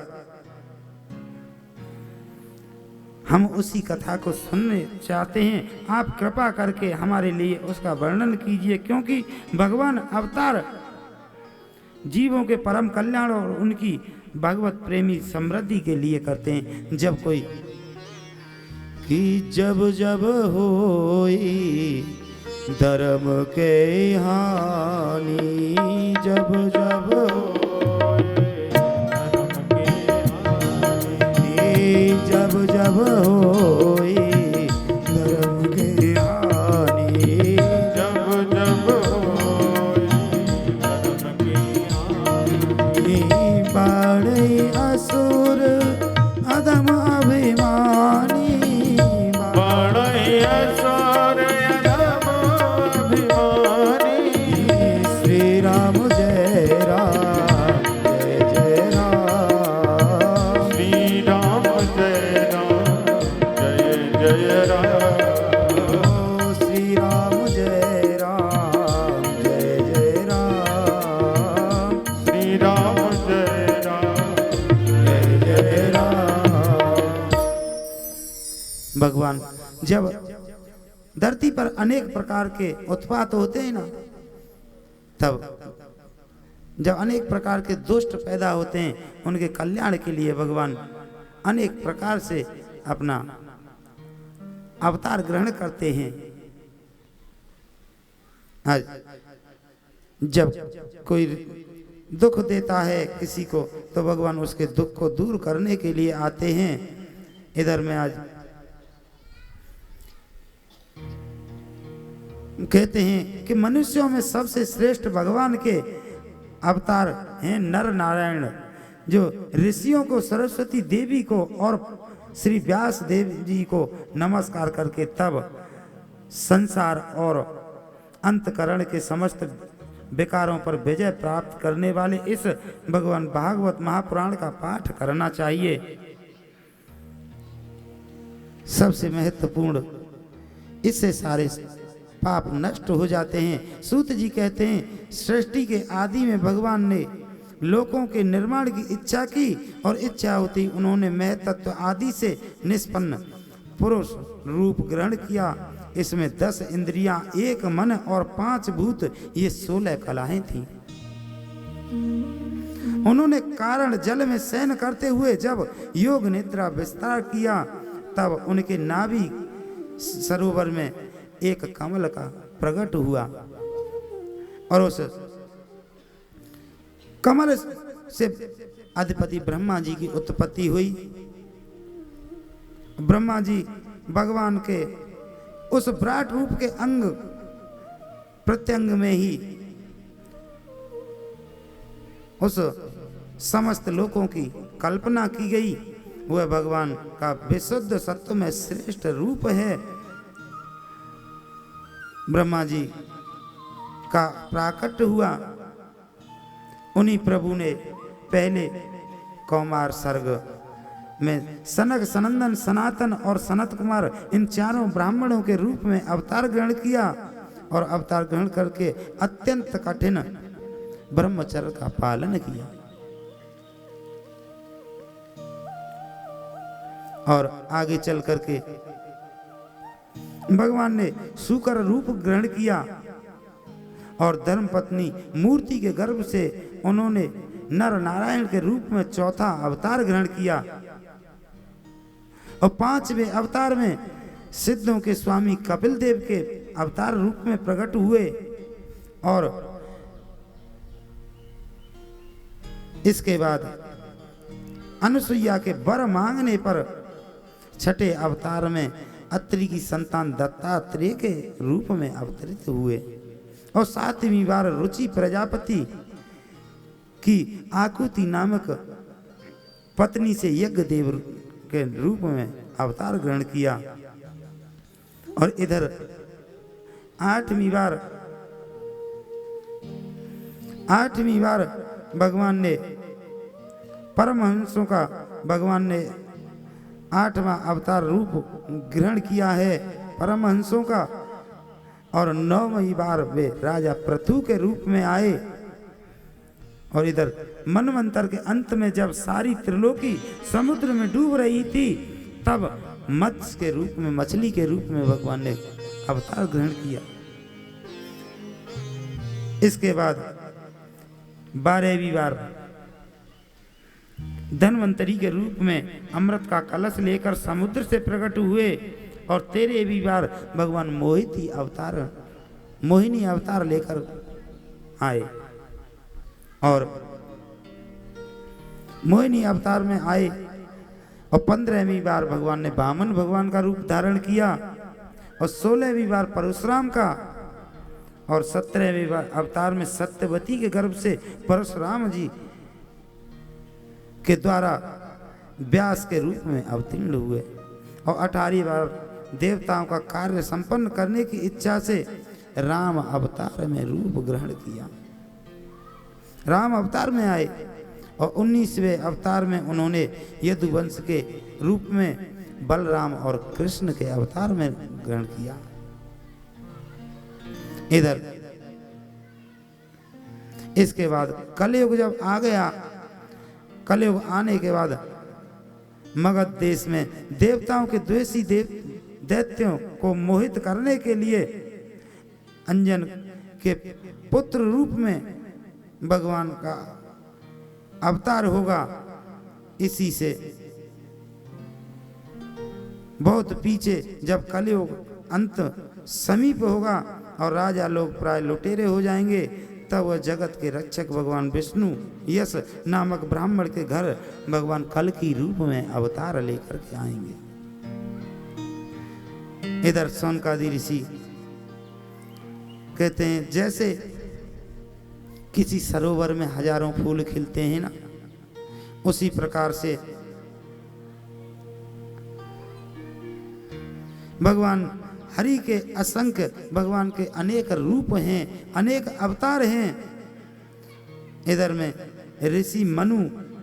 हम उसी कथा को सुनने चाहते हैं। आप कृपा करके हमारे लिए उसका वर्णन कीजिए, क्योंकि भगवान अवतार जीवों के परम कल्याण और उनकी भगवत प्रेमी समृद्धि के लिए करते हैं। जब कोई कि जब जब होई धर्म के हानि, जब जब जब जब होई धर्म के हानि, जब जब होई धर्म की हानि, बाढ़ई असुर अधम अभिमानी, बाढ़ई असुर अधम अभिमानी, श्री राम जय राम जय जय राम, श्री राम जय जय राम, श्री राम जय राम जय जय राम, श्री राम जय जय जय राम। भगवान जब धरती पर अनेक प्रकार के उत्पात होते हैं ना, तब जब अनेक प्रकार के दुष्ट पैदा होते हैं, उनके कल्याण के लिए भगवान अनेक प्रकार से अपना अवतार ग्रहण करते हैं। आज जब कोई दुख देता है किसी को, तो भगवान उसके दुख को दूर करने के लिए आते हैं। इधर में आज कहते हैं कि मनुष्यों में सबसे श्रेष्ठ भगवान के अवतार हैं नर नारायण, जो ऋषियों को, सरस्वती देवी को और श्री व्यास देव जी को नमस्कार करके तब संसार और अंतकरण के समस्त विकारों पर विजय प्राप्त करने वाले इस भगवान भागवत महापुराण का पाठ करना चाहिए। सबसे महत्वपूर्ण, इससे सारे पाप नष्ट हो जाते हैं। सूत जी कहते हैं, सृष्टि के आदि में भगवान ने लोकों के निर्माण की इच्छा की और इच्छा होती उन्होंने महतत्व आदि से निष्पन्न पुरुष रूप ग्रहण किया। इसमें 10 इंद्रियां, 1 मन और 5 भूत, ये 16 कलाएं थीं। उन्होंने कारण जल में शयन करते हुए जब योग निद्रा विस्तार किया, तब उनके नाभि सरोवर में एक कमल का प्रकट हुआ और उस कमल से अधिपति ब्रह्मा जी की उत्पत्ति हुई। ब्रह्मा जी भगवान के उस विराट रूप के अंग प्रत्यंग में ही उस समस्त लोकों की कल्पना की गई। वह भगवान का विशुद्ध सत्व में श्रेष्ठ रूप है। ब्रह्मा जी का प्राकट्य हुआ। उन्हीं प्रभु ने पहले कौमार सर्ग में सनक, सनंदन, सनातन और सनत कुमार इन चारों ब्राह्मणों के रूप में अवतार ग्रहण किया और अवतार ग्रहण करके अत्यंत कठिन ब्रह्मचर्य का पालन किया। और आगे चल करके भगवान ने सूकर रूप ग्रहण किया और धर्मपत्नी मूर्ति के गर्भ से उन्होंने नर नारायण के रूप में चौथा अवतार ग्रहण किया और 5वें अवतार में सिद्धों के स्वामी कपिल देव के अवतार रूप में प्रकट हुए और इसके बाद अनुसुईया के वर मांगने पर 6ठे अवतार में अत्रि की संतान दत्तात्रेय के रूप में अवतरित हुए और 7वीं बार रुचि प्रजापति की आकुति नामक पत्नी से यज्ञ देव के रूप में अवतार ग्रहण किया। और इधर 8वीं बार भगवान ने परमहंसों का भगवान ने 8वां अवतार रूप ग्रहण किया है परमहंसों का। और 9वीं बार वे राजा पृथु के रूप में आए। और इधर मनवंतर के अंत में जब सारी त्रिलोकी समुद्र में डूब रही थी तब मत्स्य के रूप में, मछली के रूप में भगवान ने अवतार ग्रहण किया। इसके बाद 12वीं बार धन्वंतरी के रूप में अमृत का कलश लेकर समुद्र से प्रकट हुए। और 13वीं बार भगवान मोहिनी अवतार लेकर आए और मोहिनी अवतार में आए। और 15वीं बार भगवान ने वामन भगवान का रूप धारण किया और 16वीं बार परशुराम का। और 17वीं बार अवतार में सत्यवती के गर्भ से परशुराम जी के द्वारा व्यास के रूप में अवतीर्ण हुए। और 18वीं बार देवताओं का कार्य संपन्न करने की इच्छा से राम अवतार में रूप ग्रहण किया, राम अवतार में आए। और 19वें अवतार में उन्होंने यदुवंश के रूप में बलराम और कृष्ण के अवतार में ग्रहण किया। इधर इसके बाद कलयुग जब आ गया, कलयुग आने के बाद मगध देश में देवताओं के द्वेषी दैत्यों को मोहित करने के लिए अंजन के पुत्र रूप में भगवान का अवतार होगा। इसी से बहुत पीछे जब कलयुग अंत समीप होगा और राजा लोग प्राय लुटेरे हो जाएंगे तब वह जगत के रक्षक भगवान विष्णु यश नामक ब्राह्मण के घर भगवान कल की रूप में अवतार लेकर के आएंगे। इधर सौनकादि ऋषि कहते हैं जैसे किसी सरोवर में हजारों फूल खिलते हैं ना, उसी प्रकार से भगवान हरि के असंख्य, भगवान के अनेक रूप हैं, अनेक अवतार हैं। इधर में ऋषि मनु,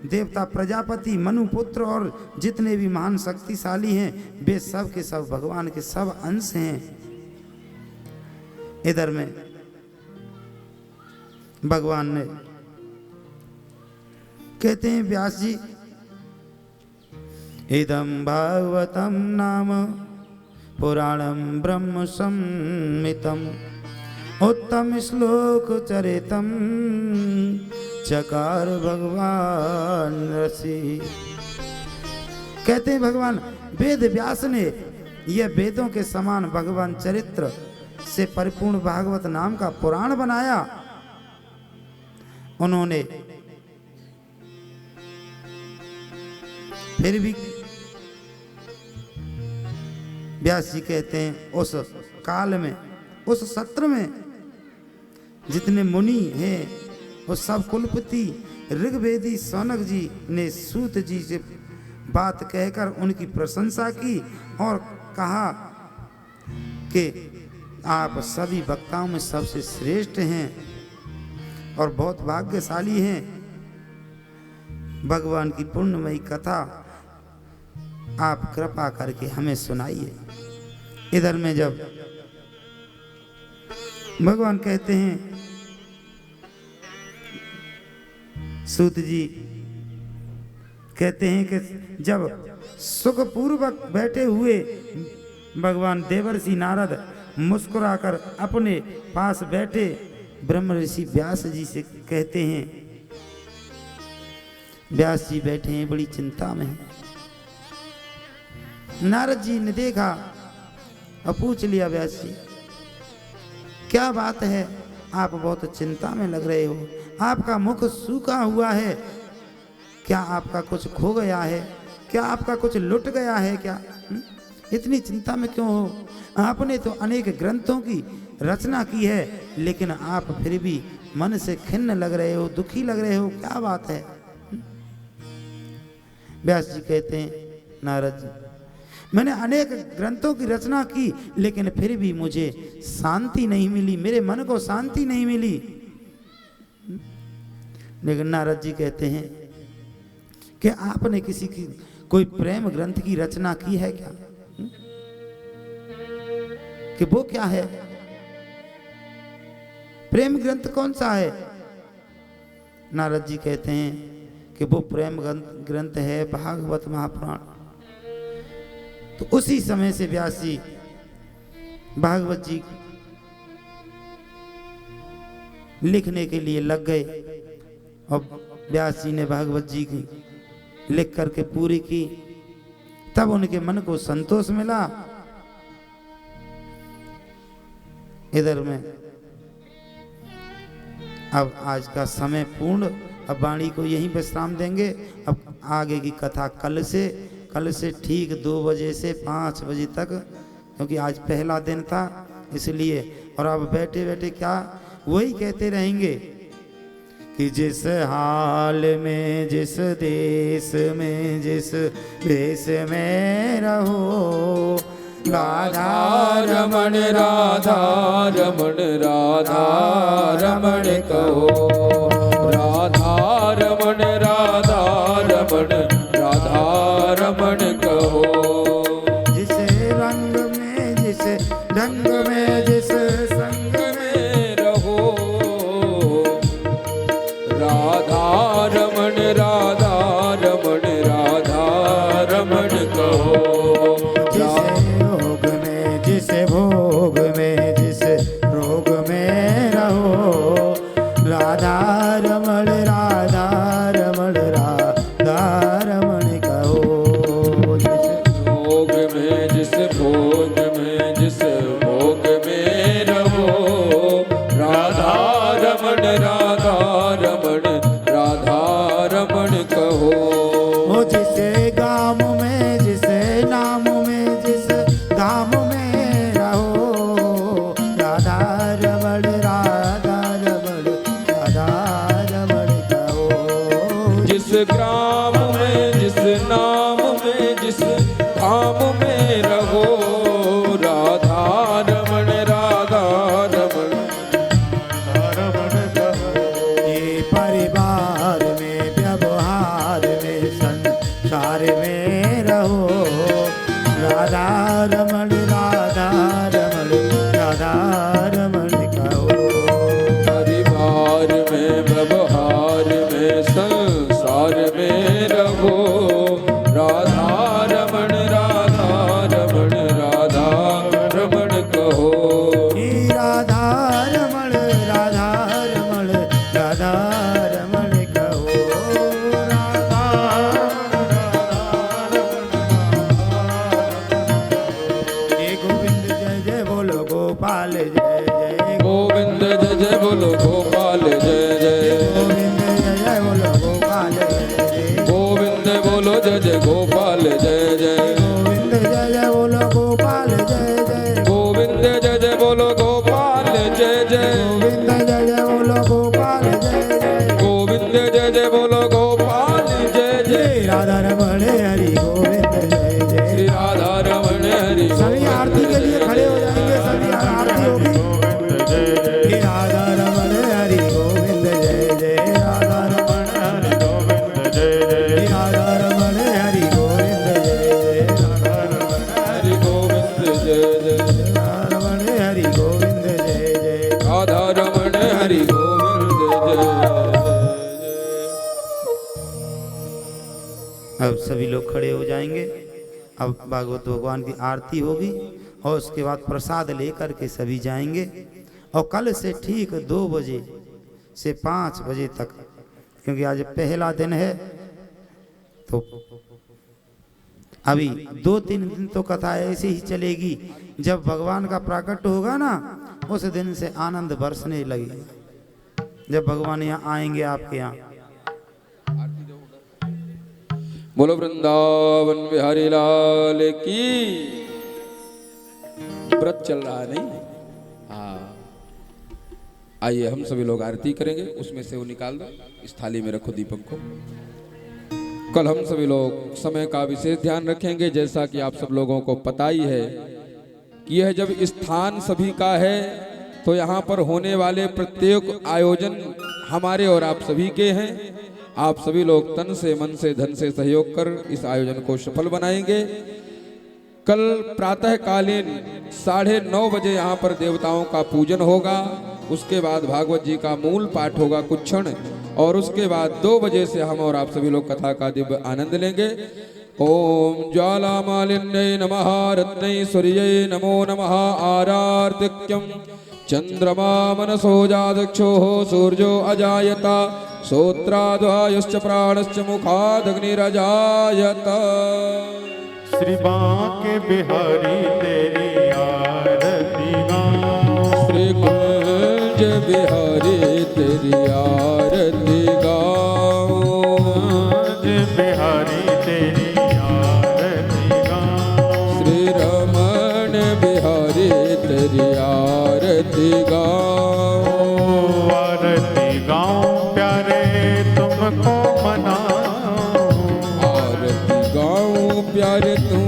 देवता प्रजापति, मनु पुत्र और जितने भी महान शक्तिशाली हैं वे सब के सब भगवान के सब अंश हैं। इधर में भगवान ने कहते हैं व्यास जी, इदं भागवतम नाम पुराणं ब्रह्म संहितं उत्तम श्लोक चरितम चकार भगवान ऋषि। कहते हैं भगवान वेद व्यास ने यह वेदों के समान भगवान चरित्र से परिपूर्ण भागवत नाम का पुराण बनाया। उन्होंने फिर भी व्यास जी कहते हैं उस काल में, उस सत्र में जितने मुनि हैं वो सब कुलपति ऋग्वेदी सौनक जी ने सूत जी से बात कहकर उनकी प्रशंसा की और कहा कि आप सभी वक्ताओं में सबसे श्रेष्ठ हैं और बहुत भाग्यशाली हैं। भगवान की पुण्यमयी कथा आप कृपा करके हमें सुनाइए। इधर में जब भगवान कहते हैं, सूत जी कहते हैं कि जब सुखपूर्वक बैठे हुए भगवान देवर्षि नारद मुस्कुराकर अपने पास बैठे ब्रह्म ऋषि व्यास जी से कहते हैं, व्यास जी बैठे हैं बड़ी चिंता में हैं। नारद जी ने देखा और पूछ लिया, व्यास जी क्या बात है, आप बहुत चिंता में लग रहे हो, आपका मुख सूखा हुआ है, क्या आपका कुछ खो गया है, क्या आपका कुछ लुट गया है क्या? इतनी चिंता में क्यों हो? आपने तो अनेक ग्रंथों की रचना की है, लेकिन आप फिर भी मन से खिन्न लग रहे हो, दुखी लग रहे हो, क्या बात है? व्यास जी कहते हैं, नारद जी मैंने अनेक ग्रंथों की रचना की, लेकिन फिर भी मुझे शांति नहीं मिली, मेरे मन को शांति नहीं मिली। लेकिन नारद जी कहते हैं कि आपने किसी की कोई प्रेम ग्रंथ की रचना की है क्या? कि वो क्या है? प्रेम ग्रंथ कौन सा है? नारद जी कहते हैं कि वो प्रेम ग्रंथ है भागवत महापुराण। तो उसी समय से व्यास जी भागवत जी लिखने के लिए लग गए और व्यास जी ने भागवत जी की लिख करके पूरी की। तब उनके मन को संतोष मिला। इधर में अब आज का समय पूर्ण, अब वाणी को यहीं विश्राम देंगे। अब आगे की कथा कल से ठीक 2 बजे से 5 बजे तक, क्योंकि आज पहला दिन था इसलिए। और अब बैठे बैठे क्या वही कहते रहेंगे कि जिस हाल में, जिस देश में, जिस देश में रहो, राधा रमण राधा रमण राधा रमण कहो, राधा रमण राधा रमण राधा रमण कहो। जिस रंग में, जिस ढंग में, जिस संग में रहो, राधा रमण राधा रमण राधा रमण कहो। जिस भोग में, जिस रोग में रहो, राधा रमण राधा रमण राधा रमण कहो। जिस रोग में, जिस भोग में, जिस भोग में रहो, राधा रमण राधा रमण राधा रमण कहो। जिस गाम में, जिस नाम में, जिस धाम में रहो, राधा रमण राधा रमण राधा रमण कहो। जिस ग्राम में, जिस नाम में, जिस धाम में रहो, राधा रमण राधा रमण रमण कहो। ये परिवार में, व्यवहार में, संसार में रहो, राधा रमण राधा रमण राधा रमण कहो। परिवार में, व्यवहार में, संसार में रहो, राधा रमण राधा रमण राधा रमण कहो। राधा रमण राधा रमण राधा रमण कहो। जय गोविंद जय जय बोलो गोपाल जय जय गोविंद जय जय बोलो गोपाल जय जय। गोविंद जय जय बोलो गोपाल जय जय। गोविंद बोलो जय जय गोपाल जय जय। गोविंद जय जय बोलो गोपाल जय जय। गोविंद जय जय बोलो गोपाल जय जय। गोविंद जय जय बोलो गोपाल जय जय। गोविंद जय जय बोलो गोपाल जय जय। राधा रमण हरि गोविंद जय जय। श्री राधा रमण हरि। सभी आरती के लिए खड़े हो जाएंगे, सभी आरती होगी। राधा रमण हरि गोविंद जय जय। राधा रमण हरि गोविंद जय जय। राधा रमण हरि गोविंद जय जय। अब सभी लोग खड़े हो जाएंगे। अब भागवत भगवान की आरती होगी और उसके बाद प्रसाद लेकर के सभी जाएंगे। और कल से ठीक 2 बजे से 5 बजे तक, क्योंकि आज पहला दिन है, तो अभी 2-3 दिन तो कथा ऐसे ही चलेगी। जब भगवान का प्राकट्य होगा ना, उस दिन से आनंद बरसने लगेगा, जब भगवान यहाँ आएंगे आपके यहाँ। बोलो वृंदावन बिहारी लाल की। व्रत चल रहा है नहीं? हाँ, आइए हम सभी लोग आरती करेंगे। उसमें से वो निकाल दो, इस थाली में रखो दीपक को। कल हम सभी लोग समय का विशेष ध्यान रखेंगे। जैसा कि आप सब लोगों को पता ही है कि यह जब स्थान सभी का है, तो यहाँ पर होने वाले प्रत्येक आयोजन हमारे और आप सभी के हैं। आप सभी लोग तन से, मन से, धन से सहयोग कर इस आयोजन को सफल बनाएंगे। कल प्रातः कालीन 9:30 बजे यहाँ पर देवताओं का पूजन होगा। उसके बाद भागवत जी का मूल पाठ होगा कुछ क्षण, और उसके बाद 2 बजे से हम और आप सभी लोग कथा का दिव्य आनंद लेंगे। ओम ज्वाला मालिन्यै नमः, रत्नैश्वर्यै नमो नमः, आरार्तिक्यं चंद्रमा मनसो जादक्षोः सूर्यो अजायता, श्रोत्राद्वायुश्च प्राणश्च मुखादग्निरजायत। श्री बांके बिहारी तेरी आरती गाऊं, श्री कुंज बिहारी तेरी आरती गाऊं, बिहारी तेरी आरती गाऊं, श्री रमण बिहारी तेरी आरती गाऊं, आरती गाऊं प्यारे तुमको मनाऊं, आरती गाऊं प्यारे तुम